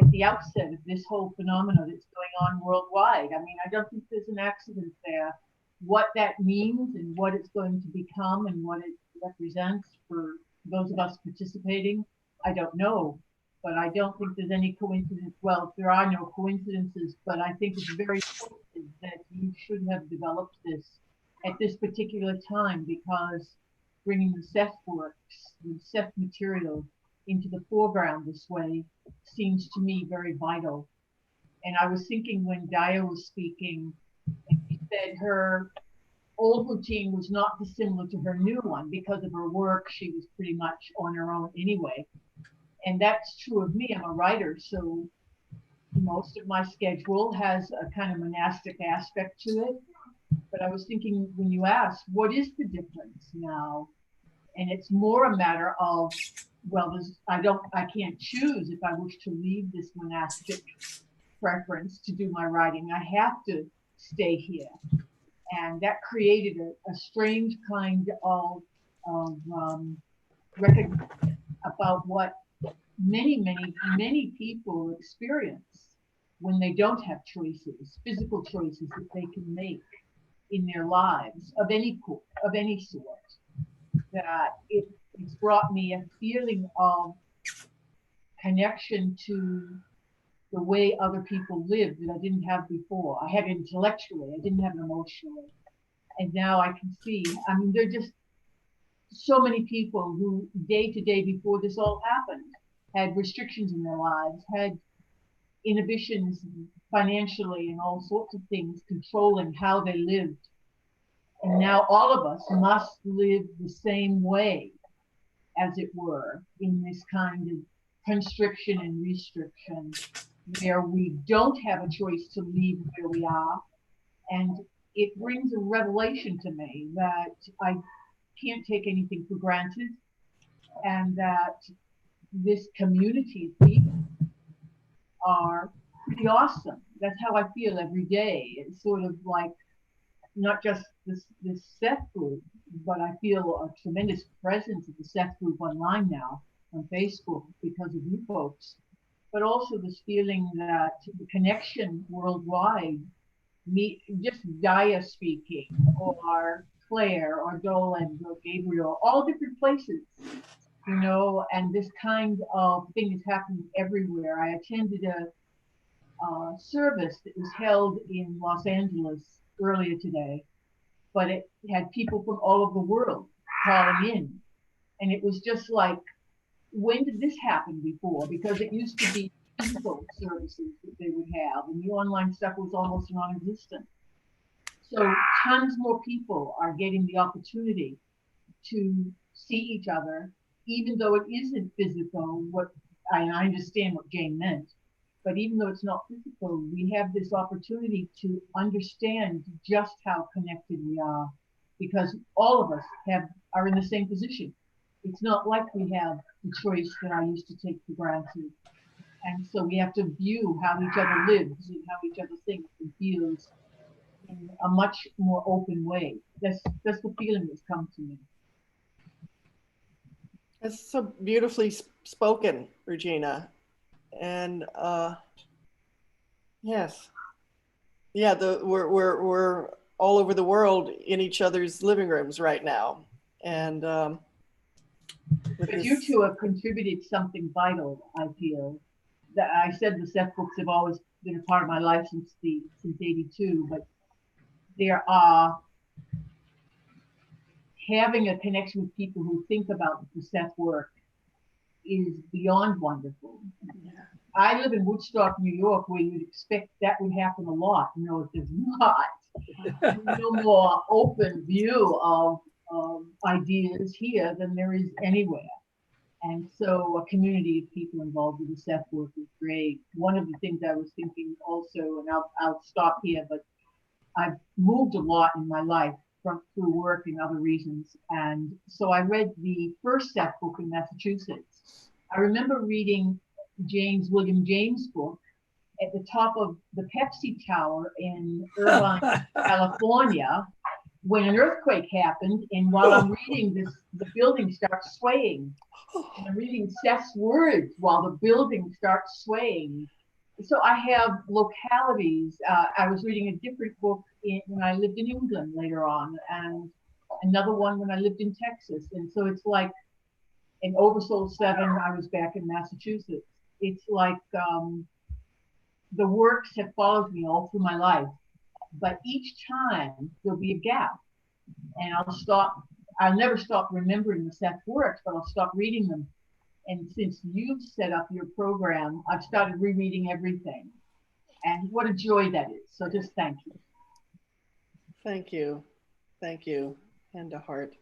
at the outset of this whole phenomenon that's going on worldwide. I mean, I don't think there's an accident there. What that means and what it's going to become and what it represents for those of us participating, I don't know. But I don't think there's any coincidence. Well, there are no coincidences, but I think it's very important that you should have developed this at this particular time, because bringing the Seth works, the Seth material into the foreground this way seems to me very vital. And I was thinking when Daya was speaking, and she said her old routine was not dissimilar to her new one. Because of her work, she was pretty much on her own anyway. And that's true of me. I'm a writer, so most of my schedule has a kind of monastic aspect to it. But I was thinking when you asked, what is the difference now? And it's more a matter of, well, I can't choose if I wish to leave this monastic preference to do my writing. I have to stay here. And that created a strange kind of recognition about what many people experience when they don't have choices, physical choices that they can make in their lives of any sort. That it's brought me a feeling of connection to the way other people live that I didn't have before. I had intellectually, I didn't have emotionally. And now I can see, I mean, there are just so many people who day to day before this all happened had restrictions in their lives, had inhibitions financially and all sorts of things controlling how they lived. And now all of us must live the same way, as it were, in this kind of constriction and restriction, where we don't have a choice to leave where we are. And it brings a revelation to me that I can't take anything for granted, and that this community of people are pretty awesome. That's how I feel every day. It's sort of like not just this Seth group, but I feel a tremendous presence of the Seth group online now on Facebook because of you folks, but also this feeling that the connection worldwide, just Daya speaking, or Claire, or Dolan, or Gabriel, all different places, and this kind of thing is happening everywhere. I attended a service that was held in Los Angeles earlier today, but it had people from all over the world calling in. And it was just like, when did this happen before? Because it used to be physical services that they would have, and the online stuff was almost non-existent. So tons more people are getting the opportunity to see each other, even though it isn't physical. What I understand what Jane meant, but even though it's not physical, we have this opportunity to understand just how connected we are, because all of us are in the same position. It's not like we have the choice that I used to take for granted. And so we have to view how each other lives and how each other thinks and feels in a much more open way. That's the feeling that's come to me. That's so beautifully spoken, Regina. And yes, yeah, we're all over the world in each other's living rooms right now, and but you two have contributed something vital. I feel that I said the Seth books have always been a part of my life since '82, but there are having a connection with people who think about the Seth work is beyond wonderful. Yeah. I live in Woodstock, New York, where you'd expect that would happen a lot. No, it does not. No more open view of ideas here than there is anywhere. And so a community of people involved with the Seth work is great. One of the things I was thinking also, and I'll stop here, but I've moved a lot in my life through work and other reasons. And so I read the first Seth book in Massachusetts. I remember reading William James' book at the top of the Pepsi Tower in Irvine, California, when an earthquake happened. And while I'm reading this, the building starts swaying. And I'm reading Seth's words while the building starts swaying. So I have localities. I was reading a different book when I lived in England later on, and another one when I lived in Texas. And so it's like in Oversoul 7, I was back in Massachusetts. It's like the works have followed me all through my life. But each time there'll be a gap, and I'll never stop remembering the Seth works, but I'll stop reading them. And since you've set up your program, I've started rereading everything. And what a joy that is. So just thank you. Thank you. Thank you. Hand to heart.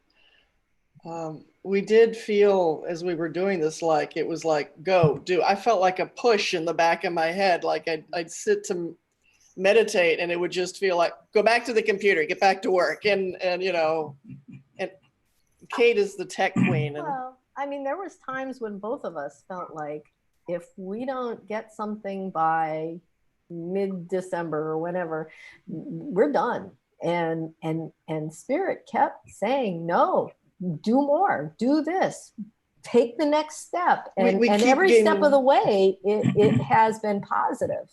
We did feel as we were doing this, like it was like, go, do. I felt like a push in the back of my head. Like I'd sit to meditate and it would just feel like, go back to the computer, get back to work. And you know, and Kate is the tech queen. And well, I mean, there was times when both of us felt like if we don't get something by mid-December or whenever, we're done. And Spirit kept saying, no, do more, do this, take the next step. And, we and keep every getting... step of the way, it has been positive.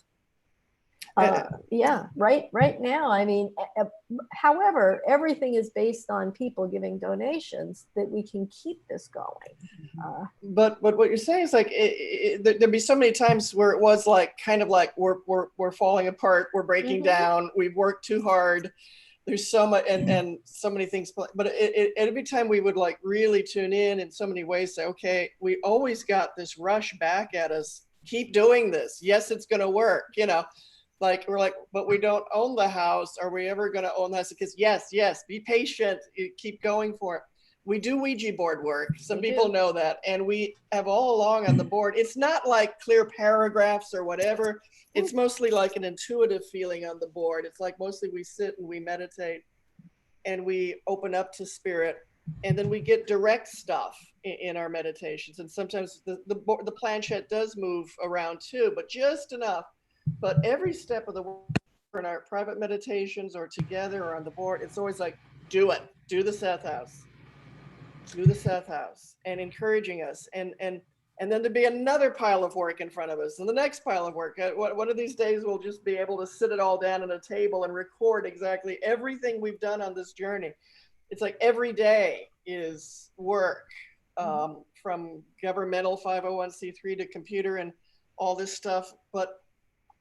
Yeah, right now, I mean, however, everything is based on people giving donations that we can keep this going. But what you're saying is like, there'd be so many times where it was like, kind of like we're falling apart, we're breaking down, we've worked too hard. There's so much and so many things, but every time we would like really tune in so many ways, say, okay, we always got this rush back at us. Keep doing this. Yes, it's going to work. You know, like we're like, but we don't own the house. Are we ever going to own the house? Because yes, be patient. You keep going for it. We do Ouija board work. Some people know that. And we have all along on the board. It's not like clear paragraphs or whatever. It's mostly like an intuitive feeling on the board. It's like mostly we sit and we meditate and we open up to spirit. And then we get direct stuff in our meditations. And sometimes the planchette does move around too, but just enough. But every step of the work in our private meditations or together or on the board, it's always like, do it. Do the Seth house. Do the Seth house, and encouraging us, and then to be another pile of work in front of us, and the next pile of work. One of these days we'll just be able to sit it all down at a table and record exactly everything we've done on this journey. It's like every day is work, from governmental 501c3 to computer and all this stuff. But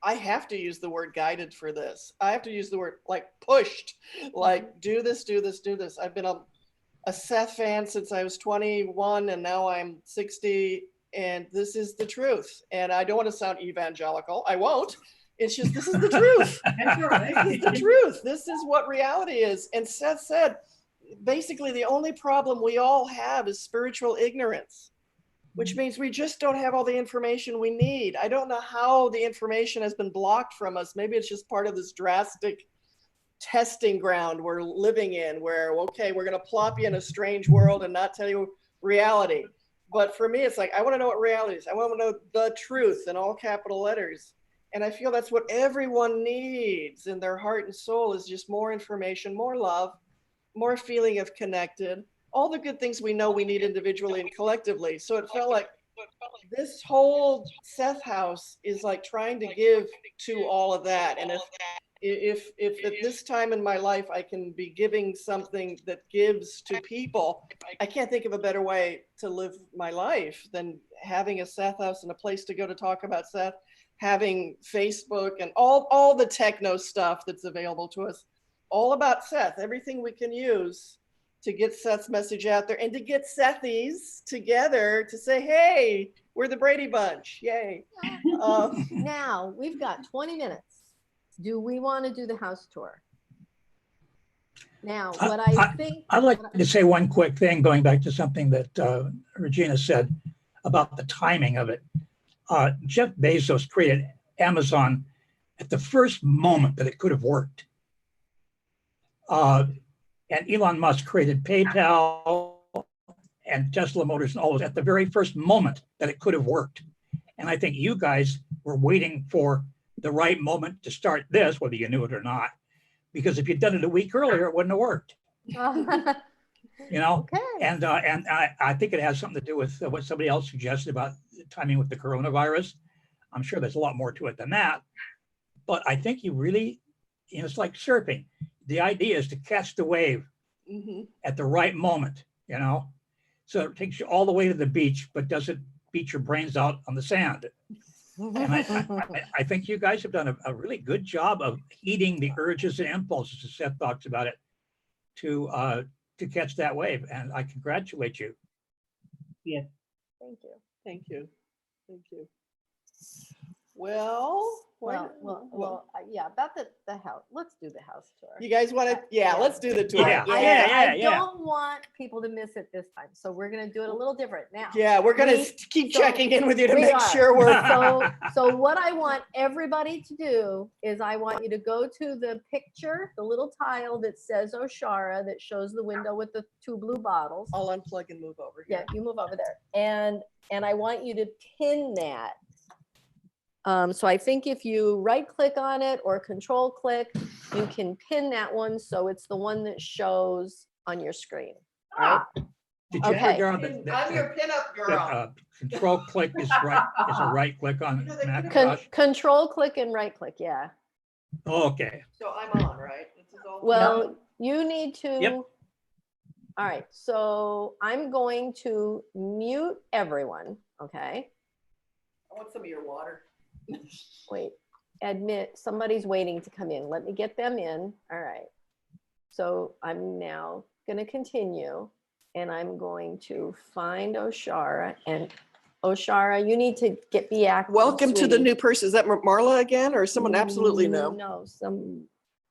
I have to use the word guided for this. I have to use the word like pushed, like do this, do this, do this. I've been a Seth fan since I was 21 and now I'm 60 and this is the truth. And I don't want to sound evangelical. I won't. It's just, this is the truth. That's all right. This is the truth. This is what reality is. And Seth said, basically the only problem we all have is spiritual ignorance, which means we just don't have all the information we need. I don't know how the information has been blocked from us. Maybe it's just part of this drastic testing ground we're living in where, okay, we're going to plop you in a strange world and not tell you reality. But for me, it's like, I want to know what reality is. I want to know the truth in all capital letters. And I feel that's what everyone needs in their heart and soul is just more information, more love, more feeling of connected, all the good things we know we need individually and collectively. So it felt like this whole Seth house is like trying to give to all of that. And if at this time in my life I can be giving something that gives to people, I can't think of a better way to live my life than having a Seth house and a place to go to talk about Seth, having Facebook and all the techno stuff that's available to us, all about Seth, everything we can use to get Seth's message out there and to get Sethies together to say, hey, we're the Brady Bunch, yay. Now, we've got 20 minutes. Do we want to do the house tour? Now, what I think... I'd like to say one quick thing, going back to something that Regina said about the timing of it. Jeff Bezos created Amazon at the first moment that it could have worked. And Elon Musk created PayPal and Tesla Motors and all those at the very first moment that it could have worked. And I think you guys were waiting for the right moment to start this, whether you knew it or not, because if you'd done it a week earlier, it wouldn't have worked. You know, Okay. and I think it has something to do with what somebody else suggested about the timing with the coronavirus. I'm sure there's a lot more to it than that, but I think you really, you know, it's like surfing. The idea is to catch the wave at the right moment, you know, so it takes you all the way to the beach, but doesn't beat your brains out on the sand. And I think you guys have done a really good job of heeding the urges and impulses, as Seth talks about it, to catch that wave. And I congratulate you. Yeah. Thank you. Thank you. Thank you. Well, yeah, about the house. Let's do the house tour. you guys want to, yeah, let's do the tour. I don't want people to miss it this time, so we're gonna do it a little different now. Yeah, we're gonna keep checking in with you to make sure we're. So what I want everybody to do is I want you to go to the picture, the little tile that says Oshara that shows the window with the 2 blue bottles. I'll unplug and move over here. Yeah, you move over there, and I want you to pin that. So I think if you right click on it or control click, you can pin that one so it's the one that shows on your screen. All right. Did you ever go on I'm your pinup girl. Control click is a right click on Macintosh? Control click and right click, yeah. Okay. So I'm on, right? This is all. Well, you need to. Yep. All right. So I'm going to mute everyone. Okay. I want some of your water. Wait, admit somebody's waiting to come in. Let me get them in. All right. So I'm now going to continue and I'm going to find Oshara, and Oshara, you need to be active. Welcome to the sweetie. new person. Is that Marla again or someone absolutely new? No,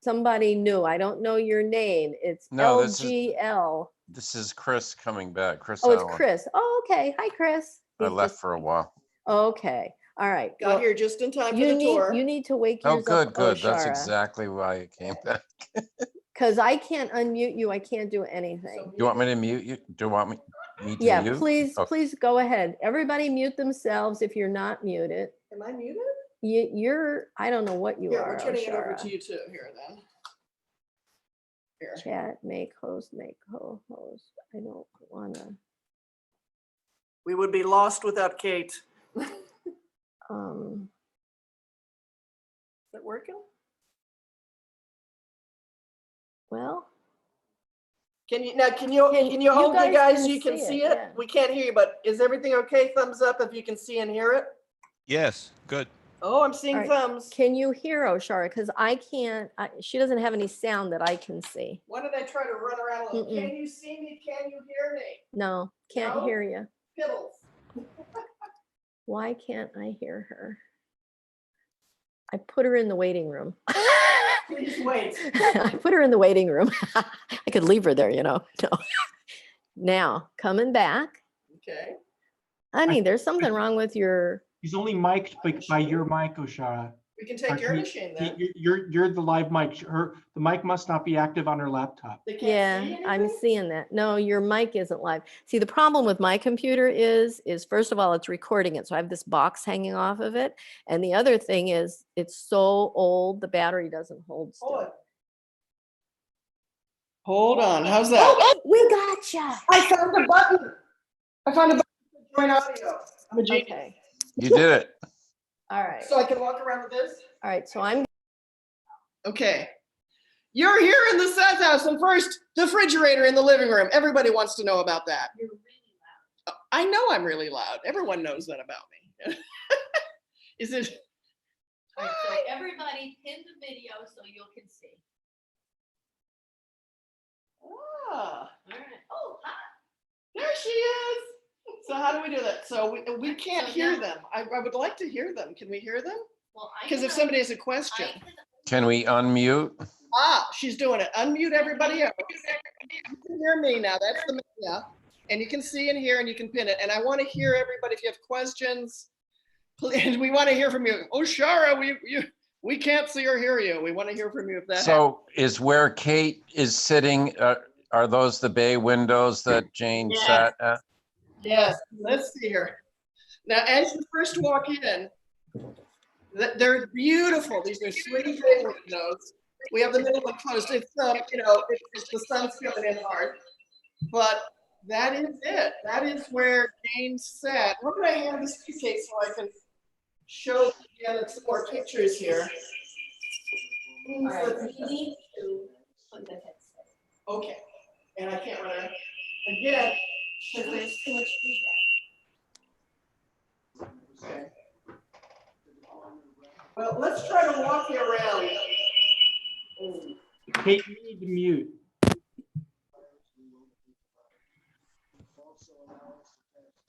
somebody new. I don't know your name. It's No, LGL. This is Chris coming back. Chris. Oh, it's Allen. Chris. Oh, okay. Hi, Chris. I left for a while. Okay. All right. Got here just in time for the tour. You need to wake Oh, yourself good. up, That's Oshara. exactly why I came back. Because I can't unmute you. I can't do anything. You want me to mute you? Do you want me to Yeah, mute? please, Okay. please go ahead. Everybody mute themselves if you're not muted. Am I muted? You're, I don't know what you Yeah, are. we're turning it over Oshara. to you too. Here then. Here. Chat, make host, make co-host. I don't want to. We would be lost without Kate. Is it working? Well. Can you hold guys it, guys, can so you can see see it, it? yeah. We can't hear you, but is everything okay? Thumbs up if you can see and hear it. Yes, good. Oh, I'm seeing All right. thumbs. Can you hear Oshara? Because I can't, she doesn't have any sound that I can see. Why don't I try to run around a little? Mm-mm. Can you see me? Can you hear me? No, can't No? hear you. Piddles. Why can't I hear her? I put her in the waiting room. Please wait. I put her in the waiting room. I could leave her there, you know. No. Now, coming back. Okay. Honey, there's something wrong with your. He's only mic'd by your mic, Oshara. We can take your machine then. You're the live mic. The mic must not be active on her laptop. They can't Yeah, see I'm anything? seeing that. No, your mic isn't live. See, the problem with my computer is first of all, it's recording it. So I have this box hanging off of it. And the other thing is it's so old, the battery doesn't hold still. Hold on. How's that? We gotcha. I found a button. I found a button to join audio. I'm a genius. Okay. You did it. All right. So I can walk around with this? All right. So I'm. Okay. You're here in the Seth house, and first, the refrigerator in the living room. Everybody wants to know about that. You're really loud. I know I'm really loud. Everyone knows that about me. Is it? All right, so everybody pin the video so you can see. Ah, All right. Oh, hi. there she is. So how do we do that? So we can't So hear now- them. I would like to hear them. Can we hear them? Well, Because if somebody has a question. Can we unmute? Ah, she's doing it. Unmute everybody else. You can hear me now. That's the, yeah. And you can see and hear and you can pin it. And I want to hear everybody. If you have questions, please, we want to hear from you. Oh, Shara, we can't see or hear you. We want to hear from you if that happens. So is where Kate is sitting, are those the bay windows that Jane Yeah. sat at? Yes, let's see here. Now, as you first walk in, they're beautiful. These are swing bay windows. We have the middle one closed. It's it's the sun's coming in hard, but that is it. That is where Jane sat. What did I have this to Kate so I can show again some more pictures here? All right, we need to put the headset. Okay, and I can't run it again Because there's too much feedback. Okay. Well, let's try to walk you around. Kate, you need to mute.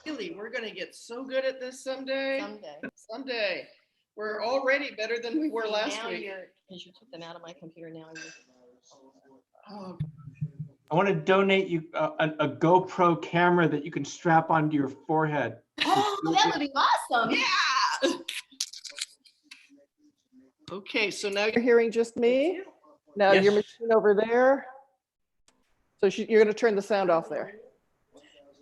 Really, we're gonna get so good at this someday. Someday. Someday. We're already better than we were last Now week. because you took them out of my computer now. Oh, I want to donate you a GoPro camera that you can strap onto your forehead. Oh, that would be awesome. yeah. Okay, so now you're hearing just me. Now Yes. your machine over there. So you're gonna turn the sound off there.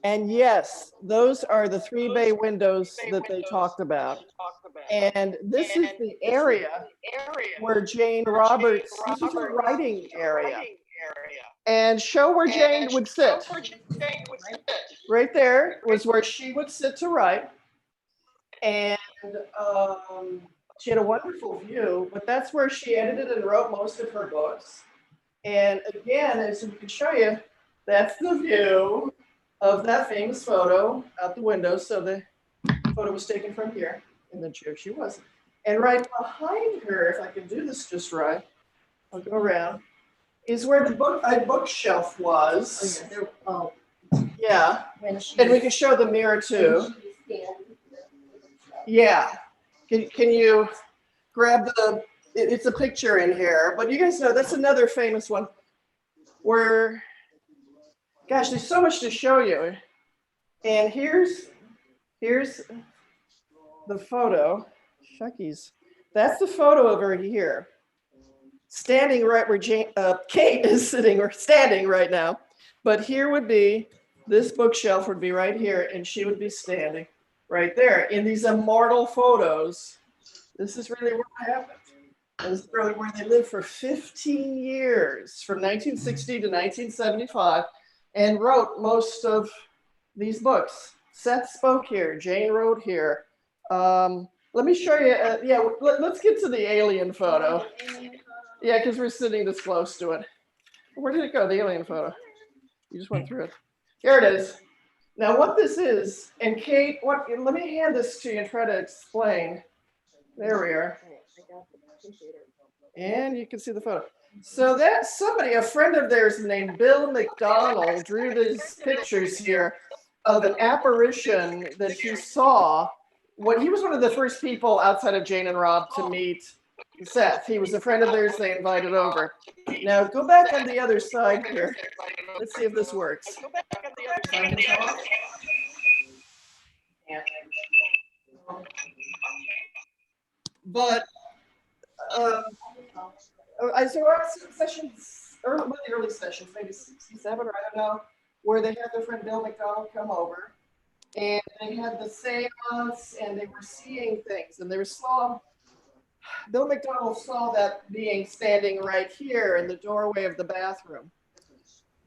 And yes, those are the 3 bay windows that they talked about. And this is the area where Jane Roberts, this is her writing area. And show where Jane would sit. Right there was where she would sit to write. And she had a wonderful view, but that's where she edited and wrote most of her books. And again, as we can show you, that's the view of that famous photo out the window. So the photo was taken from here, and then here she was. And right behind her, if I can do this just right, I'll go around, is where the bookshelf was. Yeah, and we can show the mirror too. Yeah, can you grab it's a picture in here, but you guys know that's another famous one where, gosh, there's so much to show you. And here's the photo. Shuckies. That's the photo of her here. Standing right where Kate is sitting or standing right now. But here would be, this bookshelf would be right here, and she would be standing right there. In these immortal photos, this is really what happened. This is really where they lived for 15 years, from 1960 to 1975, and wrote most of these books. Seth spoke here, Jane wrote here. Let me show you, let's get to the alien photo. Yeah, because we're sitting this close to it. Where did it go, the alien photo? You just went through it. Here it is. Now what this is, and Kate, let me hand this to you and try to explain. There we are. And you can see the photo. So that's somebody, a friend of theirs named Bill McDonald, drew these pictures here of an apparition that he saw when he was one of the first people outside of Jane and Rob to meet Seth. He was a friend of theirs they invited over. Now go back on the other side here. Let's see if this works. But I saw sessions, one of the early sessions, maybe 67 or I don't know, where they had their friend Bill McDonald come over, and they had the seance, and they were seeing things, and they saw, Bill McDonald saw that being standing right here in the doorway of the bathroom,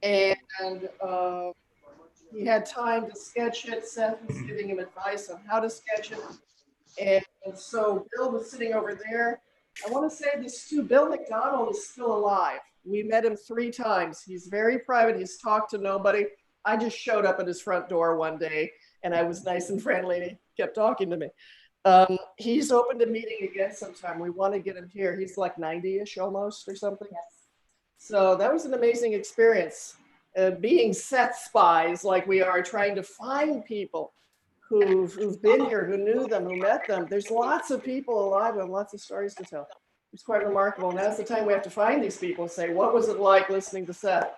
and he had time to sketch it. Seth was giving him advice on how to sketch it, and so Bill was sitting over there. I want to say this too, Bill McDonald is still alive. We met him 3 times. He's very private. He's talked to nobody. I just showed up at his front door one day and I was nice and friendly and he kept talking to me. He's open to meeting again sometime. We want to get him here. He's like 90-ish almost or something. Yes. So that was an amazing experience. Being Seth spies like we are, trying to find people who've been here, who knew them, who met them. There's lots of people alive and lots of stories to tell. It's quite remarkable. Now's the time we have to find these people and say, what was it like listening to Seth?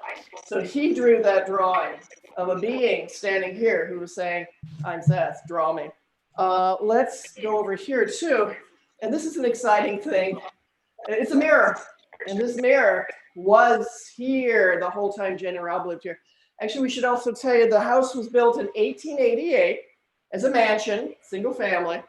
So he drew that drawing of a being standing here who was saying, I'm Seth, draw me. Let's go over here too. And this is an exciting thing. It's a mirror. And this mirror was here the whole time Jen and Rob lived here. Actually, we should also tell you the house was built in 1888. As a mansion, single family.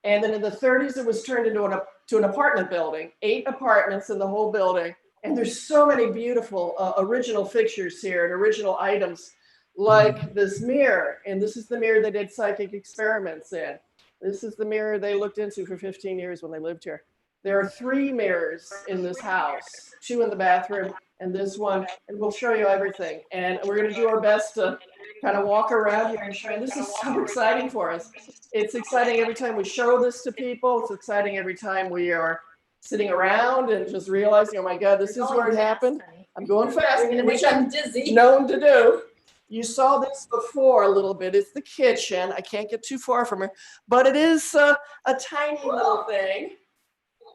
And then in the 30s, it was turned into an apartment building, 8 apartments in the whole building. And there's so many beautiful original fixtures here and original items like this mirror. And this is the mirror they did psychic experiments in. This is the mirror they looked into for 15 years when they lived here. There are 3 mirrors in this house, 2 in the bathroom and this one, and we'll show you everything. And we're gonna do our best to kind of walk around here and show you. This is so exciting for us. It's exciting every time we show this to people. It's exciting every time we are sitting around and just realizing, oh my God, this is where it happened. I'm going fast, which I'm dizzy. known to do. You saw this before a little bit. It's the kitchen. I can't get too far from her, but it is a tiny little thing.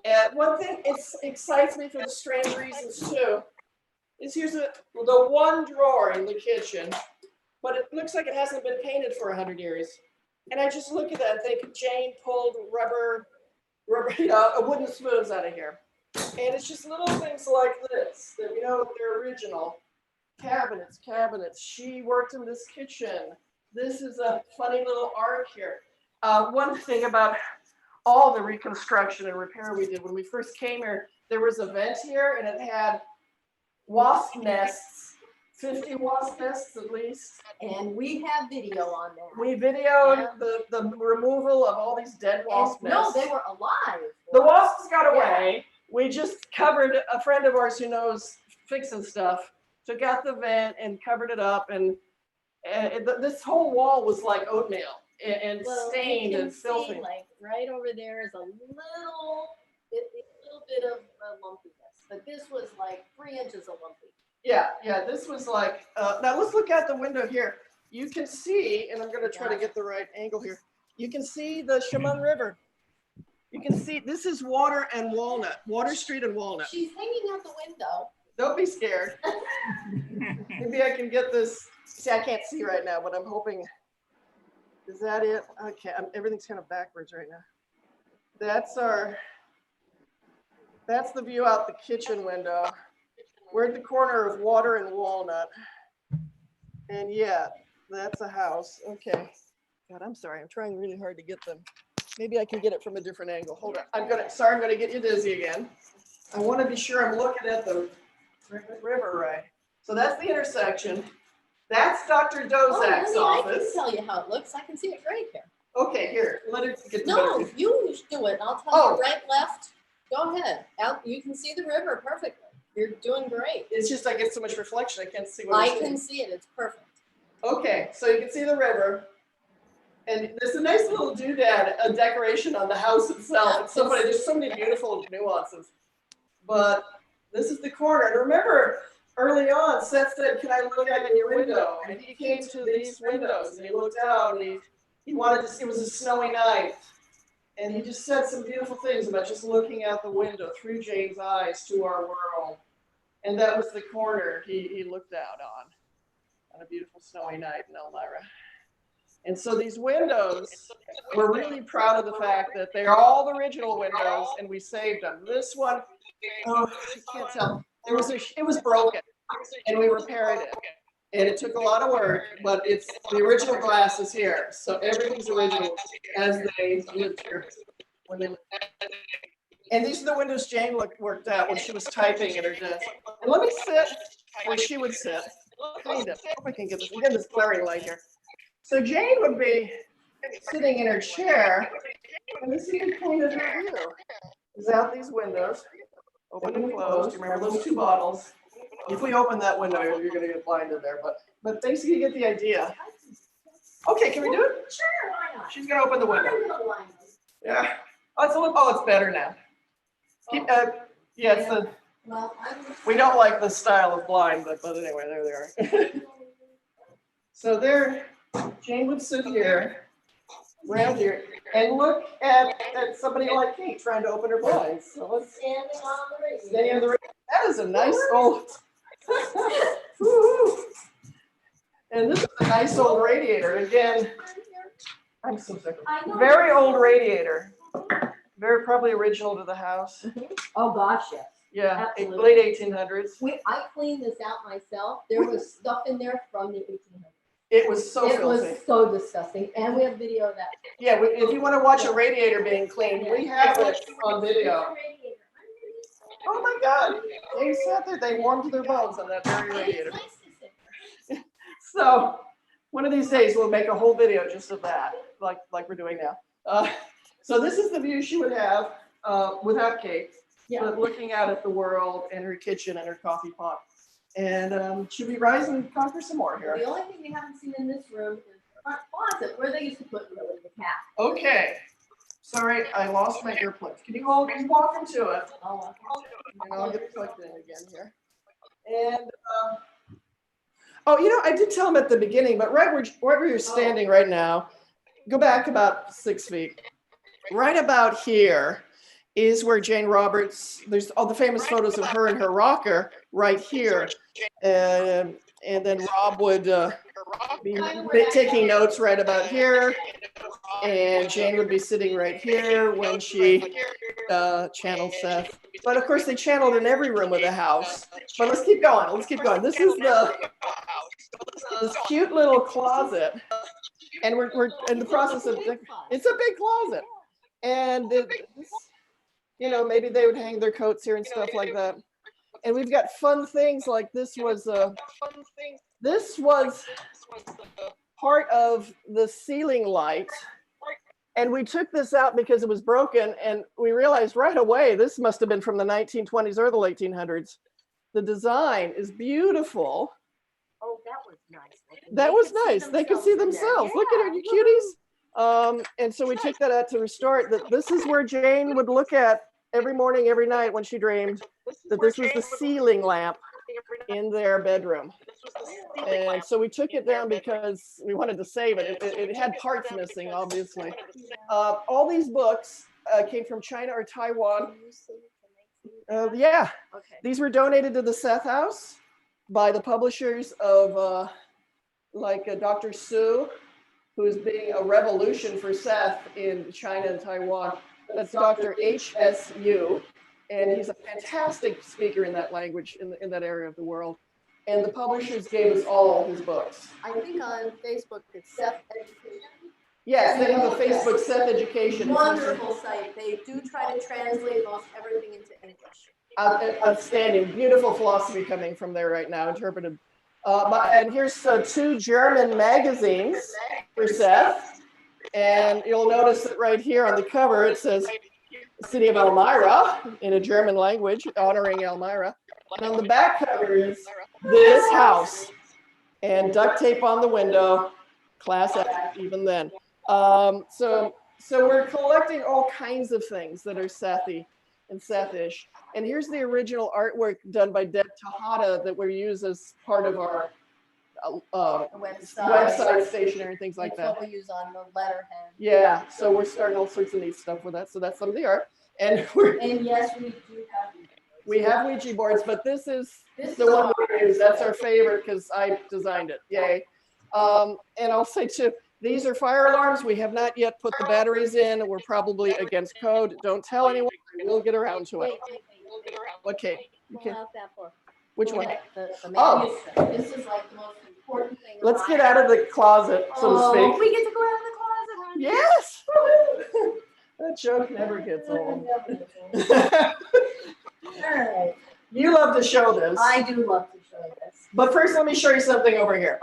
And one thing excites me for the strange reasons too is here's the one drawer in the kitchen, but it looks like it hasn't been painted for 100 years. And I just look at that and think Jane pulled rubber, wooden spoons out of here. And it's just little things like this that they're original. Cabinets. She worked in this kitchen. This is a funny little ark here. One thing about all the reconstruction and repair we did when we first came here, there was a vent here and it had wasp nests, 50 wasp nests at least. And we have video on that. We videoed the removal of all these dead wasp nests. No, they were alive. The wasps got away. We just covered, a friend of ours who knows fixing stuff, took out the vent and covered it up. And this whole wall was like oatmeal and stained and filthy. See, like right over there is a little bit of lumpiness. But this was like 3 inches of lumpy. Yeah, this was like, now let's look out the window here. You can see, and I'm going to try to get the right angle here. You can see the Chemung River. You can see, this is Water and Walnut, Water Street and Walnut. She's hanging out the window. Don't be scared. Maybe I can get this. See, I can't see right now, but I'm hoping, is that it? Okay, everything's kind of backwards right now. That's the view out the kitchen window. We're at the corner of Water and Walnut. And yeah, that's a house. Okay. God, I'm sorry. I'm trying really hard to get them. Maybe I can get it from a different angle. Hold on. I'm gonna get you dizzy again. I want to be sure I'm looking at the river right. So that's the intersection. That's Dr. Dozak's office. I can tell you how it looks. I can see it right here. Okay, here. Let it get the No, better. you do it. I'll tell you right, left. Go ahead. Out. You can see the river perfectly. You're doing great. It's just I get so much reflection. I can't see what I can see it. It's perfect. Okay, so you can see the river. And there's a nice little doodad, a decoration on the house itself. It's so funny. There's so many beautiful nuances. But this is the corner. And remember, early on, Seth said, "Can I look out in your window?" And he came to these windows and he looked out and he wanted to. It was a snowy night, and he just said some beautiful things about just looking out the window through Jane's eyes to our world. And that was the corner he looked out on a beautiful snowy night in Elmira. And so these windows, we're really proud of the fact that they're all the original windows, and we saved them. This one, oh, you can't tell. It was broken, and we repaired it. And it took a lot of work, but it's the original glass is here. So everything's original as they lived here. And these are the windows Jane worked out when she was typing at her desk. And let me sit where she would sit. Kind of. I hope I can get this. We get this glaring light here. So Jane would be sitting in her chair, and this is the point of her view. Is out these windows, open and closed. You remember those two bottles? If we open that window, you're going to get blinded there. But basically, you get the idea. Okay, can we do it? Sure, why not? She's going to open the window. Yeah. It's better now. Yeah, it's the. We don't like the style of blind, but anyway, there they are. So there, Jane would sit here, around here, and look at somebody like Kate trying to open her blinds. So let's standing on the radio. That is a nice old. And this is a nice old radiator. Again, I'm so sick. Very old radiator. Very probably original to the house. Oh gosh, yes. Yeah, Absolutely. late 1800s. I cleaned this out myself. There was stuff in there from the 1800s. It was so filthy. It was so disgusting, and we have video of that. Yeah, if you want to watch a radiator being cleaned, we have it on video. Oh my God! They sat there, they warmed their bones on that very radiator. So one of these days we'll make a whole video just of that, like we're doing now. So this is the view she would have without Kate, but looking out at the world and her kitchen and her coffee pot. And she'll be rising and conquer some more here. The only thing we haven't seen in this room is the front closet where they used to put Lily the cat. Okay. Sorry, I lost my earplugs. Can you walk into it? And I'll get plugged in again here. And I did tell him at the beginning, but right where you're standing right now, go back about 6 feet. Right about here is where Jane Roberts, there's all the famous photos of her and her rocker right here. And then Rob would be taking notes right about here. And Jane would be sitting right here when she channeled Seth. But of course, they channeled in every room of the house. But let's keep going. This is this cute little closet. And we're in the process of, it's a big closet. And maybe they would hang their coats here and stuff like that. And we've got fun things like this was part of the ceiling light. And we took this out because it was broken, and we realized right away this must have been from the 1920s or the late 1800s. The design is beautiful. Oh, that was nice. That was nice. They could see themselves. Look at her, you cuties. And so we took that out to restore it. This is where Jane would look at every morning, every night when she dreamed that this was the ceiling lamp in their bedroom. And so we took it down because we wanted to save it. It had parts missing, obviously. All these books came from China or Taiwan. These were donated to the Seth House by the publishers of Dr. Su, who is being a revolution for Seth in China and Taiwan. That's Dr. HSU, and he's a fantastic speaker in that language, in that area of the world. And the publishers gave us all his books. I think on Facebook it's Seth Education. Yes, they have a Facebook Seth Education. Wonderful site. They do try to translate most everything into English. Outstanding, beautiful philosophy coming from there right now, interpreted. And here's 2 German magazines for Seth. And you'll notice that right here on the cover, it says City of Elmira in a German language, honoring Elmira. And on the back cover is this house. And duct tape on the window, class act even then. So we're collecting all kinds of things that are Sethy and Sethish. And here's the original artwork done by Deb Tejada that we use as part of our website stationery and things like That's that. what we use on the letterhead. Yeah, so we're starting all sorts of neat stuff with that. So that's some of the art. And And yes, we do have. we have Ouija boards, but this is This the is one ours. we use. That's our favorite because I designed it. Yay. And I'll say too, these are fire alarms. We have not yet put the batteries in. We're probably against code. Don't tell anyone. We'll get around to it. Okay. Pull out that book. Which one? The Oh. manuscript. This is like the most important thing. Let's get out of the closet, so to speak. We get to go out of the closet, honey. Yes. That joke never gets old. All right. You love to show this. I do love to show this. But first, let me show you something over here.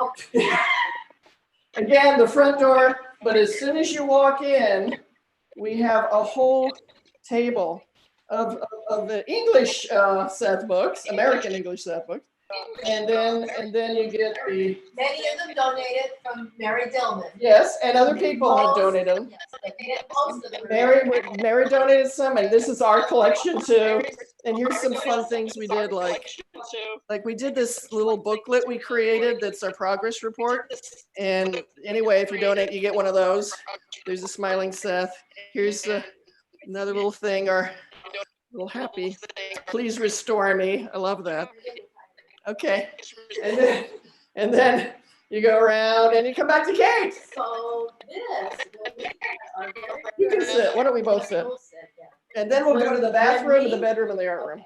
Again, the front door, but as soon as you walk in, we have a whole table of the English Seth books, American English Seth books. And then you get the... Many of them donated from Mary Dillman. Yes, and other people have donated them. Yes, they did most of them. Mary donated some, and this is our collection too. And here's some fun things we did, like we did this little booklet we created that's our progress report. And anyway, if you donate, you get one of those. There's a smiling Seth. Here's another little thing, our little happy. Please restore me. I love that. Okay, and then you go around and you come back to Kate. So this, You can sit. Why don't we both sit? And then we'll go to the bathroom, and the bedroom, and the art room.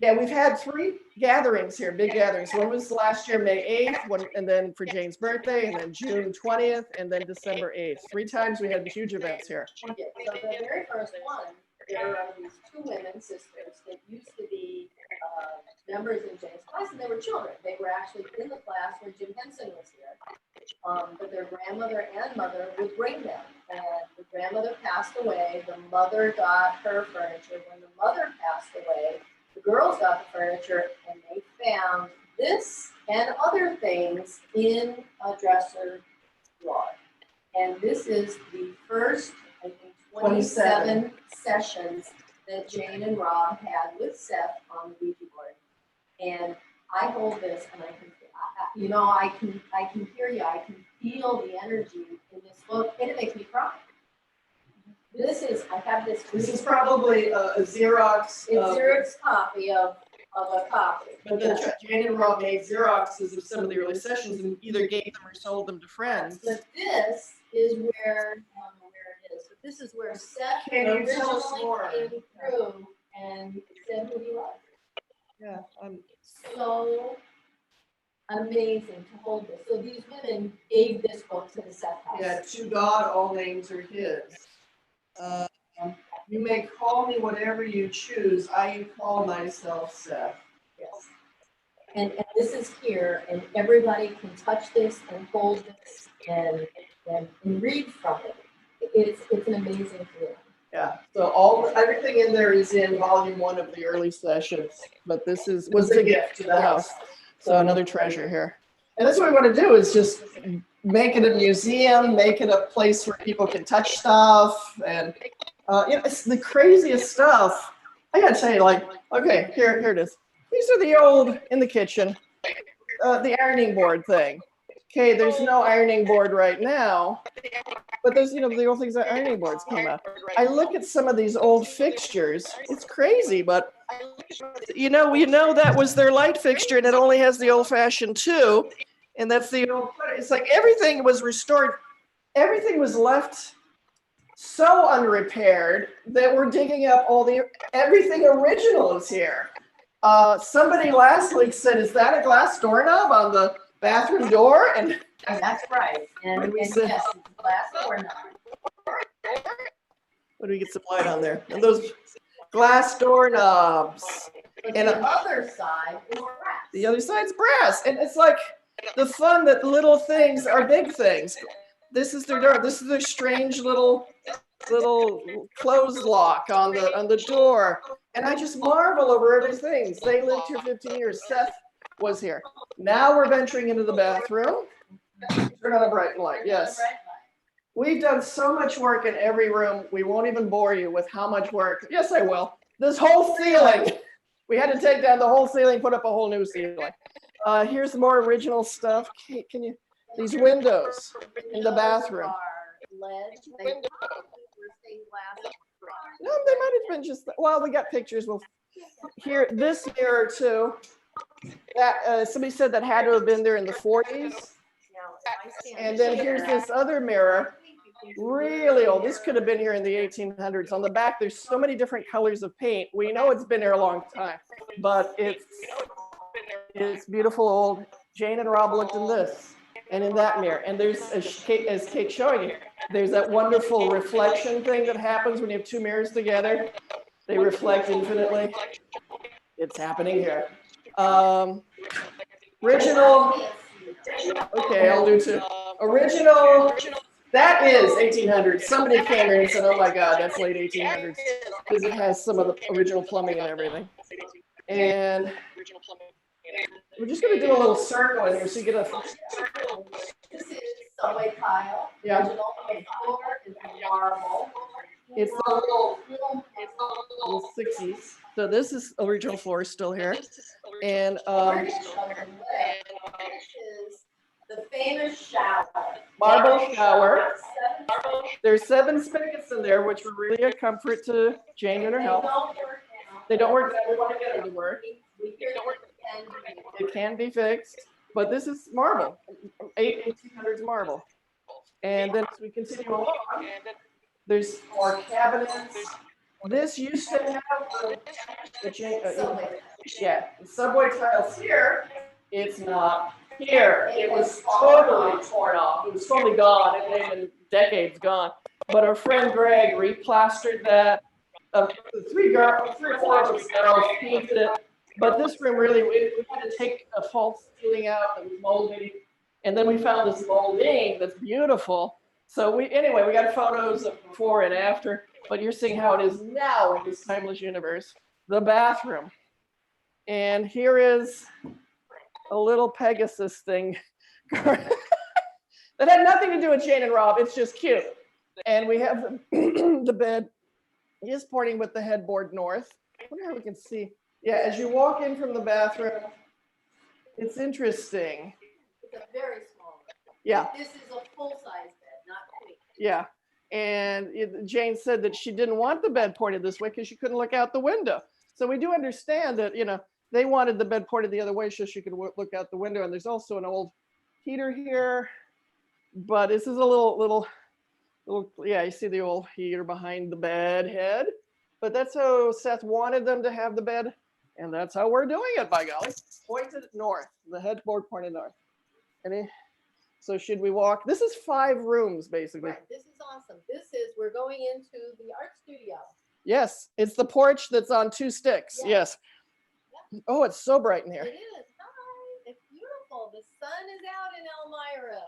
Yeah, we've had 3 gatherings here, big gatherings. One was last year, May 8th, and then for Jane's birthday, and then June 20th, and then December 8th. 3 times we had huge events here. Okay, so the very first one, there are these 2 women sisters that used to be members in Jane's class, and they were children. They were actually in the class when Jim Henson was here. But their grandmother and mother would bring them. And the grandmother passed away. The mother got her furniture. When the mother passed away, the girls got the furniture, and they found this and other things in a dresser drawer. And this is the first, I think, 27 sessions that Jane and Rob had with Seth on the Ouija board. And I hold this, and I can, I can hear you. I can feel the energy in this book, and it makes me cry. This is, I have this. This is probably a Xerox. It's Xerox copy of a copy. But then Jane and Rob made Xeroxes of some of the early sessions and either gave them or sold them to friends. But this is where, I don't know where it is, but this is where Seth Can you tell us originally more? came through and said who he was. Yeah. So amazing to hold this. So these women gave this book to the Seth house. Yeah, to God, all names are His. You may call me whatever you choose. I call myself Seth. Yes. And this is here, and everybody can touch this and hold this and read from it. It's an amazing feeling. Yeah. So everything in there is in volume 1 of the early sessions, but this was a gift to the house. So another treasure here. And that's what we want to do is just make it a museum, make it a place where people can touch stuff, and it's the craziest stuff. I gotta tell you, okay, here it is. These are the old in the kitchen, the ironing board thing. Okay, there's no ironing board right now, but there's the old things that ironing boards came out. I look at some of these old fixtures. It's crazy, but you know that was their light fixture, and it only has the old-fashioned 2, and that's the old. It's like everything was restored. Everything was left so unrepaired that we're digging up everything original is here. Somebody last week said, "Is that a glass doorknob on the bathroom door?" And that's right. And we yes, said, it's a glass doorknob. what do we get some light on there? And those glass doorknobs. But And the other side is brass. the other side's brass. And it's like the fun that little things are big things. This is their door. This is their strange little close lock on the door. And I just marvel over everything. They lived here 15 years. Seth was here. Now we're venturing into the bathroom. Turn on a bright light, yes. We've done so much work in every room. We won't even bore you with how much work. Yes, I will. This whole ceiling. We had to take down the whole ceiling, put up a whole new ceiling. Here's more original stuff. Can you, these windows in the bathroom. No, they might have been just, well, we got pictures. We'll here, this mirror too. That somebody said that had to have been there in the 40s. And then here's this other mirror, really old. This could have been here in the 1800s. On the back, there's so many different colors of paint. We know it's been here a long time, but it's beautiful old. Jane and Rob looked in this and in that mirror. And there's, as Kate's showing you, there's that wonderful reflection thing that happens when you have two mirrors together. They reflect infinitely. It's happening here. Original, okay, I'll do two. Original, that is 1800s. Somebody came here and said, oh my God, that's late 1800s. Because it has some of the original plumbing and everything. And we're just going to do a little circle in here so you get a. This is subway tile. Yeah. Original floor is marble. It's the little 60s. So this is original floor still here. And This is the famous shower. marble shower. There's 7 spigots in there, which were really a comfort to Jane and her health. They don't work. We want to get them to work. It can be fixed, but this is marble, 1800s marble. And then as we continue along, there's more cabinets. This used to have the subway tiles here. It's not here. It was totally torn off. It was totally gone. It may have been decades gone. But our friend Greg replastered that. 3 or 4 of us girls painted it. But this room really, we had to take a false ceiling out that was moldy. And then we found this molding that's beautiful. So we got photos of before and after, but you're seeing how it is now in this timeless universe. The bathroom. And here is a little Pegasus thing that had nothing to do with Jane and Rob. It's just cute. And we have the bed is pointing with the headboard north. I wonder how we can see. Yeah, as you walk in from the bathroom, it's interesting. It's a very small one. Yeah. This is a full-size bed, not queen. Yeah. And Jane said that she didn't want the bed pointed this way because she couldn't look out the window. So we do understand that, they wanted the bed pointed the other way so she could look out the window. And there's also an old heater here. But this is a little, yeah, you see the old heater behind the bed head. But that's how Seth wanted them to have the bed. And that's how we're doing it, by golly. Pointed north, the headboard pointed north. So should we walk? This is 5 rooms, basically. Right. This is awesome. We're going into the art studio. Yes, it's the porch that's on 2 sticks. Yes. Yep. Oh, it's so bright in here. It is. Hi. It's beautiful. The sun is out in Elmira.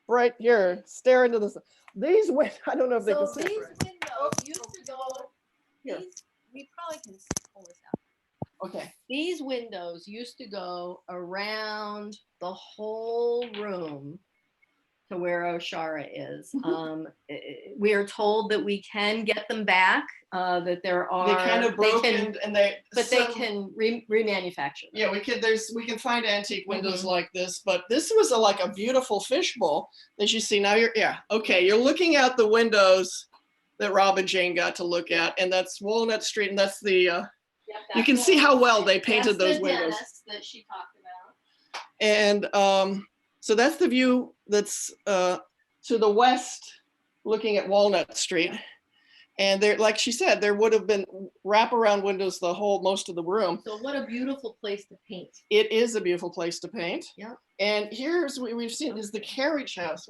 Right here, stare into the sun. These windows, I don't know if they can see. So these windows used to go, we probably can pull this out. Okay. These windows used to go around the whole room to where O'Shara is. We are told that we can get them back, that there are. They kind of broken but they can remanufacture them. Yeah, we can find antique windows like this, but this was like a beautiful fishbowl that you see now. You're looking out the windows that Rob and Jane got to look at, and that's Walnut Street, and that's the. You can see how well they painted those windows. That she talked about. And so that's the view that's to the west, looking at Walnut Street. And there, like she said, there would have been wraparound windows most of the room. So what a beautiful place to paint. It is a beautiful place to paint. Yeah. And here's what we've seen is the carriage house.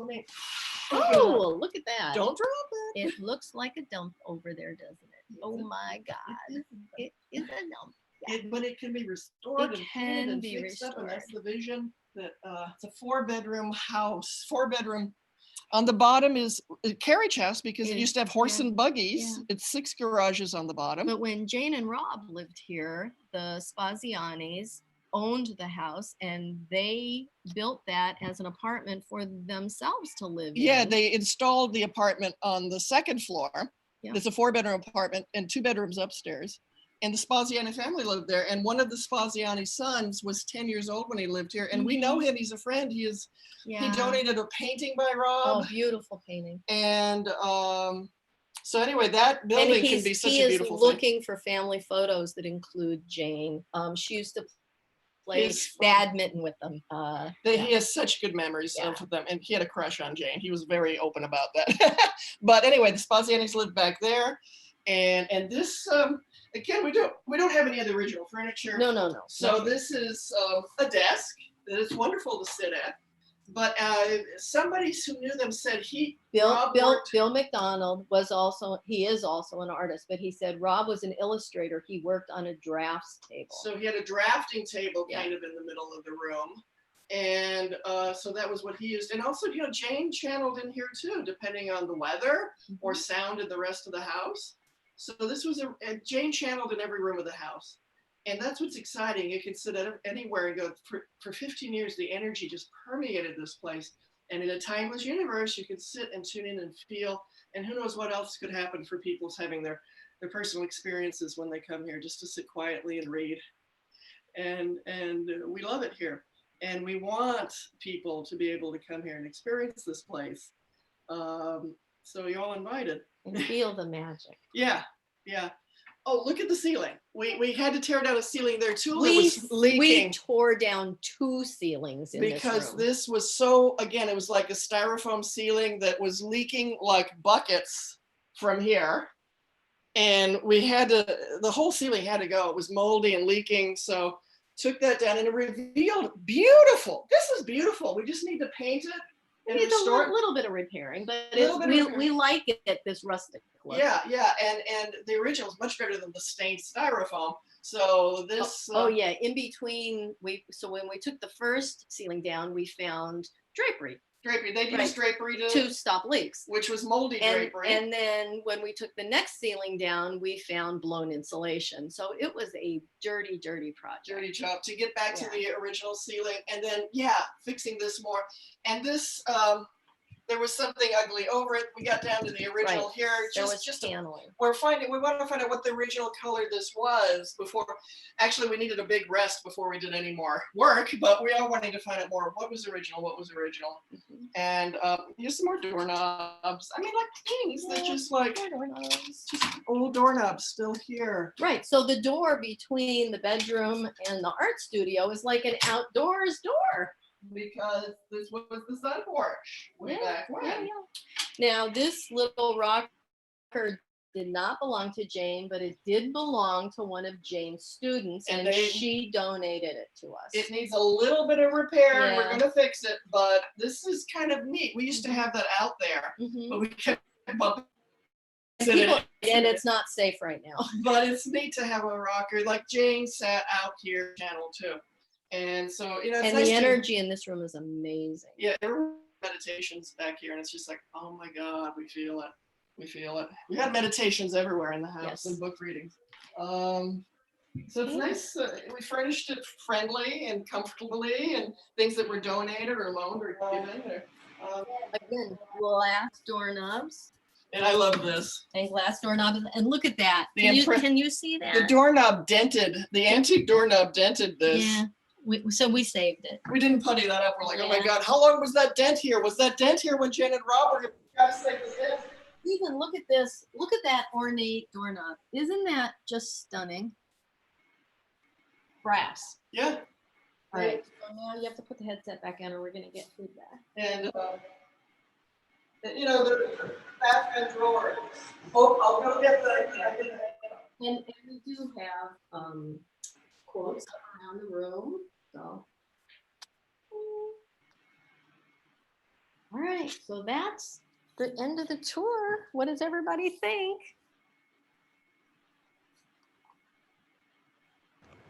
Oh, look at that. Don't drop it. It looks like a dump over there, doesn't it? Oh my God. It is a dump. Yeah. But it can be restored. It can be fixed up, and restored. that's the vision. That it's a 4-bedroom house, 4-bedroom. On the bottom is a carriage house because it used to have horse and buggies. Yeah. It's 6 garages on the bottom. But when Jane and Rob lived here, the Spazianis owned the house and they built that as an apartment for themselves to live Yeah, in. they installed the apartment on the second floor. Yeah. It's a 4-bedroom apartment and 2 bedrooms upstairs. And the Spaziani family lived there. And one of the Spaziani sons was 10 years old when he lived here. And we know him. He's a friend. He donated a painting by Rob. Oh, beautiful painting. And so anyway, that And building can be such a beautiful he is thing. looking for family photos that include Jane. She used to play His- badminton with them. He has such good memories Yeah. of them, and he had a crush on Jane. He was very open about that. But anyway, the Spazianis lived back there, and this again, we don't have any of the original furniture. No. So nothing. this is a desk that is wonderful to sit at. But somebody who knew them said Rob worked- Bill McDonald is also an artist, but he said Rob was an illustrator. He worked on a drafts table. So he had a drafting table kind of in the middle of the room. And so that was what he used. And also, Jane channeled in here too, depending on the weather or sound in the rest of the house. So this was Jane channeled in every room of the house. And that's what's exciting. You can sit anywhere and go, for 15 years, the energy just permeated this place. And in a timeless universe, you could sit and tune in and feel, and who knows what else could happen for people having their personal experiences when they come here, just to sit quietly and read. And we love it here. And we want people to be able to come here and experience this place. So you're all invited. And feel the magic. Yeah. Oh, look at the ceiling. We had to tear down a ceiling there too. It We was leaking. tore down 2 ceilings in Because this room. this was so, again, it was like a styrofoam ceiling that was leaking like buckets from here. And the whole ceiling had to go. It was moldy and leaking. So took that down and it revealed beautiful. This is beautiful. We just need to paint it. It needs a little bit of repairing, but we like it, this rustic look. Yeah. And the original is much better than the stained styrofoam. So this. In between, when we took the first ceiling down, we found drapery. They used drapery to stop leaks, which was moldy drapery. And then when we took the next ceiling down, we found blown insulation. So it was a dirty project. Dirty job to get back to the original ceiling, and then fixing this more. And this, there was something ugly over it. We got down to the original here. There was just paneling. We want to find out what the original color this was before. Actually, we needed a big rest before we did any more work, but we are wanting to find out more. What was original? And here's some more doorknobs. I mean, like things that just old doorknobs still here. Right. So the door between the bedroom and the art studio is like an outdoors door. Because this was the sun porch way back when. Now, this little rocker did not belong to Jane, but it did belong to one of Jane's students, and she donated it to us. It needs a little bit of repair, and we're going to fix it, but this is kind of neat. We used to have that out there, but we kept bumping and it's not safe right now. But it's neat to have a rocker. Like Jane sat out here, channel too. And so, it's and nice the energy in this room is amazing. Yeah, there were meditations back here, and it's just like, oh my God, we feel it. We had meditations everywhere in the house and book readings. So it's nice. We furnished it friendly and comfortably, and things that were donated or loaned or given. Again, glass doorknobs. And I love this. And glass doorknobs. And look at that. Can you see that? The doorknob dented. The antique doorknob dented this. Yeah. So we saved it. We didn't putty that up. We're like, oh my God, how long was that dent here? Was that dent here when Jen and Rob were trying to save the dent? Even look at this. Look at that ornate doorknob. Isn't that just stunning? Brass. Yeah. All right. So now you have to put the headset back on, or we're gonna get feedback. And the bathroom drawers. Oh, I'll go get the. And we do have quotes around the room. So. All right. So that's the end of the tour. What does everybody think?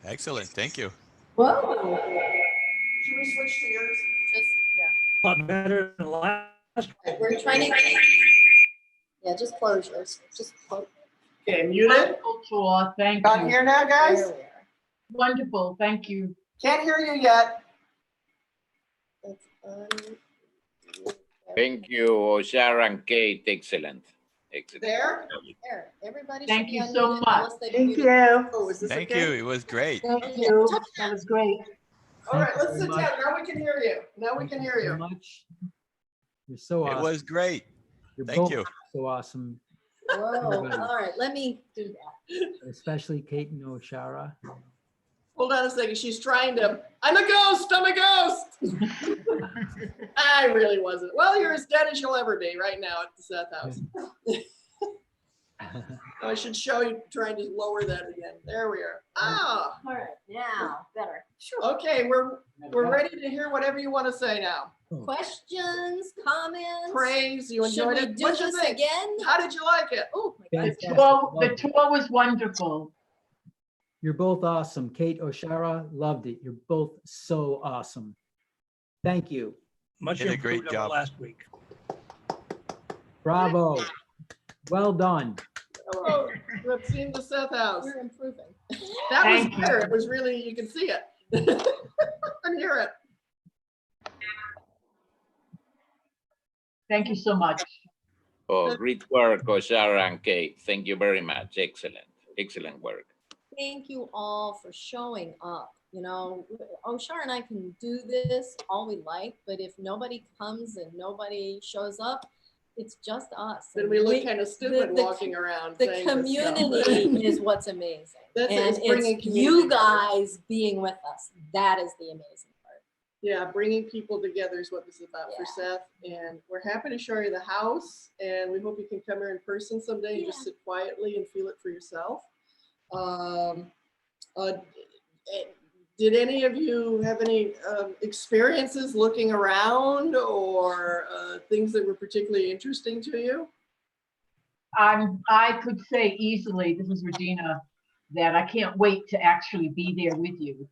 Excellent. Thank you. Whoa. Should we switch to yours? A lot better than last. We're trying to. Yeah, just close yours. Just close. Okay, muted. Wonderful tour. Thank you. On here now, guys? Wonderful. Thank you. Can't hear you yet. Thank you, Sharon, Kate. Excellent. Excellent. There? There, everybody should Thank be you unmuted so much. unless they Thank muted. you. Oh, is this Thank okay? you. It was great. Thank you. That was great. All right, Thank you let's very sit much. down. Now we can hear you. Now we Thank can you hear so you. much. You're so It awesome. was great. You're Thank both you. so awesome, Whoa, Everybody. all right, let me do that. especially Kate and Oshara. Hold on a second. She's trying to. I'm a ghost. I'm a ghost. I really wasn't. Well, you're as dead as you'll ever be right now at the Seth house. I should show you trying to lower that again. There we are. Ah, All right, now, better. okay. We're ready to hear whatever you want to say now. Questions, comments? Praise. You Should enjoyed we it. do What'd you this think? again? How did you like it? Oh, my God. Fantastic. The Loved it. tour was wonderful. You're both awesome. Kate, Oshara, loved it. You're both so awesome. Thank you. Much Did a great improved over job. last week. Bravo. Well done. Oh, we've seen the Seth house. We're improving. That was Thank you. better. It was really, you can see it. And hear it. Thank you so much. Oh, great work, Sharon and Kate. Thank you very much. Excellent. Excellent work. Thank you all for showing up. You know, Oshar and I can do this all we like, but if nobody comes and nobody shows up, it's just us. Then And we look kind of stupid the- walking around The saying this stuff. community is what's amazing. That's it, And it's bringing it's community you together. guys being with us. That is the amazing part. Yeah, bringing people together is what this is about for Seth. And we're happy to show you the house. And we hope you can come here in person someday and just sit quietly and feel it for yourself. Did any of you have any experiences looking around or things that were particularly interesting to you? I could say easily, this is Regina, that I can't wait to actually be there with you.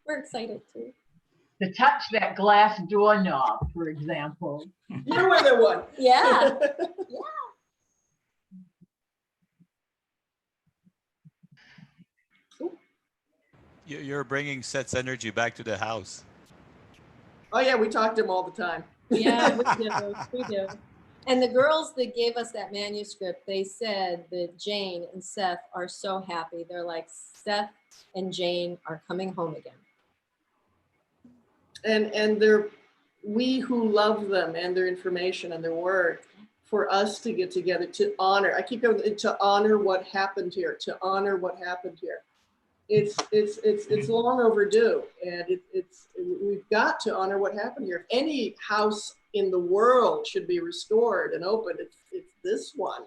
We're excited too. To touch that glass doorknob, for example. You were the one. Yeah. You're bringing Seth's energy back to the house. Oh yeah, we talk to him all the time. Yeah, we do. We do. And the girls that gave us that manuscript, they said that Jane and Seth are so happy. They're like, Seth and Jane are coming home again. And they're, we who love them and their information and their work, for us to get together to honor, I keep going, to honor what happened here, to honor what happened here. It's long overdue, and we've got to honor what happened here. If any house in the world should be restored and opened, it's this one.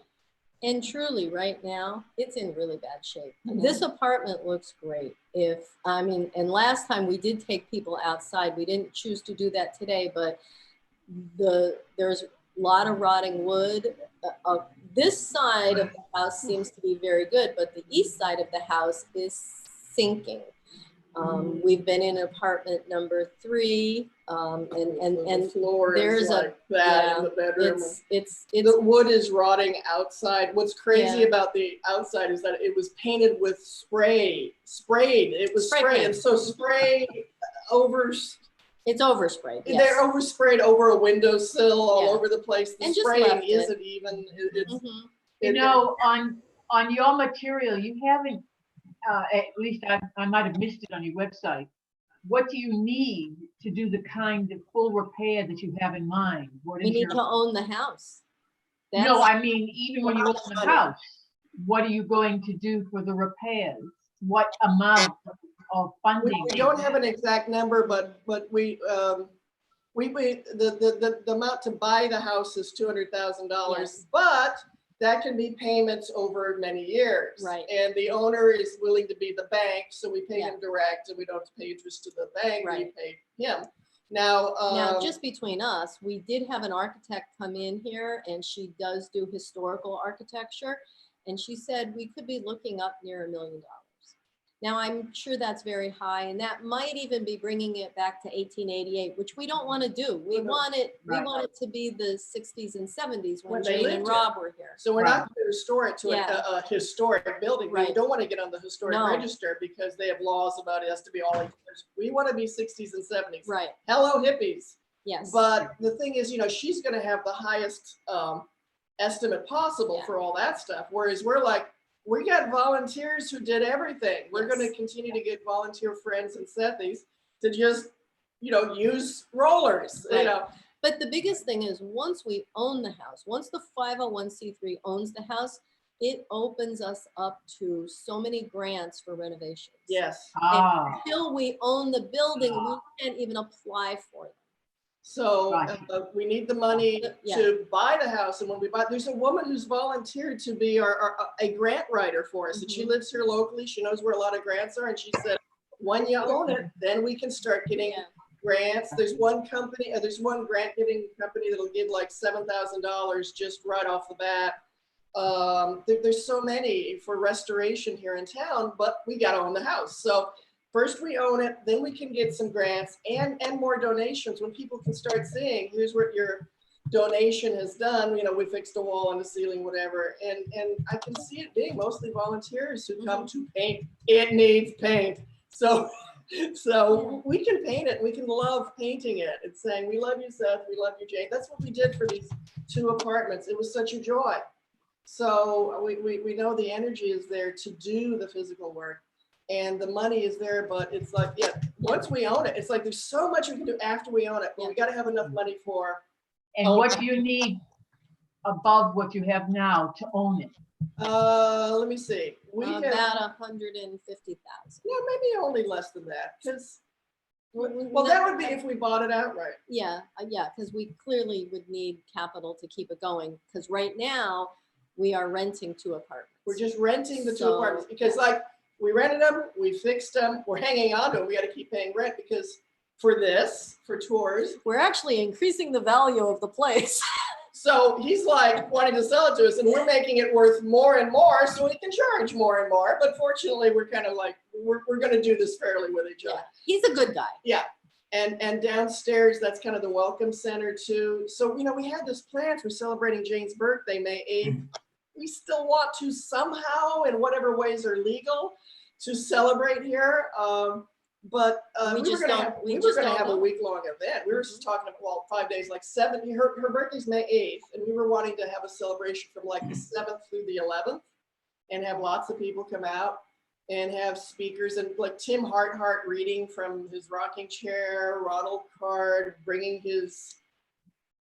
And truly, right now, it's in really bad shape. This apartment looks great. And last time we did take people outside. We didn't choose to do that today, but there's a lot of rotting wood. This side of the house seems to be very good, but the east side of the house is sinking. We've been in apartment number 3, and The floor there's is like that in the bedroom. It's the wood is rotting outside. What's crazy Yeah. about the outside is that it was painted with sprayed. It was Spray sprayed, paint. and so spray over. It's oversprayed. Yes. They're oversprayed over a windowsill all Yeah. over the place. The And just spraying left it. isn't even. It's, Mhm. You know, on your material, you haven't, at least I might have missed it on your website. What do you need to do the kind of full repair that you have in mind? What We is need your, to own the house. no, That's- I mean, even when you own the house, what are you going to do for the repairs? What amount of funding? we don't have an exact number, but the amount to buy the house is $200,000, Yes. but that can be payments over many years. Right. And the owner is willing to be the bank, so we pay Yeah. him direct, and we don't have to pay interest to the bank. We Right. pay him. Now, Now, just between us, we did have an architect come in here, and she does do historical architecture. And she said we could be looking up near $1 million. Now, I'm sure that's very high, and that might even be bringing it back to 1888, which we don't want to do. We want it to be the 60s and 70s when they Jane lived and here. Rob were here. So we're not going to restore it to Yeah. a historic building. We Right. don't want to get on the historic No. register because they have laws about it has to be all 18 years. We want to be 60s and 70s. Right. Hello, hippies. Yes. But the thing is, you know, she's going to have the highest estimate possible for all that stuff. Whereas we're like, we got volunteers who did everything. We're going to continue to get volunteer friends and Sethies to just, you know, use rollers, you know. But the biggest thing is once we own the house, once the 501c3 owns the house, it opens us up to so many grants for renovations. Yes. Until we own the building, we can't even apply for them. So we need the money to buy the house. And when we buy, there's a woman who's volunteered to be a grant writer for us. And she lives here locally. She knows where a lot of grants are. And she said, when you own it, then we can start getting grants. There's one company, there's one grant giving company that'll give like $7,000 just right off the bat. There's so many for restoration here in town, but we got to own the house. So first we own it, then we can get some grants and more donations when people can start seeing, here's what your donation has done. You know, we fixed a wall on the ceiling, whatever. And I can see it being mostly volunteers who come to paint. It needs paint. So we can paint it. We can love painting it. It's saying, we love you, Seth. We love you, Jane. That's what we did for these 2 apartments. It was such a joy. So we know the energy is there to do the physical work. And the money is there, but it's like, once we own it, it's like there's so much we can do after we own it, but we got to have enough money for. And what do you need above what you have now to own it? Let me see. We have about 150,000. Yeah, maybe only less than that, because well, that would be if we bought it outright. Yeah, because we clearly would need capital to keep it going. Because right now we are renting 2 apartments. We're just renting the 2 apartments because, like, we rented them, we fixed them, we're hanging on to them. We got to keep paying rent because for tours. We're actually increasing the value of the place. So he's like wanting to sell it to us and we're making it worth more and more so we can charge more and more. But fortunately, we're kind of like, we're going to do this fairly with each other. He's a good guy. Yeah. And downstairs, that's kind of the welcome center too. So, you know, we had this plan for celebrating Jane's birthday, May 8th. We still want to somehow, in whatever ways are legal, to celebrate here. But we were going to have a week-long event. We were just talking about, well, 5 days, like 7. Her birthday's May 8th, and we were wanting to have a celebration from like the 7th through the 11th and have lots of people come out and have speakers and like Tim Harthart reading from his rocking chair, Ronald Card bringing his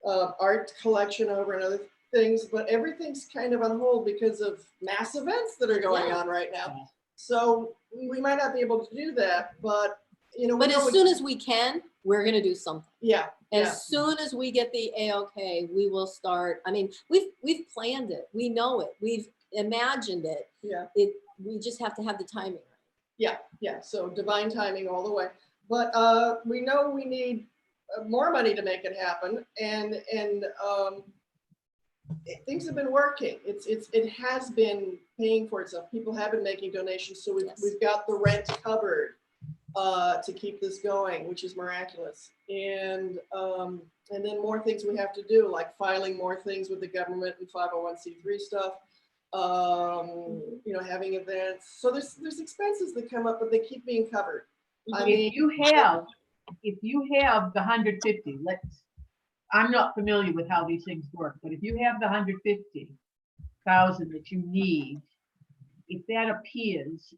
art collection over and other things, but everything's kind of on hold because of mass events that are going on right now. So we might not be able to do that, but you know. But as soon as we can, we're going to do something. Yeah. As soon as we get the A-OK, we will start. I mean, we've planned it. We know it. We've imagined it. Yeah. We just have to have the timing right. Yeah. Yeah. So divine timing all the way. But we know we need more money to make it happen, and things have been working. It has been paying for itself. People have been making donations, so we've got the rent covered to keep this going, which is miraculous. And then more things we have to do, like filing more things with the government and 501c3 stuff. You know, having events. So there's expenses that come up, but they keep being covered. If you have the 150, I'm not familiar with how these things work, but if you have the 150,000 that you need, if that appears,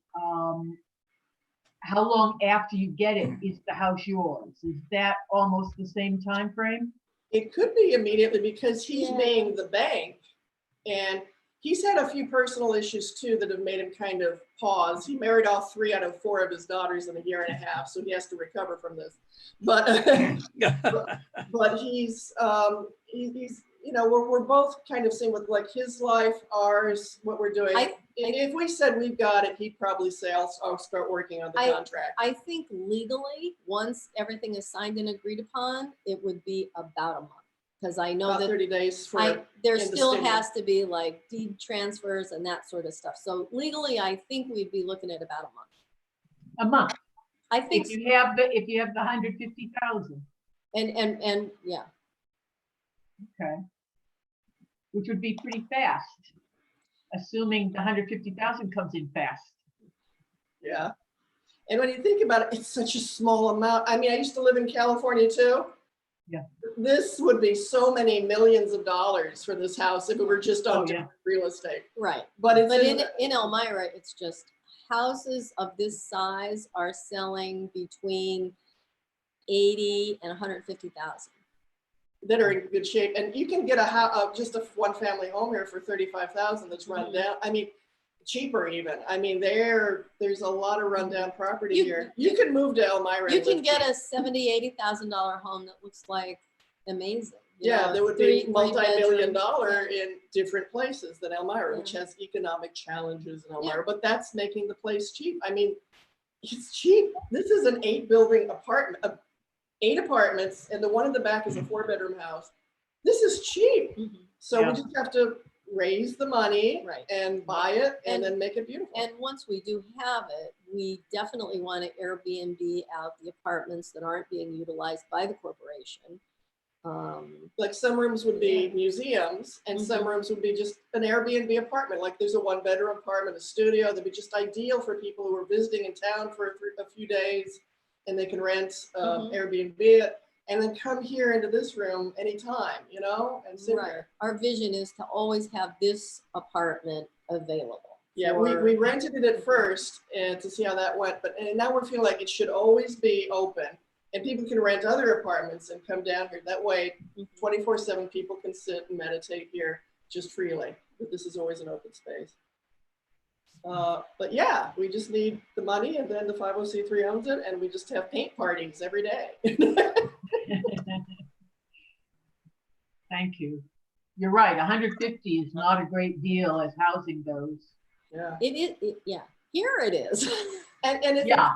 how long after you get it is the house yours? Is that almost the same time frame? It could be immediately because he's being the bank, and he's had a few personal issues too that have made him kind of pause. He married all 3 out of 4 of his daughters in a year and a half, so he has to recover from this. But but he's you know, we're both kind of seeing with like his life, ours, what we're doing. If we said we've got it, he'd probably say I'll start working on the contract. I think legally, once everything is signed and agreed upon, it would be about a month. Because I know about that 30 days for there still has to be like deed transfers and that sort of stuff. So legally, I think we'd be looking at about a month. A month. I think, If you have the 150,000. and yeah, Okay. Which would be pretty fast, assuming the 150,000 comes in fast. Yeah. And when you think about it, it's such a small amount. I mean, I used to live in California too. Yeah. This would be so many millions of dollars for this house if it were just on real estate. right. But it's in Elmira, it's just houses of this size are selling between 80 and 150,000. that are in good shape, and you can get a house, just a one-family home here for 35,000 that's run down. I mean, cheaper even. I mean, there's a lot of rundown property here. You can move to Elmira. You can get a $70,000-$80,000 home that looks like amazing. Yeah, there would be multi-million dollar Yeah. in different places than Elmira, which has economic challenges in Elmira, but that's making the place cheap. I mean, it's cheap. This is an 8-building apartment, 8 apartments, and the one in the back is a 4-bedroom house. This is cheap. So we just have to raise the money and buy it and then make it beautiful. And once we do have it, we definitely want to Airbnb out the apartments that aren't being utilized by the corporation. Like some rooms would be museums and some rooms would be just an Airbnb apartment. Like there's a 1-bedroom apartment, a studio that'd be just ideal for people who are visiting in town for a few days, and they can rent Airbnb it and then come here into this room anytime, you know, and sit there. Our vision is to always have this apartment available. Yeah, we rented it at first and to see how that went, but and now we're feeling like it should always be open. And people can rent other apartments and come down here. That way, 24/7 people can sit and meditate here just freely. But this is always an open space. But yeah, we just need the money, and then the 501c3 owns it, and we just have paint parties every day. Thank you. You're right. 150 is not a great deal as housing goes. Yeah. It is. Yeah. Here it is. and if yeah.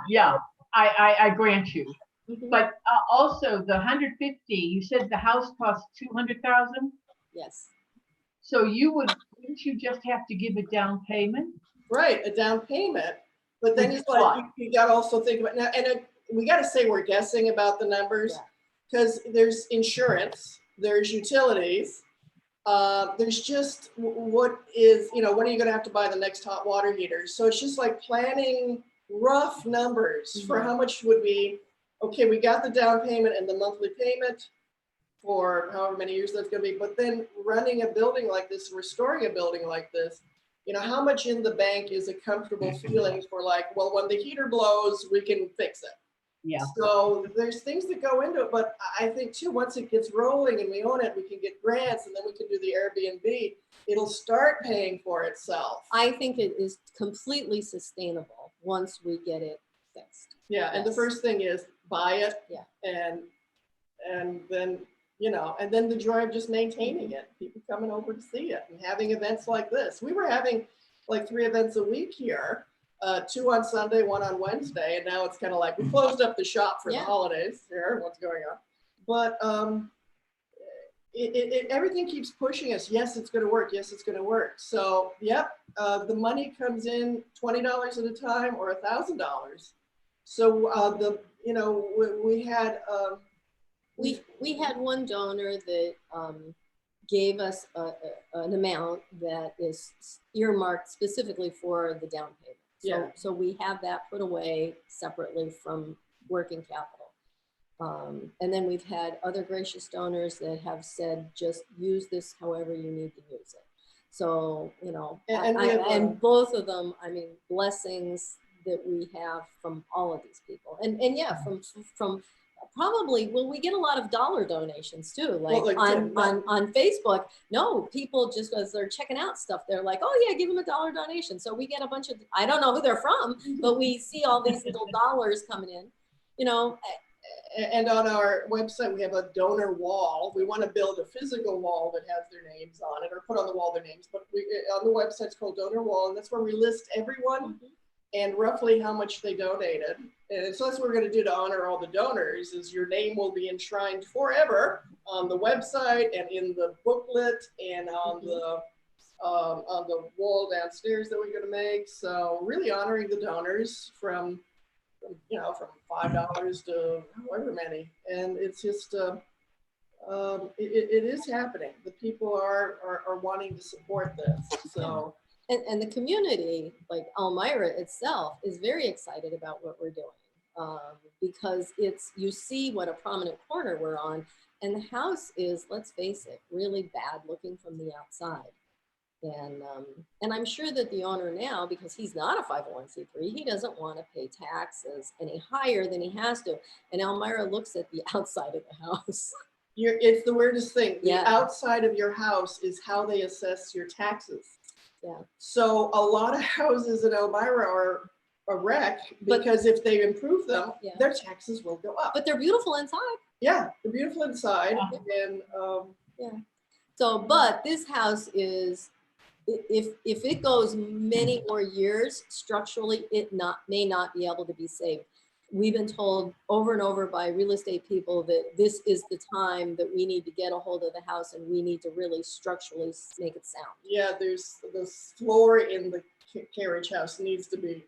I grant you. But also the 150, you said the house costs 200,000? Yes. So wouldn't you just have to give a down payment? Right, a down payment. But then it's like, you got to also think about now, and we got to say we're guessing about the numbers because there's insurance, there's utilities, there's just what are you going to have to buy the next hot water heater. So it's just like planning rough numbers for how much would be. Okay, we got the down payment and the monthly payment for however many years that's going to be, but then running a building like this, restoring a building like this, you know, how much in the bank is a comfortable feeling for like, well, when the heater blows, we can fix it. Yeah. So there's things that go into it, but I think too, once it gets rolling and we own it, we can get grants and then we can do the Airbnb. It'll start paying for itself. I think it is completely sustainable once we get it fixed. Yeah, and the first thing is buy it, and then and then the joy of just maintaining it, people coming over to see it and having events like this. We were having like 3 events a week here, 2 on Sunday, 1 on Wednesday, and now it's kind of like we closed up the shop for the holidays. Here, what's going on? But everything keeps pushing us. Yes, it's going to work. Yes, it's going to work. So, the money comes in $20 at a time or $1,000. So we had we had one donor that gave us an amount that is earmarked specifically for the down payment. So we have that put away separately from working capital. And then we've had other gracious donors that have said, just use this however you need to use it. So, and both of them, I mean, blessings that we have from all of these people. And from probably, we get a lot of dollar donations too, on Facebook. No, people just as they're checking out stuff, they're like, oh yeah, give them a $1 donation. So we get a bunch of, I don't know who they're from, but we see all these little dollars coming in, And on our website, we have a donor wall. We want to build a physical wall that has their names on it, or put on the wall their names. But on the website, it's called Donor Wall, and that's where we list everyone and roughly how much they donated. And so that's what we're going to do to honor all the donors, is your name will be enshrined forever on the website and in the booklet and on the wall downstairs that we're going to make. So really honoring the donors from from $5 to however many. And it's just, it is happening. The people are wanting to support this. So. And the community, like Elmira itself, is very excited about what we're doing because you see what a prominent corner we're on, and the house is, let's face it, really bad looking from the outside. And I'm sure that the owner now, because he's not a 501c3, he doesn't want to pay taxes any higher than he has to. And Elmira looks at the outside of the house. It's the weirdest thing. The Yeah. outside of your house is how they assess your taxes. Yeah. So a lot of houses in Elmira are a wreck because if they improve them, Yeah. their taxes will go up. But they're beautiful inside. Yeah, they're beautiful inside. And yeah. So, but this house is, if it goes many more years, structurally, it may not be able to be saved. We've been told over and over by real estate people that this is the time that we need to get a hold of the house and we need to really structurally make it sound. yeah, there's the floor in the carriage house needs to be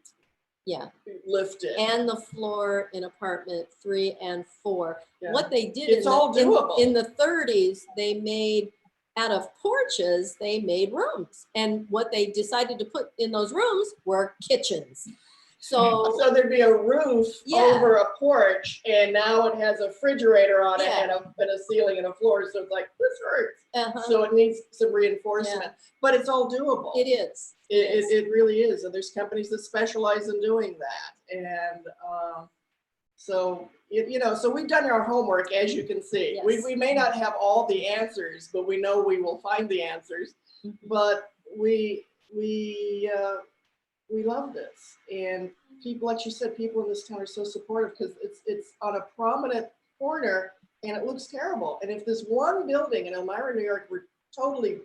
lifted. And the floor in apartment 3 and 4. Yeah. What they did It's all doable. in the 30s, they made, out of porches, they made rooms. And what they decided to put in those rooms were kitchens. So there'd be a roof over a porch, and now it has a refrigerator on it and a ceiling and a floor. So it's like, this hurts. So it needs some reinforcement, but it's all doable. It is. It really is. And there's companies that specialize in doing that. And so we've done our homework, as you can see. Yes. We may not have all the answers, but we know we will find the answers. Mm-hmm. But we love this, and people, like you said, people in this town are so supportive because it's on a prominent corner and it looks terrible. And if this one building in Elmira, New York, were totally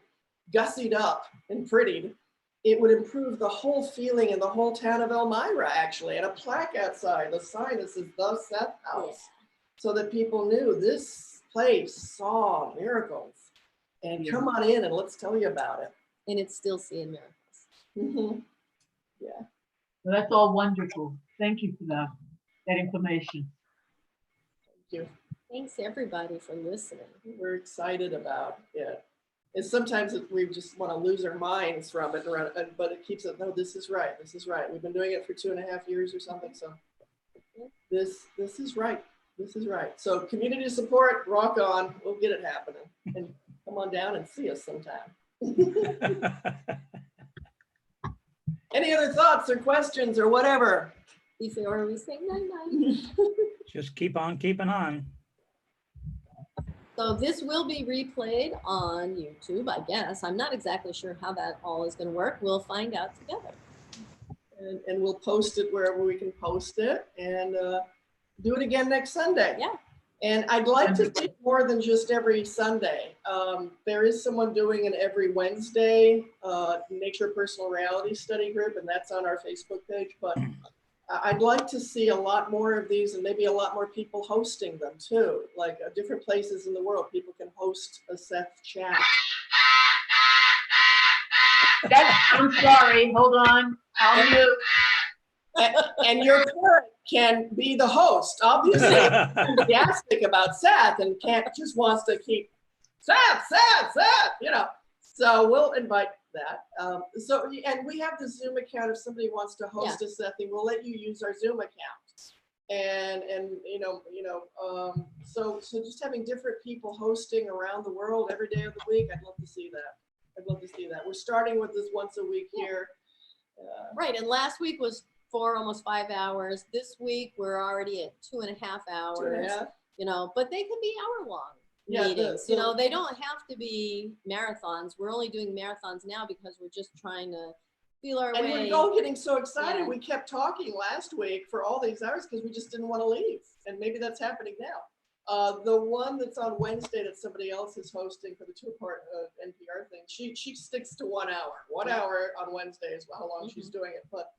gussied up and prettied, it would improve the whole feeling in the whole town of Elmira, actually. And a plaque outside, a sign that says the Seth House, so that people knew this place saw miracles. And come on in and let's tell you about it. And it's still seeing miracles. Mm-hmm. Yeah. Well, that's all wonderful. Thank you for that information. Thank you. Thanks everybody for listening. We're excited about it. And sometimes we just want to lose our minds from it, but it keeps it, no, this is right. This is right. We've been doing it for 2.5 years or something. So this is right. This is right. So community support, rock on. We'll get it happening. And come on down and see us sometime. Any other thoughts or questions or whatever? Before we say night-night. Just keep on keeping on. So this will be replayed on YouTube, I guess. I'm not exactly sure how that all is going to work. We'll find out together. And we'll post it wherever we can post it, and do it again next Sunday. Yeah. And I'd like to see more than just every Sunday. There is someone doing an every Wednesday nature personal reality study group, and that's on our Facebook page. But I'd like to see a lot more of these, and maybe a lot more people hosting them too. Like different places in the world, people can host a Seth chat. I'm sorry. Hold on. I'll mute. And your parent can be the host, obviously enthusiastic about Seth and just wants to keep Seth, So we'll invite that. And we have the Zoom account. If somebody wants to host a Seth thing, we'll let you use our Zoom account. And so just having different people hosting around the world every day of the week, I'd love to see that. We're starting with this once a week here. Right, and last week was almost 5 hours. This week we're already at 2.5 hours. 2.5. But they can be hour-long meetings. They don't have to be marathons. We're only doing marathons now because we're just trying to feel our way. And we're all getting so excited. Yeah. We kept talking last week for all these hours because we just didn't want to leave. And maybe that's happening now. The one that's on Wednesday that somebody else is hosting for the 2-part NPR thing, she sticks to 1 hour. 1 hour on Wednesday is how long she's doing it. But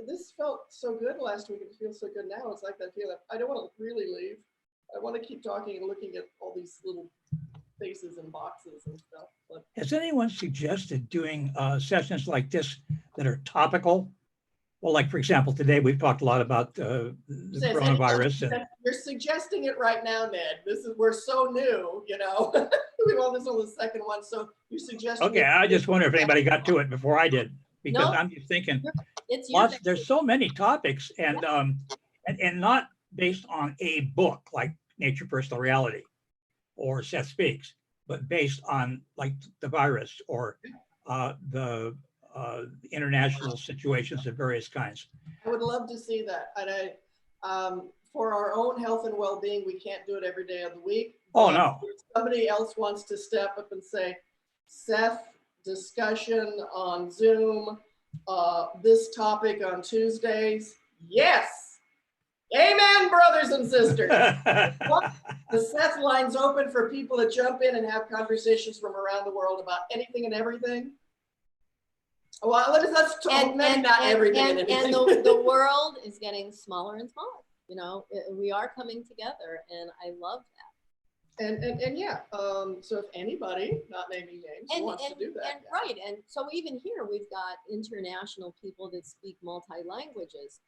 this felt so good last week. It feels so good now. It's like that feeling. I don't want to really leave. I want to keep talking and looking at all these little faces and boxes and stuff. But has anyone suggested doing sessions like this that are topical? Well, like, for example, today we've talked a lot about the Says, coronavirus and you're suggesting it right now, Ned. We're so new, you know. This was the second one, so you're suggesting. okay, I just wonder if anybody got to it before I did, because No. I'm just thinking, It's your there's so many topics and not based on a book like Nature Personal Reality or Seth Speaks, but based on like the virus or the international situations of various kinds. I would love to see that. And for our own health and well-being, we can't do it every day of the week. Oh, no. If somebody else wants to step up and say, Seth, discussion on Zoom, this topic on Tuesdays. Yes. Amen, brothers and sisters. The Seth line's open for people to jump in and have conversations from around the world about anything and everything. Well, let's talk, maybe not everything and anything. And the world is getting smaller and smaller. You know, we are coming together, and I love that. And yeah, so if anybody, not naming names, wants to do that. Right, and so even here we've got international people that speak multi-languages.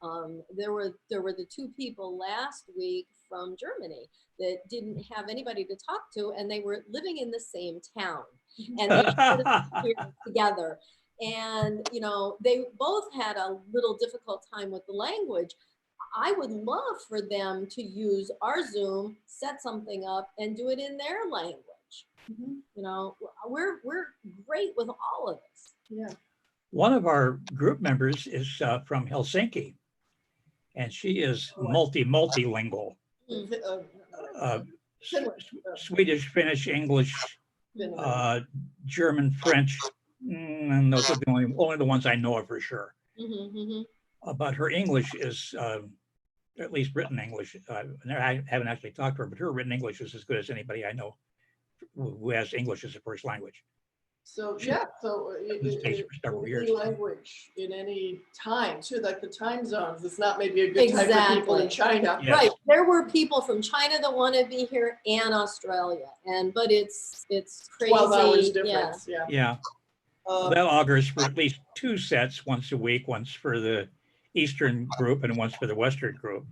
There were the two people last week from Germany that didn't have anybody to talk to, and they were living in the same town, and they should have been here together. And you know, they both had a little difficult time with the language. I would love for them to use our Zoom, set something up, and do it in their language. You know, we're great with all of this. Yeah. One of our group members is from Helsinki, and she is multilingual. Swedish, Finnish, English, German, French, and those are the only the ones I know of for sure. But her English is, at least written English. I haven't actually talked to her, but her written English is as good as anybody I know who has English as a first language. So yeah, so any language in any time too, like the time zones. It's not maybe a good time for people in China. Yes. Right. There were people from China that want to be here and Australia, but it's crazy. 12 hours difference. Yeah. Yeah. That augurs for at least 2 sets once a week, once for the Eastern group and once for the Western group.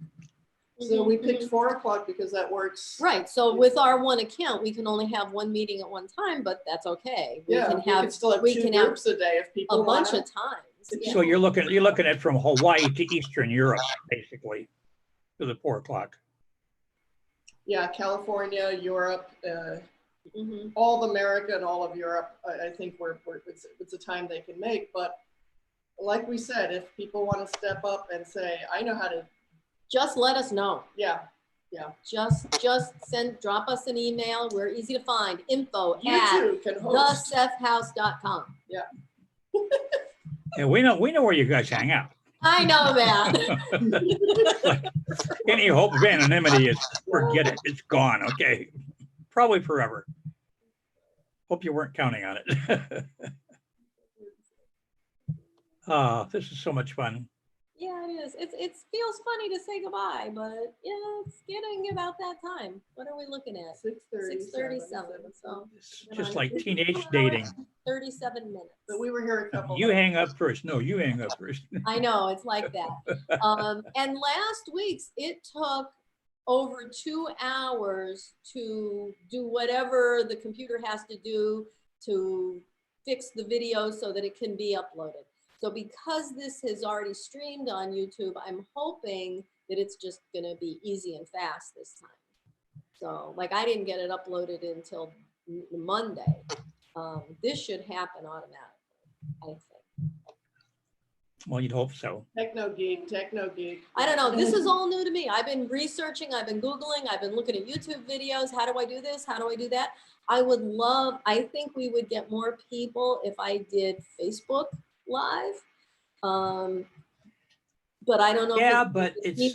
So we picked 4 o'clock because that works. Right. So with our one account, we can only have one meeting at one time, but that's okay. We can still have 2 groups a day if people a bunch of times. So you're looking at from Hawaii to Eastern Europe, basically, to the 4 o'clock. Yeah, California, Europe, all of America and all of Europe. I think it's a time they can make. But like we said, if people want to step up and say, I know how to. Just let us know. Yeah. Yeah. Just drop us an email. We're easy to find. info@thesethhouse.com. Yeah. Yeah, we know where you guys hang out. I know that. Any hope of anonymity is forget it. It's gone. Okay. Probably forever. Hope you weren't counting on it. Oh, this is so much fun. Yeah, it is. It feels funny to say goodbye, but yeah, it's getting about that time. What are we looking at? 6:37. So it's just like teenage dating. 37 minutes. But we were here a couple. You hang up first. No, you hang up first. I know, it's like that. And last week's, it took over 2 hours to do whatever the computer has to do to fix the video so that it can be uploaded. So because this has already streamed on YouTube, I'm hoping that it's just going to be easy and fast this time. So like I didn't get it uploaded until Monday. This should happen automatically, I think. Well, you'd hope so. Techno geek. I don't know. This is all new to me. I've been researching, I've been Googling, I've been looking at YouTube videos. How do I do this? How do I do that? I think we would get more people if I did Facebook Live. But I don't know. Yeah, but it's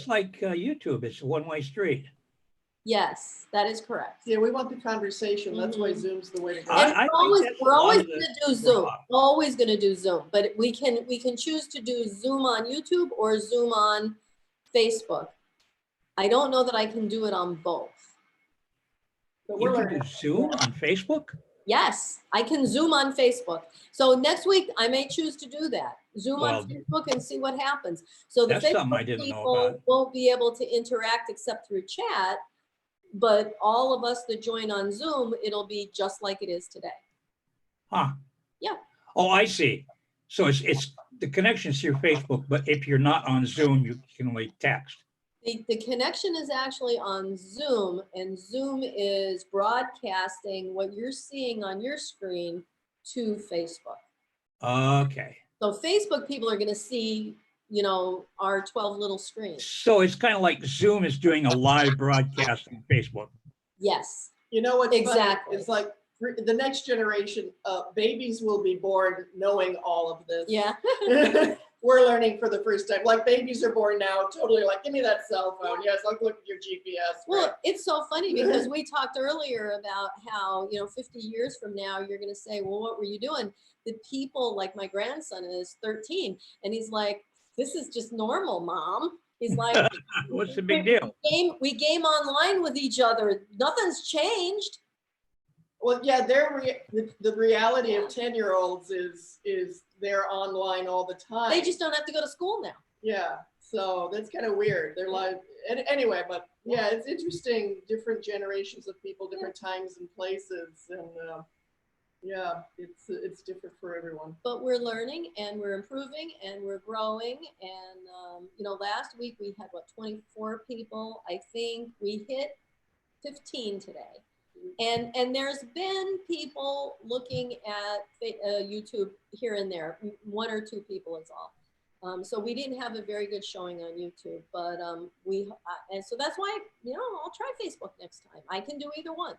like YouTube. It's a one-way street. Yes, that is correct. Yeah, we want the conversation. That's why Zoom's the way to go. And we're always going to do Zoom. Always going to do Zoom, but we can choose to do Zoom on YouTube or Zoom on Facebook. I don't know that I can do it on both. But you can do Zoom on Facebook? Yes, I can Zoom on Facebook. So next week I may choose to do that. Zoom Well, on Facebook and see what happens. So the that's something I Facebook didn't know people about. won't be able to interact except through chat, but all of us that join on Zoom, it'll be just like it is today. Huh. Yeah. Oh, I see. So it's the connection's through Facebook, but if you're not on Zoom, you can only text. The connection is actually on Zoom, and Zoom is broadcasting what you're seeing on your screen to Facebook. Okay. So Facebook people are going to see, you know, our 12 little screens. So it's kind of like Zoom is doing a live broadcast on Facebook. Yes. You know what's Exactly. funny? It's like the next generation, babies will be born knowing all of this. Yeah. We're learning for the first time. Like babies are born now, totally like, give me that cell phone. Yes, I'll look at your GPS. Well, right? it's so funny because we talked earlier about how, you know, 50 years from now, you're going to say, well, what were you doing? The people, like my grandson is 13, and he's like, this is just normal, Mom. He's like, what's the big deal? We game online with each other. Nothing's changed. Well, yeah, the reality of 10-year-olds is they're online all the time. They just don't have to go to school now. Yeah, so that's kind of weird. They're like, anyway, but yeah, it's interesting. Different generations of people, different times and places, and yeah, it's different for everyone. But we're learning and we're improving and we're growing. And you know, last week we had what, 24 people. I think we hit 15 today. And there's been people looking at YouTube here and there, 1 or 2 people is all. So we didn't have a very good showing on YouTube, but and so that's why, you know, I'll try Facebook next time. I can do either one.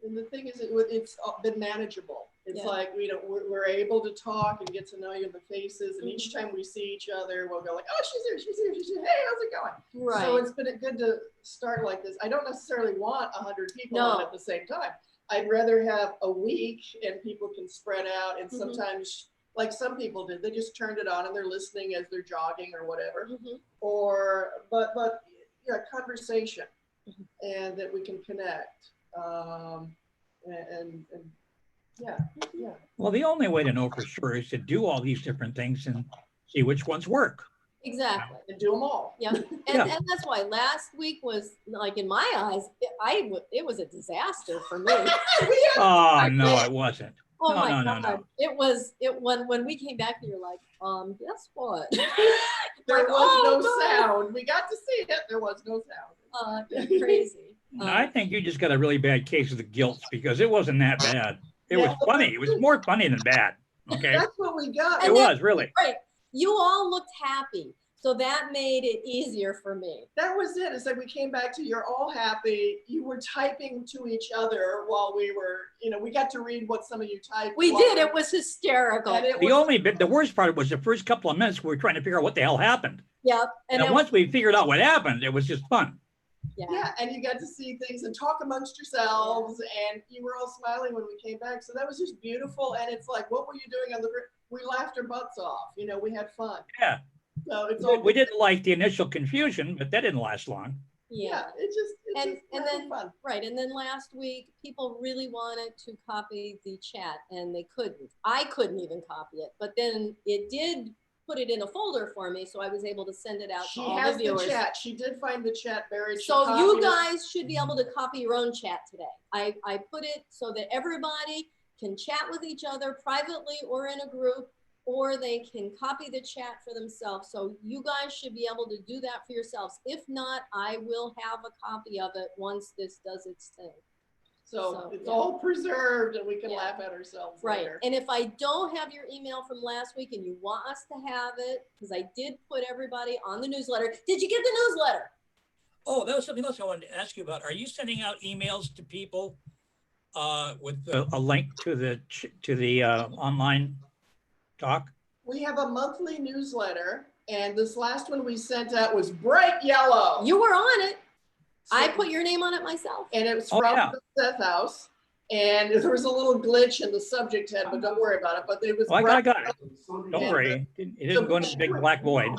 And the thing is, it's been manageable. It's like, you know, we're able to talk and get to know you in the faces, and each time we see each other, we'll go like, oh, she's here, she's here, she's here. Hey, how's it going? Right. So it's been good to start like this. I don't necessarily want 100 people on at the same time. I'd rather have a week and people can spread out, and sometimes, like some people did, they just turned it on and they're listening as they're jogging or whatever. Or, but yeah, conversation, and that we can connect. And yeah. Well, the only way to know for sure is to do all these different things and see which ones work. Exactly. And do them all. Yeah. And that's why last week was, like, in my eyes, it was a disaster for me. Oh, no, it wasn't. Oh no, my no, God. no, no. It was, when we came back, you're like, guess what? There Like, was no God. sound. We got to see it. There was no sound. Crazy. I think you just got a really bad case of the guilt because it wasn't that bad. It was funny. It was more funny than bad. Okay. That's what we got. It was really. Right. You all looked happy. So that made it easier for me. That was it. It's like we came back to, you're all happy. You were typing to each other while we were, you know, we got to read what some of you typed. We did. It was hysterical. The worst part was the first couple of minutes we were trying to figure out what the hell happened. Yep. And then once we figured out what happened, it was just fun. Yeah, and you got to see things and talk amongst yourselves, and you were all smiling when we came back. So that was just beautiful. And it's like, what were you doing on the? We laughed our butts off. You know, we had fun. Yeah. So it's We didn't like the initial confusion, but that didn't last long. Yeah. It's just then fun. Right. And then last week, people really wanted to copy the chat, and they couldn't. I couldn't even copy it, but then it did put it in a folder for me, so I was able to send it out to all the viewers. She has the chat. She did find the chat buried. So you guys should be able to copy your own chat today. I put it so that everybody can chat with each other privately or in a group, or they can copy the chat for themselves. So you guys should be able to do that for yourselves. If not, I will have a copy of it once this does its thing. So it's all preserved, and we can laugh at ourselves later. And if I don't have your email from last week and you want us to have it, because I did put everybody on the newsletter. Did you get the newsletter? Oh, that was something else I wanted to ask you about. Are you sending out emails to people with a link to the online talk? We have a monthly newsletter, and this last one we sent out was bright yellow. You were on it. I put your name on it myself. And it was from the Seth house. And there was a little glitch in the subject head, but don't worry about it. But it was. Oh, I got it. Don't worry. It didn't go into the big black void.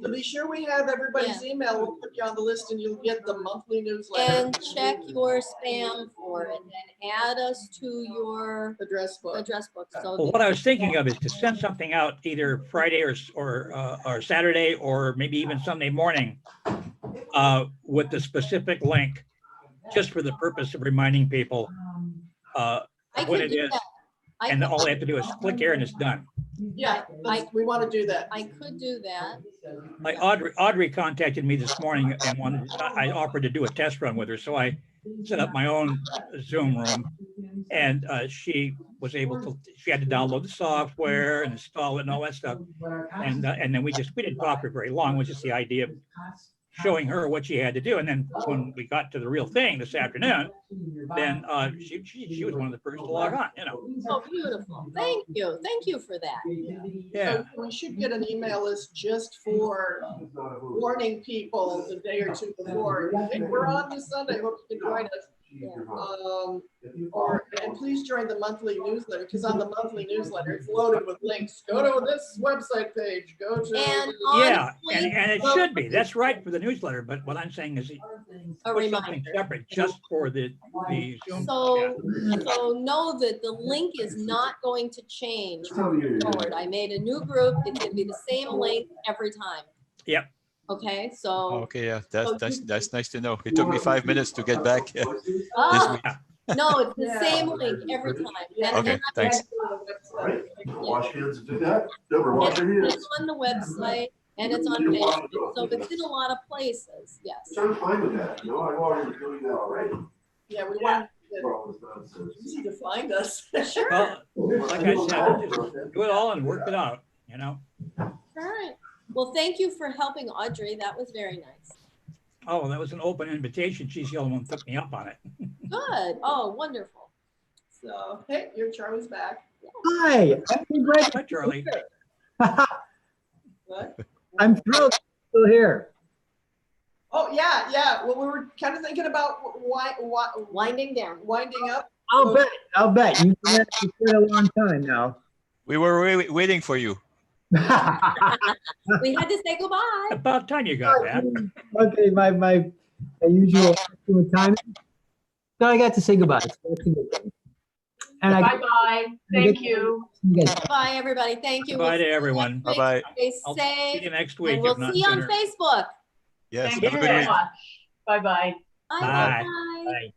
So be sure we have everybody's email. We'll put you on the list and you'll get the monthly newsletter. And check your spam for it and add us to your address book. So Well, what I was thinking of is to send something out either Friday or Saturday, or maybe even Sunday morning with the specific link, just for the purpose of reminding people what it is. And all they have to do is click here and it's done. Yeah, we want to do that. I could do that. Like Audrey contacted me this morning and I offered to do a test run with her. So I set up my own Zoom room, and she was able to, she had to download the software and install it and all that stuff. And then we didn't talk for very long. It was just the idea of showing her what she had to do. And then when we got to the real thing this afternoon, then she was one of the first to log on, you know. Oh, beautiful. Thank you. Thank you for that. Yeah. So we should get an email list just for warning people the day or two before. Hey, we're on this Sunday. Hope you can join us. And please join the monthly newsletter, because on the monthly newsletter it's loaded with links. Go to this website page. Go to and it should be. That's right for the newsletter. But what I'm saying is put something separate just for the Zoom. So know that the link is not going to change moving forward. I made a new group. It's going to be the same link every time. Yep. Okay, so. Okay, yeah, that's nice to know. It took me 5 minutes to get back this week. No, it's the same link every time. Okay, thanks. Wash hands and do that. Never wash your hands. It's on the website and it's on Facebook, so it's in a lot of places. Yes. I'm fine with that. You know, I've already doing that already. Yeah, we want it's easy to find us. Sure. Well, like I said, just do it all and work it out, you know. All right. Well, thank you for helping Audrey. That was very nice. Oh, that was an open invitation. She's the only one who took me up on it. Good. Oh, wonderful. So, hey, your Charlie's back. Hi. Hi, Charlie. What? I'm thrilled you're still here. Oh, yeah. Well, we were kind of thinking about winding down, winding up. I'll bet. You've been at it for a long time now. We were waiting for you. We had to say goodbye. About time you got back. Okay, my usual time. So I got to say goodbye. So that's a good thing. And Bye-bye. Thank you. Bye, everybody. Thank you. Bye to everyone. Bye-bye. Stay I'll safe. see you next week. And we'll if not see you on sooner. Facebook. Yes, Thank have you a good very week. much. Bye-bye. Bye. Bye. Bye. Bye.